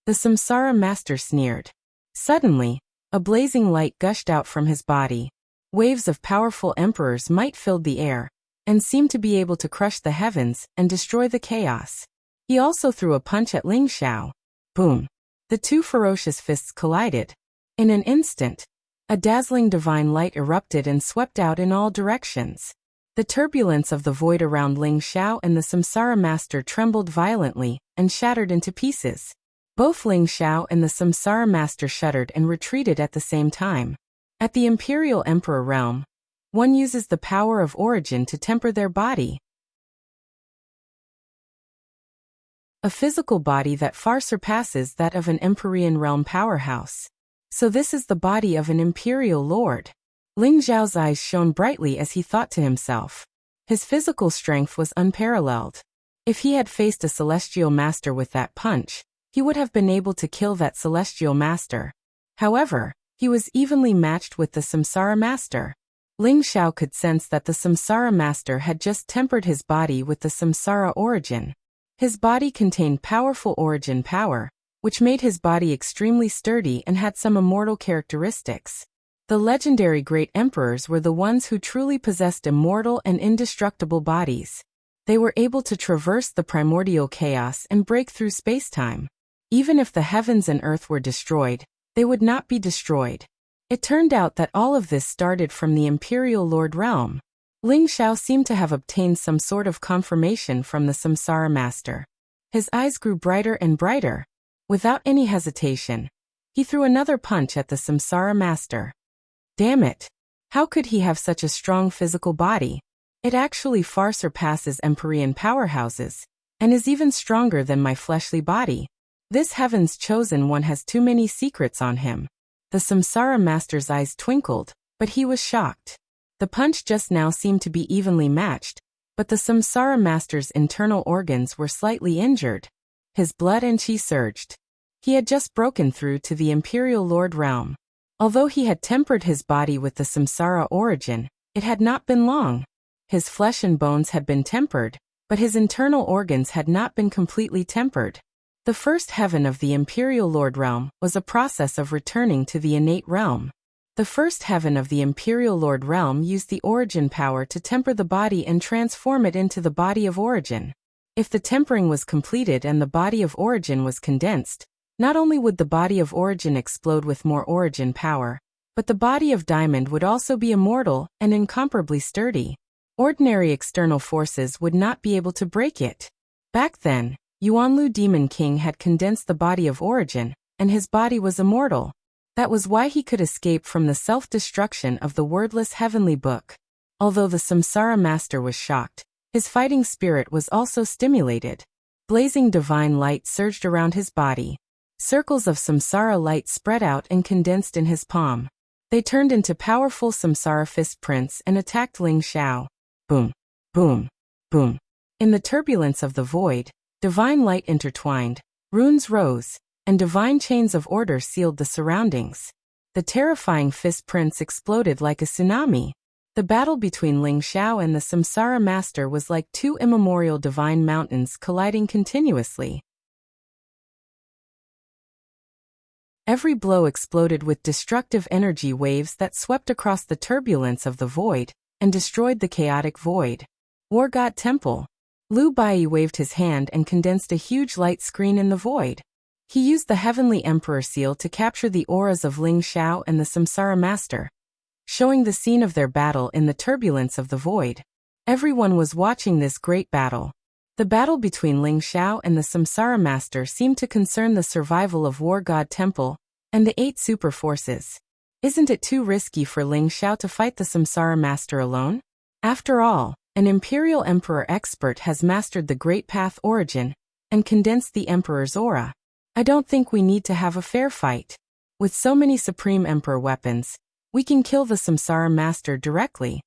[SPEAKER 1] The Samsara Master sneered. Suddenly, a blazing light gushed out from his body. Waves of powerful emperors might filled the air, and seemed to be able to crush the heavens and destroy the chaos. He also threw a punch at Ling Xiao. Boom! The two ferocious fists collided. In an instant, a dazzling divine light erupted and swept out in all directions. The turbulence of the void around Ling Xiao and the Samsara Master trembled violently and shattered into pieces. Both Ling Xiao and the Samsara Master shuddered and retreated at the same time. At the Imperial Emperor realm, one uses the power of origin to temper their body. A physical body that far surpasses that of an Empyrean realm powerhouse. So this is the body of an Imperial Lord. Ling Xiao's eyes shone brightly as he thought to himself. His physical strength was unparalleled. If he had faced a Celestial Master with that punch, he would have been able to kill that Celestial Master. However, he was evenly matched with the Samsara Master. Ling Xiao could sense that the Samsara Master had just tempered his body with the Samsara origin. His body contained powerful origin power, which made his body extremely sturdy and had some immortal characteristics. The legendary great emperors were the ones who truly possessed immortal and indestructible bodies. They were able to traverse the primordial chaos and break through space-time. Even if the heavens and earth were destroyed, they would not be destroyed. It turned out that all of this started from the Imperial Lord realm. Ling Xiao seemed to have obtained some sort of confirmation from the Samsara Master. His eyes grew brighter and brighter. Without any hesitation, he threw another punch at the Samsara Master. Damn it! How could he have such a strong physical body? It actually far surpasses Empyrean powerhouses, and is even stronger than my fleshly body. This Heaven's Chosen One has too many secrets on him. The Samsara Master's eyes twinkled, but he was shocked. The punch just now seemed to be evenly matched, but the Samsara Master's internal organs were slightly injured. His blood and chi surged. He had just broken through to the Imperial Lord realm. Although he had tempered his body with the Samsara origin, it had not been long. His flesh and bones had been tempered, but his internal organs had not been completely tempered. The first heaven of the Imperial Lord realm was a process of returning to the innate realm. The first heaven of the Imperial Lord realm used the origin power to temper the body and transform it into the body of origin. If the tempering was completed and the body of origin was condensed, not only would the body of origin explode with more origin power, but the body of diamond would also be immortal and incomparably sturdy. Ordinary external forces would not be able to break it. Back then, Yuanlu Demon King had condensed the body of origin, and his body was immortal. That was why he could escape from the self-destruction of the wordless heavenly book. Although the Samsara Master was shocked, his fighting spirit was also stimulated. Blazing divine light surged around his body. Circles of Samsara light spread out and condensed in his palm. They turned into powerful Samsara fist prints and attacked Ling Xiao. Boom, boom, boom. In the turbulence of the void, divine light intertwined, runes rose, and divine chains of order sealed the surroundings. The terrifying fist prints exploded like a tsunami. The battle between Ling Xiao and the Samsara Master was like two immemorial divine mountains colliding continuously. Every blow exploded with destructive energy waves that swept across the turbulence of the void and destroyed the chaotic void. War God Temple. Lu Bai waved his hand and condensed a huge light screen in the void. He used the Heavenly Emperor seal to capture the auras of Ling Xiao and the Samsara Master, showing the scene of their battle in the turbulence of the void. Everyone was watching this great battle. The battle between Ling Xiao and the Samsara Master seemed to concern the survival of War God Temple and the 8 super forces. Isn't it too risky for Ling Xiao to fight the Samsara Master alone? After all, an Imperial Emperor expert has mastered the Great Path origin and condensed the Emperor's aura. I don't think we need to have a fair fight. With so many Supreme Emperor weapons, we can kill the Samsara Master directly.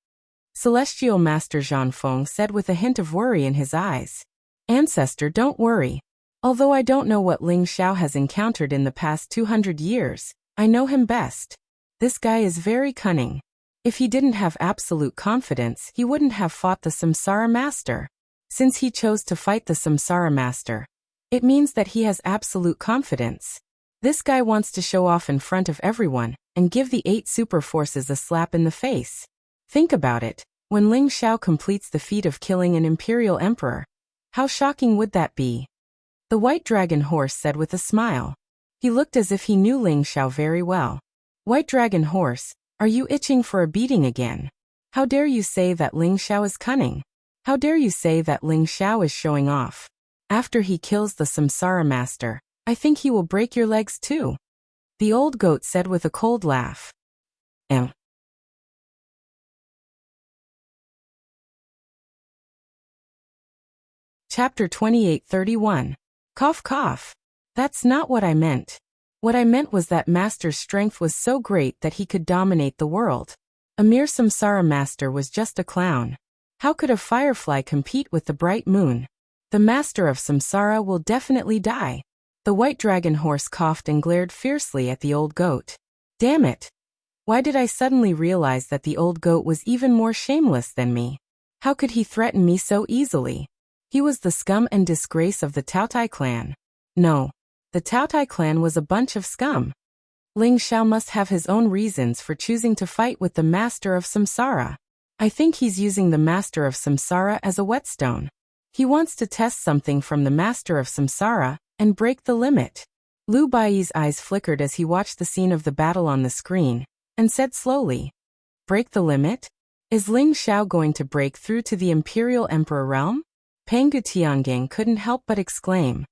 [SPEAKER 1] Celestial Master Zhang Feng said with a hint of worry in his eyes. Ancestor, don't worry. Although I don't know what Ling Xiao has encountered in the past 200 years, I know him best. This guy is very cunning. If he didn't have absolute confidence, he wouldn't have fought the Samsara Master. Since he chose to fight the Samsara Master, it means that he has absolute confidence. This guy wants to show off in front of everyone and give the 8 super forces a slap in the face. Think about it, when Ling Xiao completes the feat of killing an Imperial Emperor, how shocking would that be? The White Dragon Horse said with a smile. He looked as if he knew Ling Xiao very well. White Dragon Horse, are you itching for a beating again? How dare you say that Ling Xiao is cunning? How dare you say that Ling Xiao is showing off? After he kills the Samsara Master, I think he will break your legs too. The old goat said with a cold laugh. Chapter 28:31. Cough cough. That's not what I meant. What I meant was that Master's strength was so great that he could dominate the world. A mere Samsara Master was just a clown. How could a firefly compete with the bright moon? The Master of Samsara will definitely die. The White Dragon Horse coughed and glared fiercely at the old goat. Damn it! Why did I suddenly realize that the old goat was even more shameless than me? How could he threaten me so easily? He was the scum and disgrace of the Taotai clan. No, the Taotai clan was a bunch of scum. Ling Xiao must have his own reasons for choosing to fight with the Master of Samsara. I think he's using the Master of Samsara as a whetstone. He wants to test something from the Master of Samsara and break the limit. Lu Baiyi's eyes flickered as he watched the scene of the battle on the screen, and said slowly, "Break the limit? Is Ling Xiao going to break through to the Imperial Emperor realm?" Pangu Tiangang couldn't help but exclaim.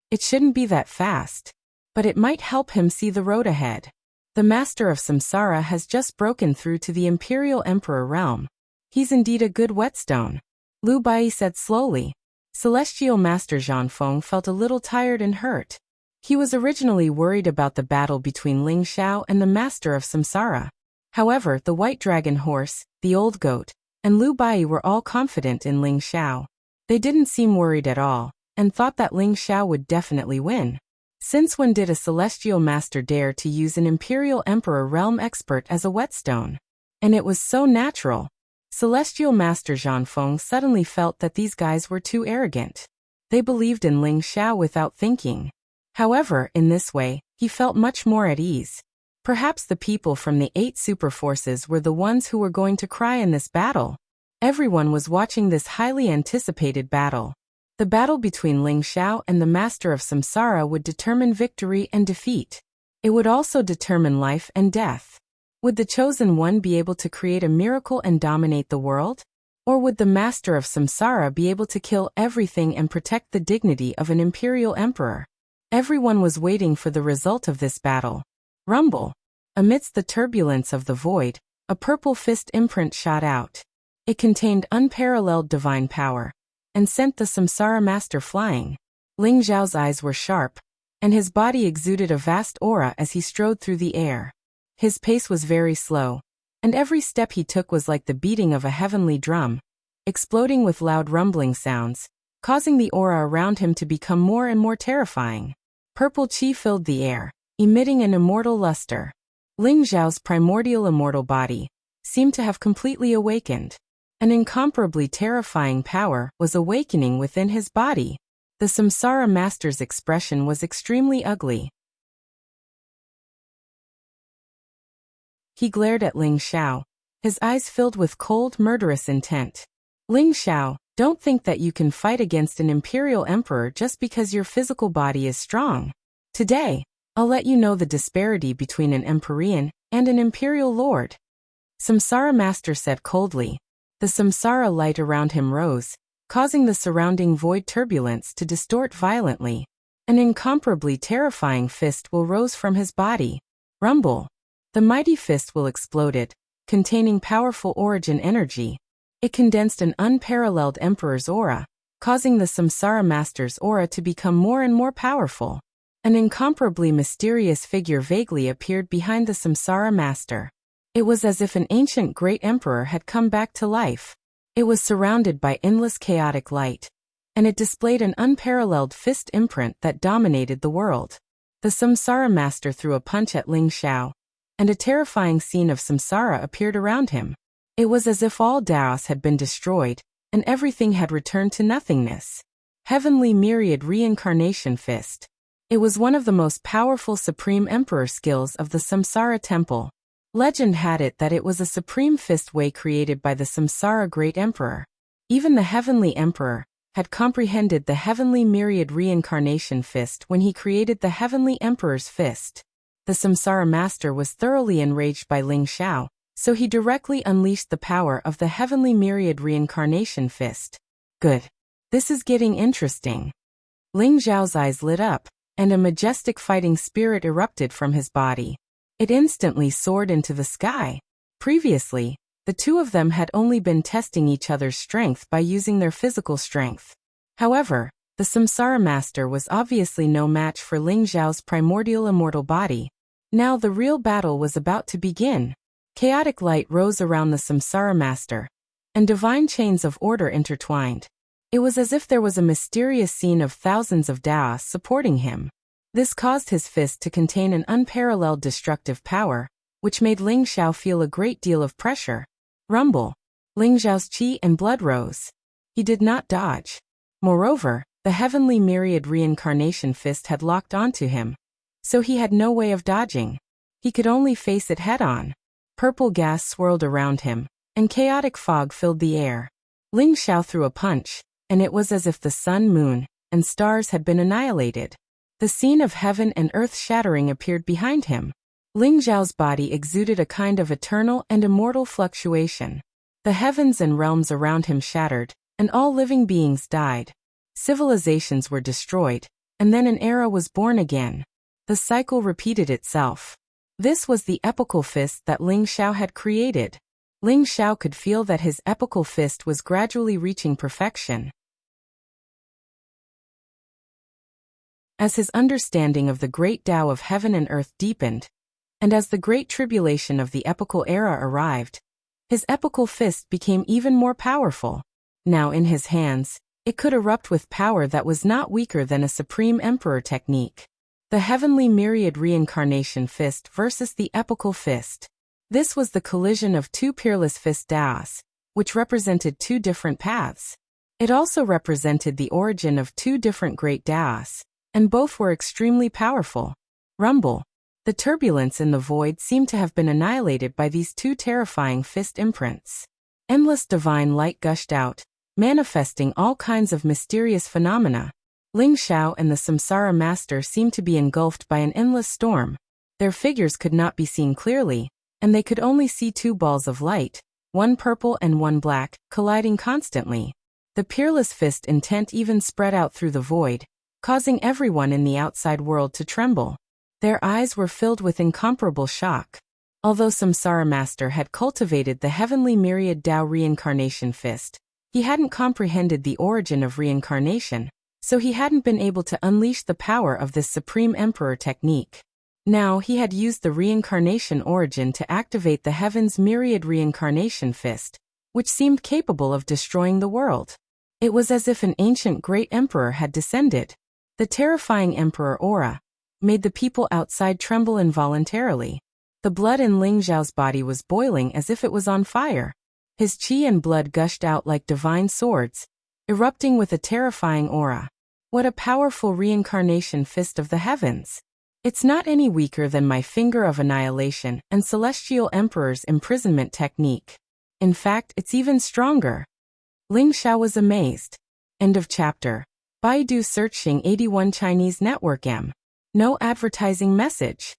[SPEAKER 1] It shouldn't be that fast. But it might help him see the road ahead. The Master of Samsara has just broken through to the Imperial Emperor realm. He's indeed a good whetstone. Lu Baiyi said slowly. Celestial Master Zhang Feng felt a little tired and hurt. He was originally worried about the battle between Ling Xiao and the Master of Samsara. However, the White Dragon Horse, the Old Goat, and Lu Baiyi were all confident in Ling Xiao. They didn't seem worried at all, and thought that Ling Xiao would definitely win. Since when did a Celestial Master dare to use an Imperial Emperor realm expert as a whetstone? And it was so natural. Celestial Master Zhang Feng suddenly felt that these guys were too arrogant. They believed in Ling Xiao without thinking. However, in this way, he felt much more at ease. Perhaps the people from the 8 super forces were the ones who were going to cry in this battle. Everyone was watching this highly anticipated battle. The battle between Ling Xiao and the Master of Samsara would determine victory and defeat. It would also determine life and death. Would the Chosen One be able to create a miracle and dominate the world? Or would the Master of Samsara be able to kill everything and protect the dignity of an Imperial Emperor? Everyone was waiting for the result of this battle. Rumble. Amidst the turbulence of the void, a purple fist imprint shot out. It contained unparalleled divine power, and sent the Samsara Master flying. Ling Xiao's eyes were sharp, and his body exuded a vast aura as he strode through the air. His pace was very slow, and every step he took was like the beating of a heavenly drum, exploding with loud rumbling sounds, causing the aura around him to become more and more terrifying. Purple chi filled the air, emitting an immortal luster. Ling Xiao's primordial immortal body seemed to have completely awakened. An incomparably terrifying power was awakening within his body. The Samsara Master's expression was extremely ugly. He glared at Ling Xiao, his eyes filled with cold, murderous intent. Ling Xiao, don't think that you can fight against an Imperial Emperor just because your physical body is strong. Today, I'll let you know the disparity between an Empyrean and an Imperial Lord. Samsara Master said coldly. The Samsara light around him rose, causing the surrounding void turbulence to distort violently. An incomparably terrifying fist will rose from his body. Rumble. The mighty fist will exploded, containing powerful origin energy. It condensed an unparalleled Emperor's aura, causing the Samsara Master's aura to become more and more powerful. An incomparably mysterious figure vaguely appeared behind the Samsara Master. It was as if an ancient great emperor had come back to life. It was surrounded by endless chaotic light, and it displayed an unparalleled fist imprint that dominated the world. The Samsara Master threw a punch at Ling Xiao, and a terrifying scene of samsara appeared around him. It was as if all Daos had been destroyed, and everything had returned to nothingness. Heavenly Myriad Reincarnation Fist. It was one of the most powerful Supreme Emperor skills of the Samsara Temple. Legend had it that it was a supreme fist way created by the Samsara Great Emperor. Even the Heavenly Emperor had comprehended the Heavenly Myriad Reincarnation Fist when he created the Heavenly Emperor's Fist. The Samsara Master was thoroughly enraged by Ling Xiao, so he directly unleashed the power of the Heavenly Myriad Reincarnation Fist. Good. This is getting interesting. Ling Xiao's eyes lit up, and a majestic fighting spirit erupted from his body. It instantly soared into the sky. Previously, the two of them had only been testing each other's strength by using their physical strength. However, the Samsara Master was obviously no match for Ling Xiao's primordial immortal body. Now the real battle was about to begin. Chaotic light rose around the Samsara Master, and divine chains of order intertwined. It was as if there was a mysterious scene of thousands of Daos supporting him. This caused his fist to contain an unparalleled destructive power, which made Ling Xiao feel a great deal of pressure. Rumble. Ling Xiao's chi and blood rose. He did not dodge. Moreover, the Heavenly Myriad Reincarnation Fist had locked onto him. so he had no way of dodging. He could only face it head-on. Purple gas swirled around him, and chaotic fog filled the air. Ling Xiao threw a punch, and it was as if the sun, moon, and stars had been annihilated. The scene of heaven and earth shattering appeared behind him. Ling Xiao's body exuded a kind of eternal and immortal fluctuation. The heavens and realms around him shattered, and all living beings died. Civilizations were destroyed, and then an era was born again. The cycle repeated itself. This was the epical fist that Ling Xiao had created. Ling Xiao could feel that his epical fist was gradually reaching perfection. As his understanding of the great Tao of heaven and earth deepened, and as the great tribulation of the epical era arrived, his epical fist became even more powerful. Now in his hands, it could erupt with power that was not weaker than a supreme emperor technique. The heavenly myriad reincarnation fist versus the epical fist. This was the collision of two peerless fist Taos, which represented two different paths. It also represented the origin of two different great Taos, and both were extremely powerful. Rumble. The turbulence in the void seemed to have been annihilated by these two terrifying fist imprints. Endless divine light gushed out, manifesting all kinds of mysterious phenomena. Ling Xiao and the Samsara Master seemed to be engulfed by an endless storm. Their figures could not be seen clearly, and they could only see two balls of light, one purple and one black, colliding constantly. The peerless fist intent even spread out through the void, causing everyone in the outside world to tremble. Their eyes were filled with incomparable shock. Although Samsara Master had cultivated the heavenly myriad Tao reincarnation fist, he hadn't comprehended the origin of reincarnation, so he hadn't been able to unleash the power of this supreme emperor technique. Now he had used the reincarnation origin to activate the heaven's myriad reincarnation fist, which seemed capable of destroying the world. It was as if an ancient great emperor had descended. The terrifying emperor aura made the people outside tremble involuntarily. The blood in Ling Xiao's body was boiling as if it was on fire. His qi and blood gushed out like divine swords, erupting with a terrifying aura. What a powerful reincarnation fist of the heavens! It's not any weaker than my finger of annihilation and celestial emperor's imprisonment technique. In fact, it's even stronger. Ling Xiao was amazed. End of chapter. Baidu searching 81 Chinese network M. No advertising message.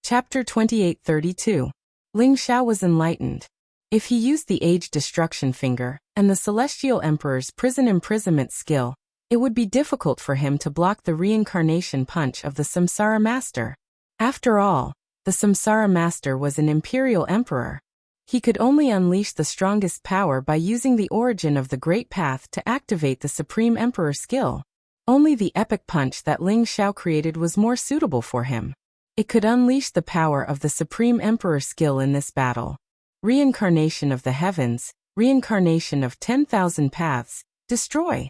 [SPEAKER 1] Chapter 2832. Ling Xiao was enlightened. If he used the age destruction finger and the celestial emperor's prison imprisonment skill, it would be difficult for him to block the reincarnation punch of the Samsara Master. After all, the Samsara Master was an imperial emperor. He could only unleash the strongest power by using the origin of the Great Path to activate the Supreme Emperor skill. Only the epic punch that Ling Xiao created was more suitable for him. It could unleash the power of the Supreme Emperor skill in this battle. Reincarnation of the heavens, reincarnation of 10,000 paths, destroy.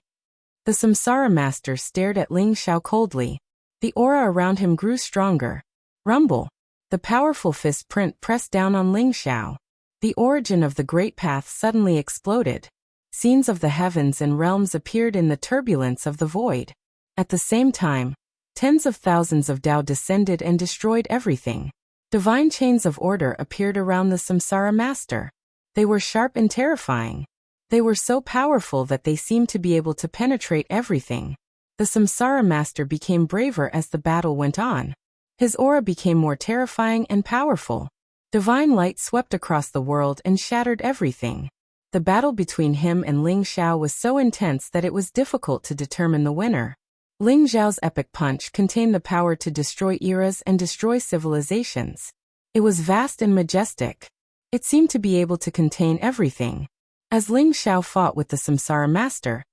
[SPEAKER 1] The Samsara Master stared at Ling Xiao coldly. The aura around him grew stronger. Rumble. The powerful fist print pressed down on Ling Xiao. The origin of the Great Path suddenly exploded. Scenes of the heavens and realms appeared in the turbulence of the void. At the same time, tens of thousands of Tao descended and destroyed everything. Divine chains of order appeared around the Samsara Master. They were sharp and terrifying. They were so powerful that they seemed to be able to penetrate everything. The Samsara Master became braver as the battle went on. His aura became more terrifying and powerful. Divine light swept across the world and shattered everything. The battle between him and Ling Xiao was so intense that it was difficult to determine the winner. Ling Xiao's epic punch contained the power to destroy eras and destroy civilizations. It was vast and majestic. It seemed to be able to contain everything. As Ling Xiao fought with the Samsara Master,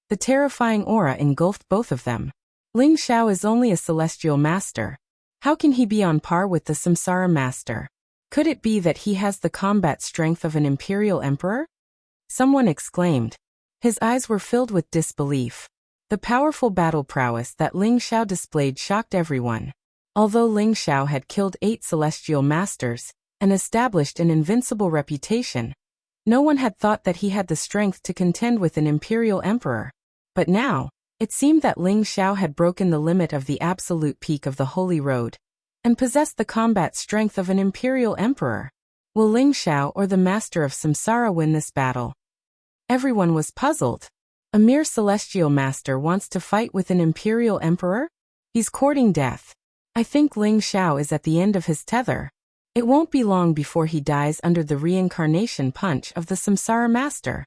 [SPEAKER 1] the terrifying aura engulfed both of them. Ling Xiao is only a celestial master. How can he be on par with the Samsara Master? Could it be that he has the combat strength of an imperial emperor? Someone exclaimed. His eyes were filled with disbelief. The powerful battle prowess that Ling Xiao displayed shocked everyone. Although Ling Xiao had killed 8 celestial masters and established an invincible reputation, No one had thought that he had the strength to contend with an imperial emperor. But now, it seemed that Ling Xiao had broken the limit of the absolute peak of the Holy Road, and possessed the combat strength of an imperial emperor. Will Ling Xiao or the Master of Samsara win this battle? Everyone was puzzled. A mere celestial master wants to fight with an imperial emperor? He's courting death. I think Ling Xiao is at the end of his tether. It won't be long before he dies under the reincarnation punch of the Samsara master.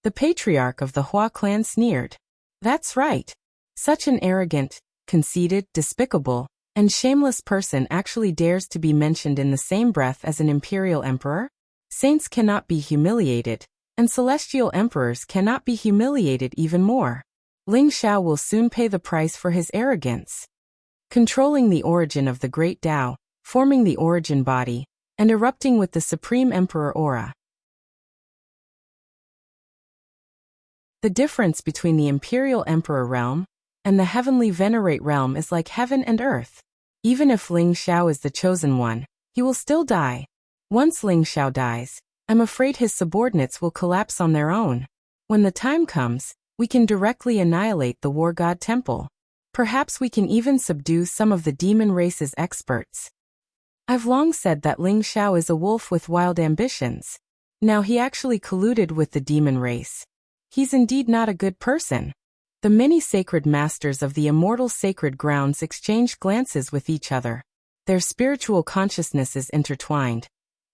[SPEAKER 1] The patriarch of the Hua clan sneered. That's right. Such an arrogant, conceited, despicable, and shameless person actually dares to be mentioned in the same breath as an imperial emperor? Saints cannot be humiliated, and celestial emperors cannot be humiliated even more. Ling Xiao will soon pay the price for his arrogance. Controlling the origin of the great Tao, forming the origin body, and erupting with the Supreme Emperor aura. The difference between the Imperial Emperor realm and the Heavenly Venerate realm is like heaven and earth. Even if Ling Xiao is the chosen one, he will still die. Once Ling Xiao dies, I'm afraid his subordinates will collapse on their own. When the time comes, we can directly annihilate the War God Temple. Perhaps we can even subdue some of the demon race's experts. I've long said that Ling Xiao is a wolf with wild ambitions. Now he actually colluded with the demon race. He's indeed not a good person. The many sacred masters of the immortal sacred grounds exchanged glances with each other. Their spiritual consciousnesses intertwined,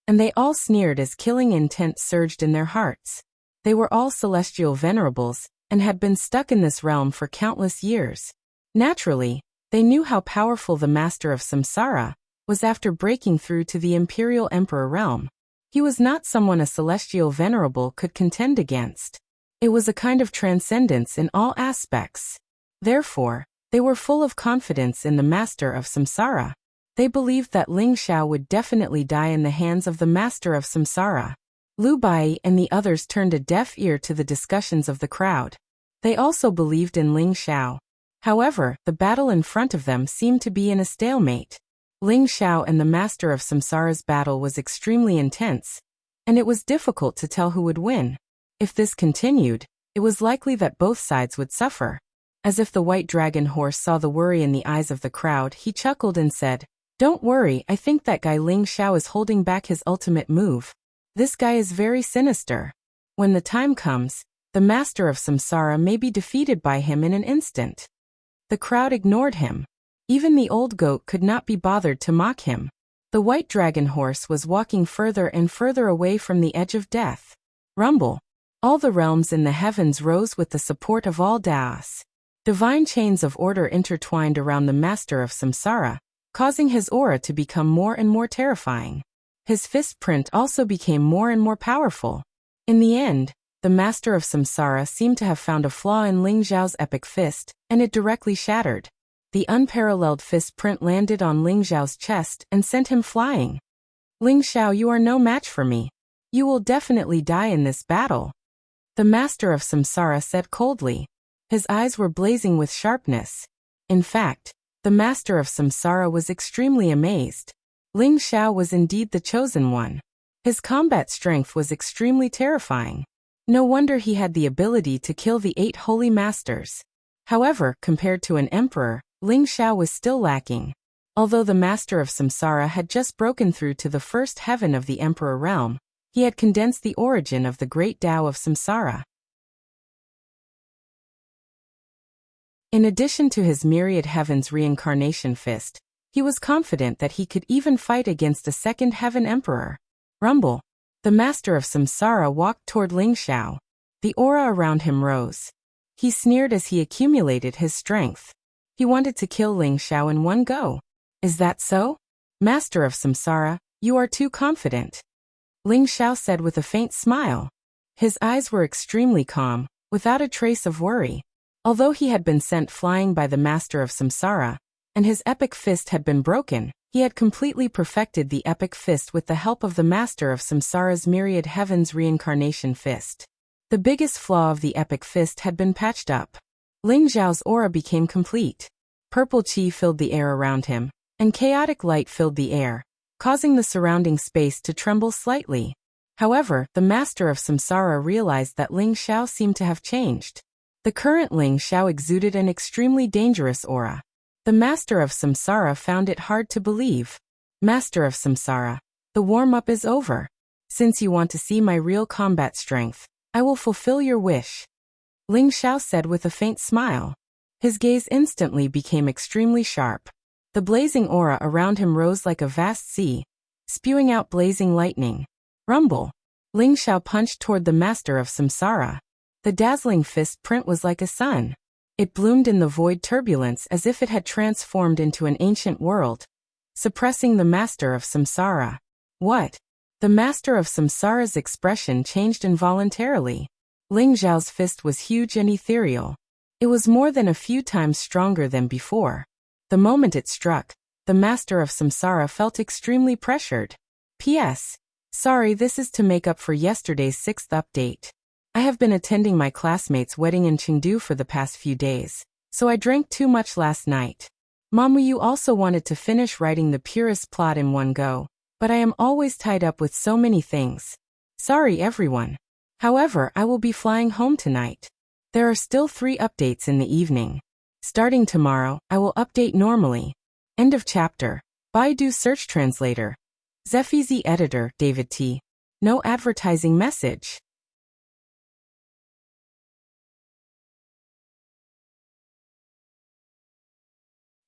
[SPEAKER 1] and they all sneered as killing intent surged in their hearts. They were all celestial venerables, and had been stuck in this realm for countless years. Naturally, they knew how powerful the Master of Samsara was after breaking through to the Imperial Emperor realm. He was not someone a celestial venerable could contend against. It was a kind of transcendence in all aspects. Therefore, they were full of confidence in the Master of Samsara. They believed that Ling Xiao would definitely die in the hands of the Master of Samsara. Lu Bai and the others turned a deaf ear to the discussions of the crowd. They also believed in Ling Xiao. However, the battle in front of them seemed to be in a stalemate. Ling Xiao and the Master of Samsara's battle was extremely intense, and it was difficult to tell who would win. If this continued, it was likely that both sides would suffer. As if the white dragon horse saw the worry in the eyes of the crowd, he chuckled and said, "Don't worry, I think that guy Ling Xiao is holding back his ultimate move. This guy is very sinister. When the time comes, the Master of Samsara may be defeated by him in an instant." The crowd ignored him. Even the old goat could not be bothered to mock him. The white dragon horse was walking further and further away from the edge of death. Rumble. All the realms in the heavens rose with the support of all Daos. Divine chains of order intertwined around the Master of Samsara, causing his aura to become more and more terrifying. His fist print also became more and more powerful. In the end, the Master of Samsara seemed to have found a flaw in Ling Xiao's epic fist, and it directly shattered. The unparalleled fist print landed on Ling Xiao's chest and sent him flying. "Ling Xiao, you are no match for me. You will definitely die in this battle," the Master of Samsara said coldly. His eyes were blazing with sharpness. In fact, the Master of Samsara was extremely amazed. Ling Xiao was indeed the chosen one. His combat strength was extremely terrifying. No wonder he had the ability to kill the 8 holy masters. However, compared to an emperor, Ling Xiao was still lacking. Although the Master of Samsara had just broken through to the first heaven of the Emperor realm, he had condensed the origin of the great Tao of Samsara. In addition to his myriad heavens reincarnation fist, he was confident that he could even fight against a second heaven emperor. Rumble. The Master of Samsara walked toward Ling Xiao. The aura around him rose. He sneered as he accumulated his strength. He wanted to kill Ling Xiao in one go. "Is that so? Master of Samsara, you are too confident," Ling Xiao said with a faint smile. His eyes were extremely calm, without a trace of worry. Although he had been sent flying by the Master of Samsara, and his epic fist had been broken, he had completely perfected the epic fist with the help of the Master of Samsara's myriad heavens reincarnation fist. The biggest flaw of the epic fist had been patched up. Ling Xiao's aura became complete. Purple qi filled the air around him, and chaotic light filled the air, causing the surrounding space to tremble slightly. However, the master of Samsara realized that Ling Xiao seemed to have changed. The current Ling Xiao exuded an extremely dangerous aura. The master of Samsara found it hard to believe. Master of Samsara, the warm-up is over. Since you want to see my real combat strength, I will fulfill your wish. Ling Xiao said with a faint smile. His gaze instantly became extremely sharp. The blazing aura around him rose like a vast sea, spewing out blazing lightning. Rumble. Ling Xiao punched toward the master of Samsara. The dazzling fist print was like a sun. It bloomed in the void turbulence as if it had transformed into an ancient world, suppressing the master of Samsara. What? The master of Samsara's expression changed involuntarily. Ling Xiao's fist was huge and ethereal. It was more than a few times stronger than before. The moment it struck, the master of Samsara felt extremely pressured. P.S. Sorry, this is to make up for yesterday's 6th update. I have been attending my classmate's wedding in Chengdu for the past few days, so I drank too much last night. Mamu, you also wanted to finish writing the purest plot in one go, but I am always tied up with so many things. Sorry everyone. However, I will be flying home tonight. There are still 3 updates in the evening. Starting tomorrow, I will update normally. End of chapter. Baidu Search Translator. Zephyzi Editor, David T. No advertising message.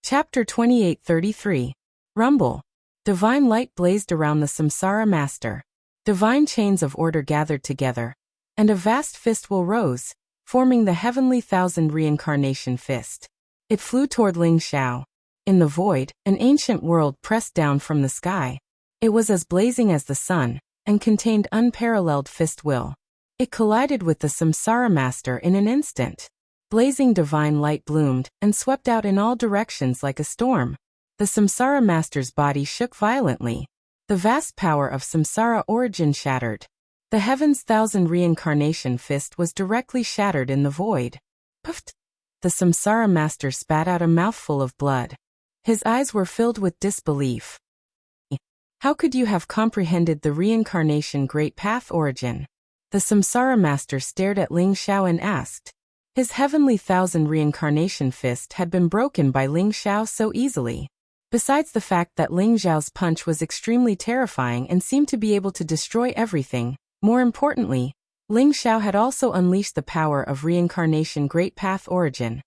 [SPEAKER 1] Chapter 2833. Rumble. Divine light blazed around the Samsara Master. Divine chains of order gathered together, and a vast fistful rose, forming the heavenly thousand reincarnation fist. It flew toward Ling Xiao. In the void, an ancient world pressed down from the sky. It was as blazing as the sun, and contained unparalleled fist will. It collided with the Samsara Master in an instant. Blazing divine light bloomed, and swept out in all directions like a storm. The Samsara Master's body shook violently. The vast power of Samsara origin shattered. The heaven's thousand reincarnation fist was directly shattered in the void. Puffed! The Samsara Master spat out a mouthful of blood. His eyes were filled with disbelief. How could you have comprehended the reincarnation great path origin? The Samsara Master stared at Ling Xiao and asked. His heavenly thousand reincarnation fist had been broken by Ling Xiao so easily. Besides the fact that Ling Xiao's punch was extremely terrifying and seemed to be able to destroy everything, more importantly, Ling Xiao had also unleashed the power of reincarnation great path origin,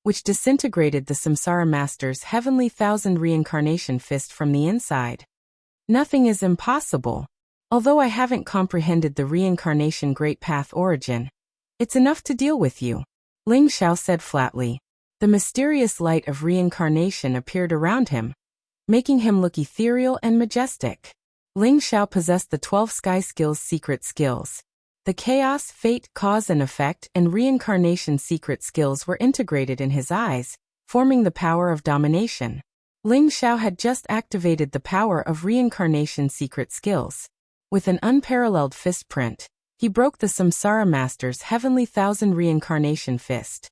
[SPEAKER 1] which disintegrated the Samsara Master's heavenly thousand reincarnation fist from the inside. Nothing is impossible. Although I haven't comprehended the reincarnation great path origin, it's enough to deal with you, Ling Xiao said flatly. The mysterious light of reincarnation appeared around him, making him look ethereal and majestic. Ling Xiao possessed the 12 sky skills secret skills. The chaos, fate, cause and effect, and reincarnation secret skills were integrated in his eyes, forming the power of domination. Ling Xiao had just activated the power of reincarnation secret skills. With an unparalleled fist print, he broke the Samsara Master's heavenly thousand reincarnation fist.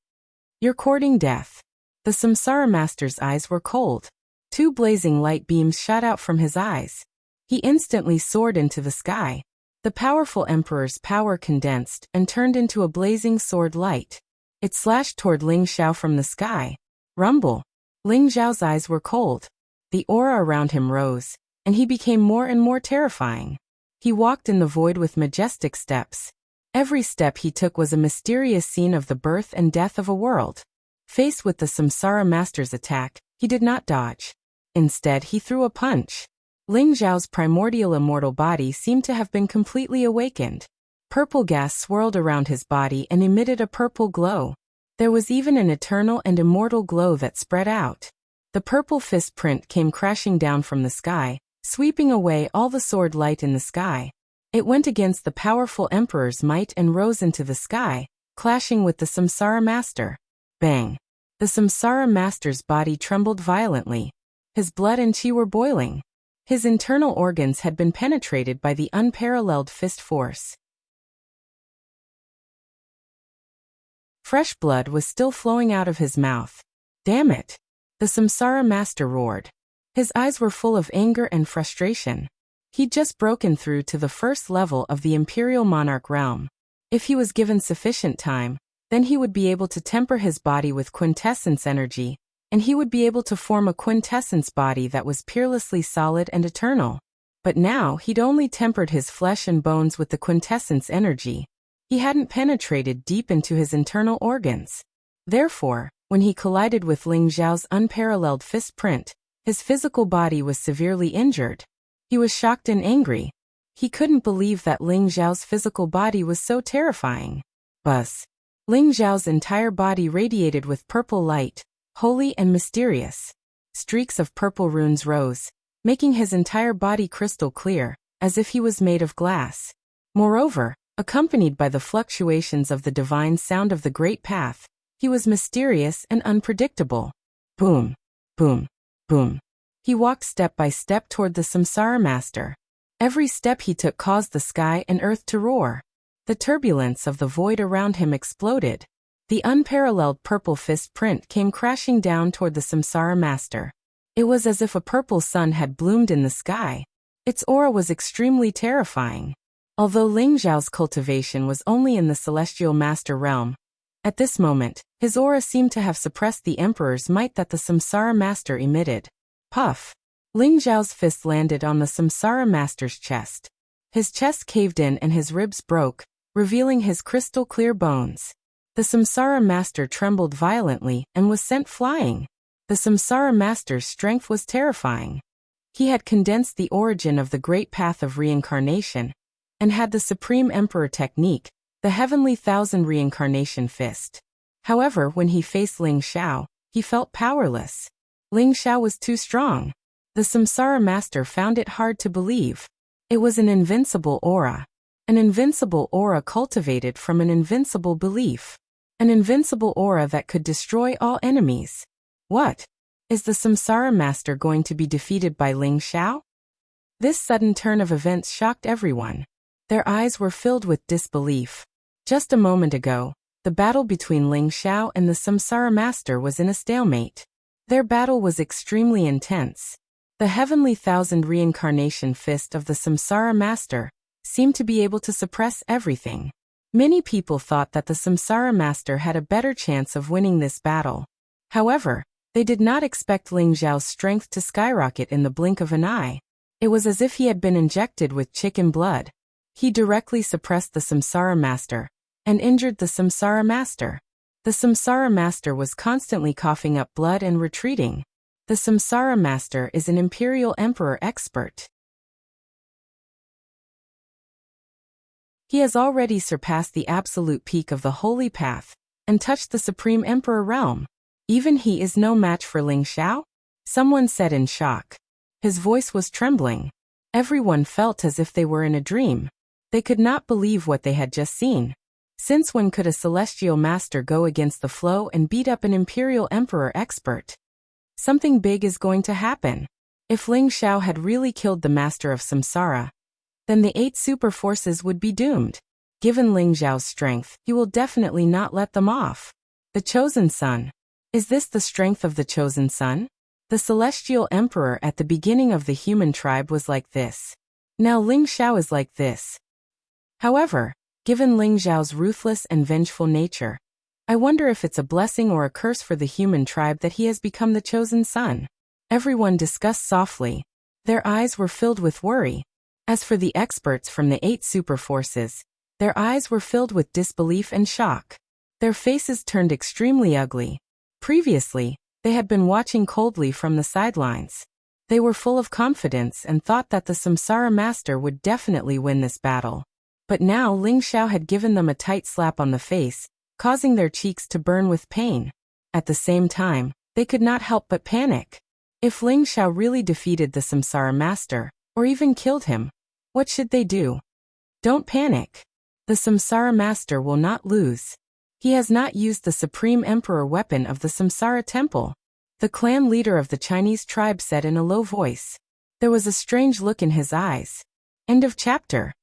[SPEAKER 1] You're courting death. The Samsara Master's eyes were cold. 2 blazing light beams shot out from his eyes. He instantly soared into the sky. The powerful Emperor's power condensed and turned into a blazing sword light. It slashed toward Ling Xiao from the sky. Rumble. Ling Xiao's eyes were cold. The aura around him rose, and he became more and more terrifying. He walked in the void with majestic steps. Every step he took was a mysterious scene of the birth and death of a world. Faced with the Samsara Master's attack, he did not dodge. Instead, he threw a punch. Ling Xiao's primordial immortal body seemed to have been completely awakened. Purple gas swirled around his body and emitted a purple glow. There was even an eternal and immortal glow that spread out. The purple fist print came crashing down from the sky, sweeping away all the sword light in the sky. It went against the powerful Emperor's might and rose into the sky, clashing with the Samsara Master. Bang! The Samsara Master's body trembled violently. His blood and chi were boiling. His internal organs had been penetrated by the unparalleled fist force. Fresh blood was still flowing out of his mouth. Damn it! The Samsara Master roared. His eyes were full of anger and frustration. He'd just broken through to the first level of the Imperial Monarch realm. If he was given sufficient time, then he would be able to temper his body with quintessence energy, and he would be able to form a quintessence body that was peerlessly solid and eternal. But now he'd only tempered his flesh and bones with the quintessence energy. He hadn't penetrated deep into his internal organs. Therefore, when he collided with Ling Xiao's unparalleled fist print, his physical body was severely injured. He was shocked and angry. He couldn't believe that Ling Xiao's physical body was so terrifying. Buzz. Ling Xiao's entire body radiated with purple light, holy and mysterious. Streaks of purple runes rose, making his entire body crystal clear, as if he was made of glass. Moreover, accompanied by the fluctuations of the divine sound of the Great Path, he was mysterious and unpredictable. Boom, boom, boom. He walked step by step toward the Samsara Master. Every step he took caused the sky and earth to roar. The turbulence of the void around him exploded. The unparalleled purple fist print came crashing down toward the Samsara Master. It was as if a purple sun had bloomed in the sky. Its aura was extremely terrifying. Although Ling Xiao's cultivation was only in the Celestial Master realm, at this moment, his aura seemed to have suppressed the Emperor's might that the Samsara Master emitted. Puff! Ling Xiao's fist landed on the Samsara Master's chest. His chest caved in and his ribs broke, revealing his crystal-clear bones. The Samsara Master trembled violently and was sent flying. The Samsara Master's strength was terrifying. He had condensed the origin of the Great Path of Reincarnation, and had the Supreme Emperor technique, the Heavenly Thousand Reincarnation Fist. However, when he faced Ling Xiao, he felt powerless. Ling Xiao was too strong. The Samsara Master found it hard to believe. It was an invincible aura. An invincible aura cultivated from an invincible belief. An invincible aura that could destroy all enemies. What? Is the Samsara Master going to be defeated by Ling Xiao? This sudden turn of events shocked everyone. Their eyes were filled with disbelief. Just a moment ago, the battle between Ling Xiao and the Samsara Master was in a stalemate. Their battle was extremely intense. The Heavenly Thousand Reincarnation Fist of the Samsara Master seemed to be able to suppress everything. Many people thought that the Samsara Master had a better chance of winning this battle. However, they did not expect Ling Xiao's strength to skyrocket in the blink of an eye. It was as if he had been injected with chicken blood. He directly suppressed the Samsara Master and injured the Samsara Master. The Samsara Master was constantly coughing up blood and retreating. The Samsara Master is an Imperial Emperor expert. He has already surpassed the absolute peak of the Holy Path and touched the Supreme Emperor realm. Even he is no match for Ling Xiao? Someone said in shock. His voice was trembling. Everyone felt as if they were in a dream. They could not believe what they had just seen. Since when could a celestial master go against the flow and beat up an Imperial Emperor expert? Something big is going to happen. If Ling Xiao had really killed the Master of Samsara, then the 8 super forces would be doomed. Given Ling Xiao's strength, he will definitely not let them off. The Chosen Son. Is this the strength of the Chosen Son? The Celestial Emperor at the beginning of the human tribe was like this. Now Ling Xiao is like this. However, given Ling Xiao's ruthless and vengeful nature, I wonder if it's a blessing or a curse for the human tribe that he has become the Chosen Son. Everyone discussed softly. Their eyes were filled with worry. As for the experts from the 8 super forces, their eyes were filled with disbelief and shock. Their faces turned extremely ugly. Previously, they had been watching coldly from the sidelines. They were full of confidence and thought that the Samsara Master would definitely win this battle. But now Ling Xiao had given them a tight slap on the face, causing their cheeks to burn with pain. At the same time, they could not help but panic. If Ling Xiao really defeated the Samsara Master, or even killed him, what should they do? Don't panic. The Samsara Master will not lose. He has not used the Supreme Emperor weapon of the Samsara Temple. The clan leader of the Chinese tribe said in a low voice. There was a strange look in his eyes. End of chapter.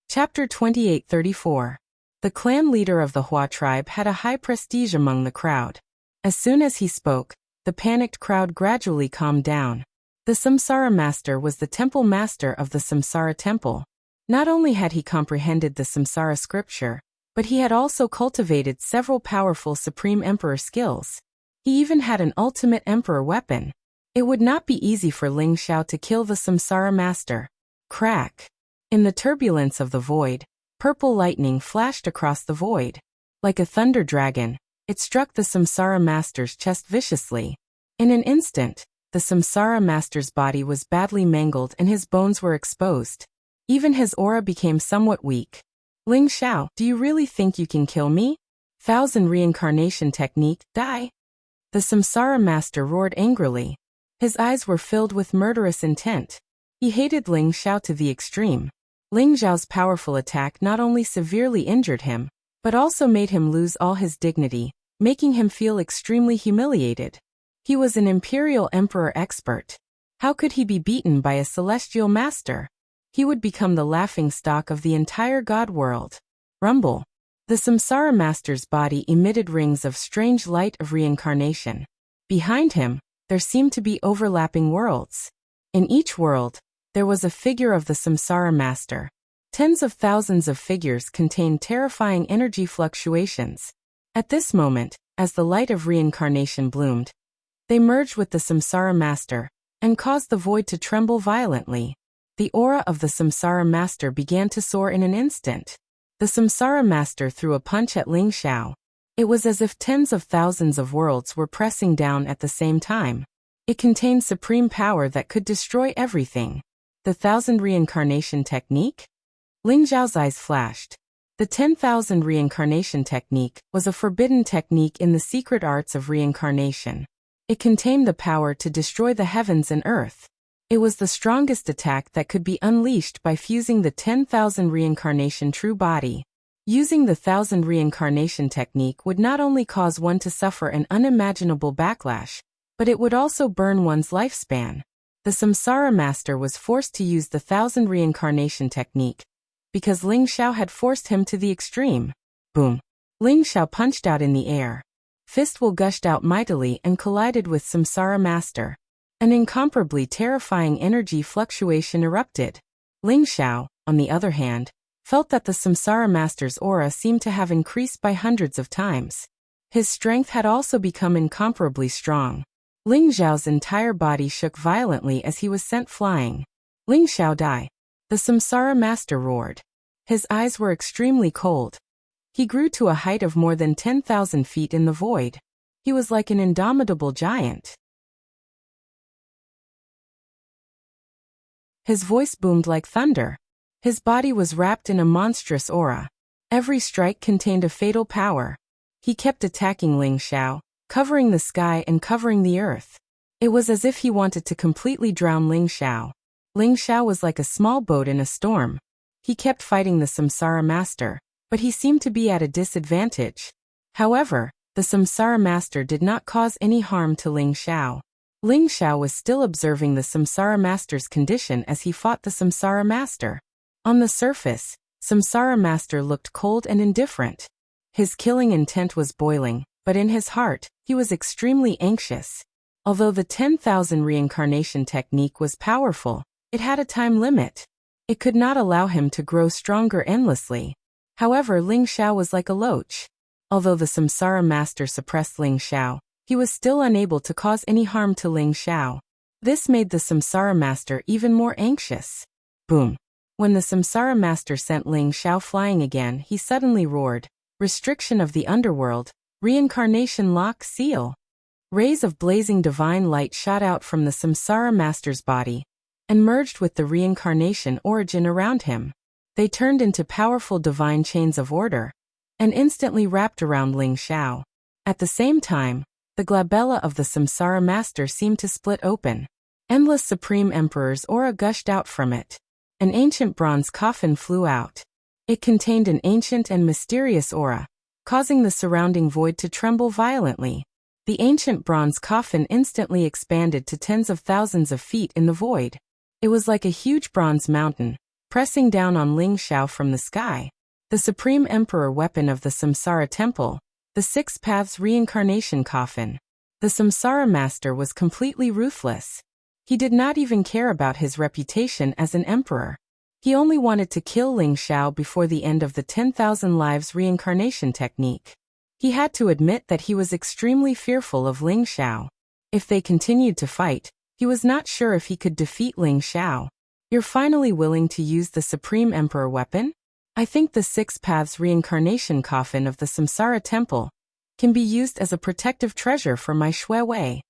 [SPEAKER 1] Chapter 28-34. The clan leader of the Hua tribe had a high prestige among the crowd. As soon as he spoke, the panicked crowd gradually calmed down. The Samsara Master was the temple master of the Samsara Temple. Not only had he comprehended the Samsara scripture, but he had also cultivated several powerful Supreme Emperor skills. He even had an ultimate Emperor weapon. It would not be easy for Ling Xiao to kill the Samsara Master. Crack! In the turbulence of the void, purple lightning flashed across the void. Like a thunder dragon, it struck the Samsara Master's chest viciously. In an instant, the Samsara Master's body was badly mangled and his bones were exposed. Even his aura became somewhat weak. Ling Xiao, do you really think you can kill me? 1000 reincarnation technique, die! The Samsara Master roared angrily. His eyes were filled with murderous intent. He hated Ling Xiao to the extreme. Ling Xiao's powerful attack not only severely injured him, but also made him lose all his dignity, making him feel extremely humiliated. He was an Imperial Emperor expert. How could he be beaten by a Celestial Master? He would become the laughingstock of the entire God world. Rumble. The Samsara Master's body emitted rings of strange light of reincarnation. Behind him, there seemed to be overlapping worlds. In each world, there was a figure of the Samsara Master. Tens of thousands of figures contained terrifying energy fluctuations. At this moment, as the light of reincarnation bloomed, they merged with the Samsara Master and caused the void to tremble violently. The aura of the Samsara Master began to soar in an instant. The Samsara Master threw a punch at Ling Xiao. It was as if tens of thousands of worlds were pressing down at the same time. It contained supreme power that could destroy everything. The 1000 reincarnation technique? Ling Xiao's eyes flashed. The 10,000 reincarnation technique was a forbidden technique in the secret arts of reincarnation. It contained the power to destroy the heavens and earth. It was the strongest attack that could be unleashed by fusing the 10,000 reincarnation true body. Using the 1000 reincarnation technique would not only cause one to suffer an unimaginable backlash, but it would also burn one's lifespan. The Samsara Master was forced to use the 1000 reincarnation technique because Ling Xiao had forced him to the extreme. Boom! Ling Xiao punched out in the air. Fistful gushed out mightily and collided with Samsara Master. An incomparably terrifying energy fluctuation erupted. Ling Xiao, on the other hand, felt that the Samsara Master's aura seemed to have increased by hundreds of times. His strength had also become incomparably strong. Ling Xiao's entire body shook violently as he was sent flying. Ling Xiao, die! The Samsara Master roared. His eyes were extremely cold. He grew to a height of more than 10,000 feet in the void. He was like an indomitable giant. His voice boomed like thunder. His body was wrapped in a monstrous aura. Every strike contained a fatal power. He kept attacking Ling Xiao, covering the sky and covering the earth. It was as if he wanted to completely drown Ling Xiao. Ling Xiao was like a small boat in a storm. He kept fighting the Samsara Master, but he seemed to be at a disadvantage. However, the Samsara Master did not cause any harm to Ling Xiao. Ling Xiao was still observing the Samsara Master's condition as he fought the Samsara Master. On the surface, Samsara Master looked cold and indifferent. His killing intent was boiling, but in his heart, he was extremely anxious. Although the 10,000 reincarnation technique was powerful, it had a time limit. It could not allow him to grow stronger endlessly. However, Ling Xiao was like a loach. Although the Samsara Master suppressed Ling Xiao, he was still unable to cause any harm to Ling Xiao. This made the Samsara Master even more anxious. Boom! When the Samsara Master sent Ling Xiao flying again, he suddenly roared, "Restriction of the underworld, reincarnation lock seal." Rays of blazing divine light shot out from the Samsara Master's body and merged with the reincarnation origin around him. They turned into powerful divine chains of order and instantly wrapped around Ling Xiao. At the same time, the glabella of the Samsara Master seemed to split open. Endless Supreme Emperor's aura gushed out from it. An ancient bronze coffin flew out. It contained an ancient and mysterious aura, causing the surrounding void to tremble violently. The ancient bronze coffin instantly expanded to tens of thousands of feet in the void. It was like a huge bronze mountain, pressing down on Ling Xiao from the sky. The Supreme Emperor weapon of the Samsara Temple, The Six Paths Reincarnation Coffin. The Samsara Master was completely ruthless. He did not even care about his reputation as an emperor. He only wanted to kill Ling Xiao before the end of the 10,000 Lives reincarnation technique. He had to admit that he was extremely fearful of Ling Xiao. If they continued to fight, he was not sure if he could defeat Ling Xiao. You're finally willing to use the Supreme Emperor weapon? I think the Six Paths Reincarnation Coffin of the Samsara Temple can be used as a protective treasure for my Shui Wei.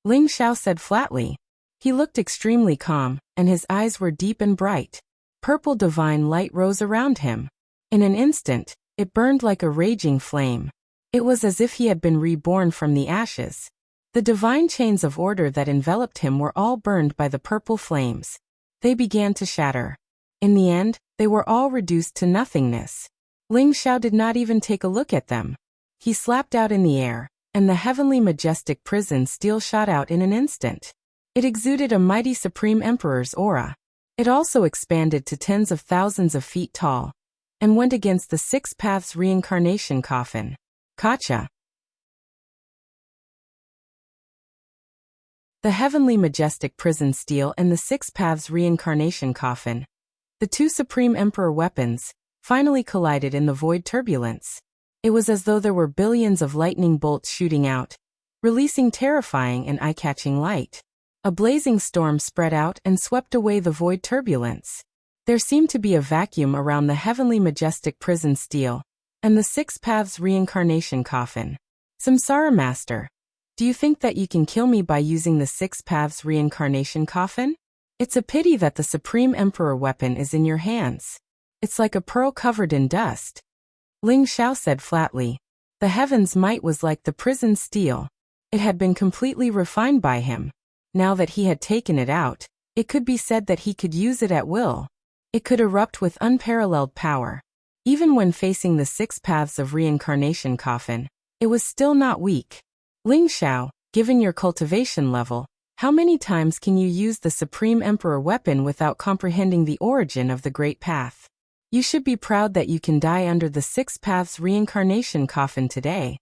[SPEAKER 1] Ling Xiao said flatly. He looked extremely calm, and his eyes were deep and bright. Purple divine light rose around him. In an instant, it burned like a raging flame. It was as if he had been reborn from the ashes. The divine chains of order that enveloped him were all burned by the purple flames. They began to shatter. In the end, they were all reduced to nothingness. Ling Xiao did not even take a look at them. He slapped out in the air, and the heavenly majestic prison steel shot out in an instant. It exuded a mighty Supreme Emperor's aura. It also expanded to tens of thousands of feet tall, and went against the Six Paths Reincarnation Coffin. Gotcha. The heavenly majestic prison steel and the Six Paths Reincarnation Coffin, the two Supreme Emperor weapons, finally collided in the void turbulence. It was as though there were billions of lightning bolts shooting out, releasing terrifying and eye-catching light. A blazing storm spread out and swept away the void turbulence. There seemed to be a vacuum around the heavenly majestic prison steel and the Six Paths Reincarnation Coffin. Samsara Master, do you think that you can kill me by using the Six Paths Reincarnation Coffin? It's a pity that the Supreme Emperor weapon is in your hands. It's like a pearl covered in dust. Ling Xiao said flatly. The heaven's might was like the prison steel. It had been completely refined by him. Now that he had taken it out, it could be said that he could use it at will. It could erupt with unparalleled power. Even when facing the Six Paths of Reincarnation Coffin, it was still not weak. Ling Xiao, given your cultivation level, how many times can you use the Supreme Emperor weapon without comprehending the origin of the Great Path? You should be proud that you can die under the Six Paths Reincarnation Coffin today.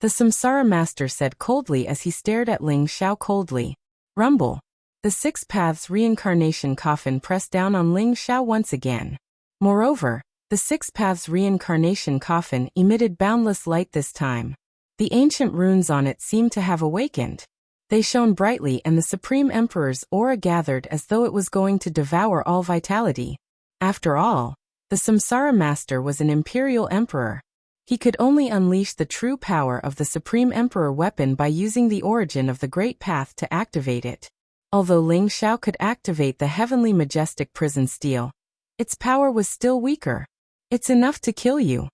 [SPEAKER 1] The Samsara Master said coldly as he stared at Ling Xiao coldly. Rumble. The Six Paths Reincarnation Coffin pressed down on Ling Xiao once again. Moreover, the Six Paths Reincarnation Coffin emitted boundless light this time. The ancient runes on it seemed to have awakened. They shone brightly and the Supreme Emperor's aura gathered as though it was going to devour all vitality. After all, the Samsara Master was an imperial emperor. He could only unleash the true power of the Supreme Emperor weapon by using the origin of the Great Path to activate it. Although Ling Xiao could activate the heavenly majestic prison steel, its power was still weaker. It's enough to kill you.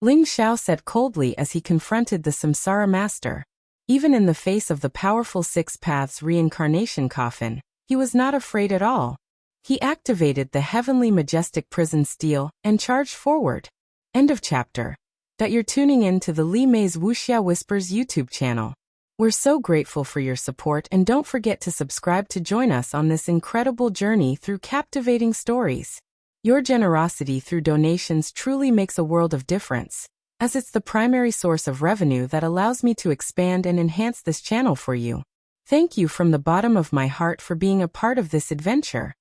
[SPEAKER 1] Ling Xiao said coldly as he confronted the Samsara Master. Even in the face of the powerful Six Paths Reincarnation Coffin, he was not afraid at all. He activated the heavenly majestic prison steel and charged forward. End of chapter. You're tuning in to the Li Mei's Wuxia Whispers YouTube channel. We're so grateful for your support and don't forget to subscribe to join us on this incredible journey through captivating stories. Your generosity through donations truly makes a world of difference, as it's the primary source of revenue that allows me to expand and enhance this channel for you. Thank you from the bottom of my heart for being a part of this adventure.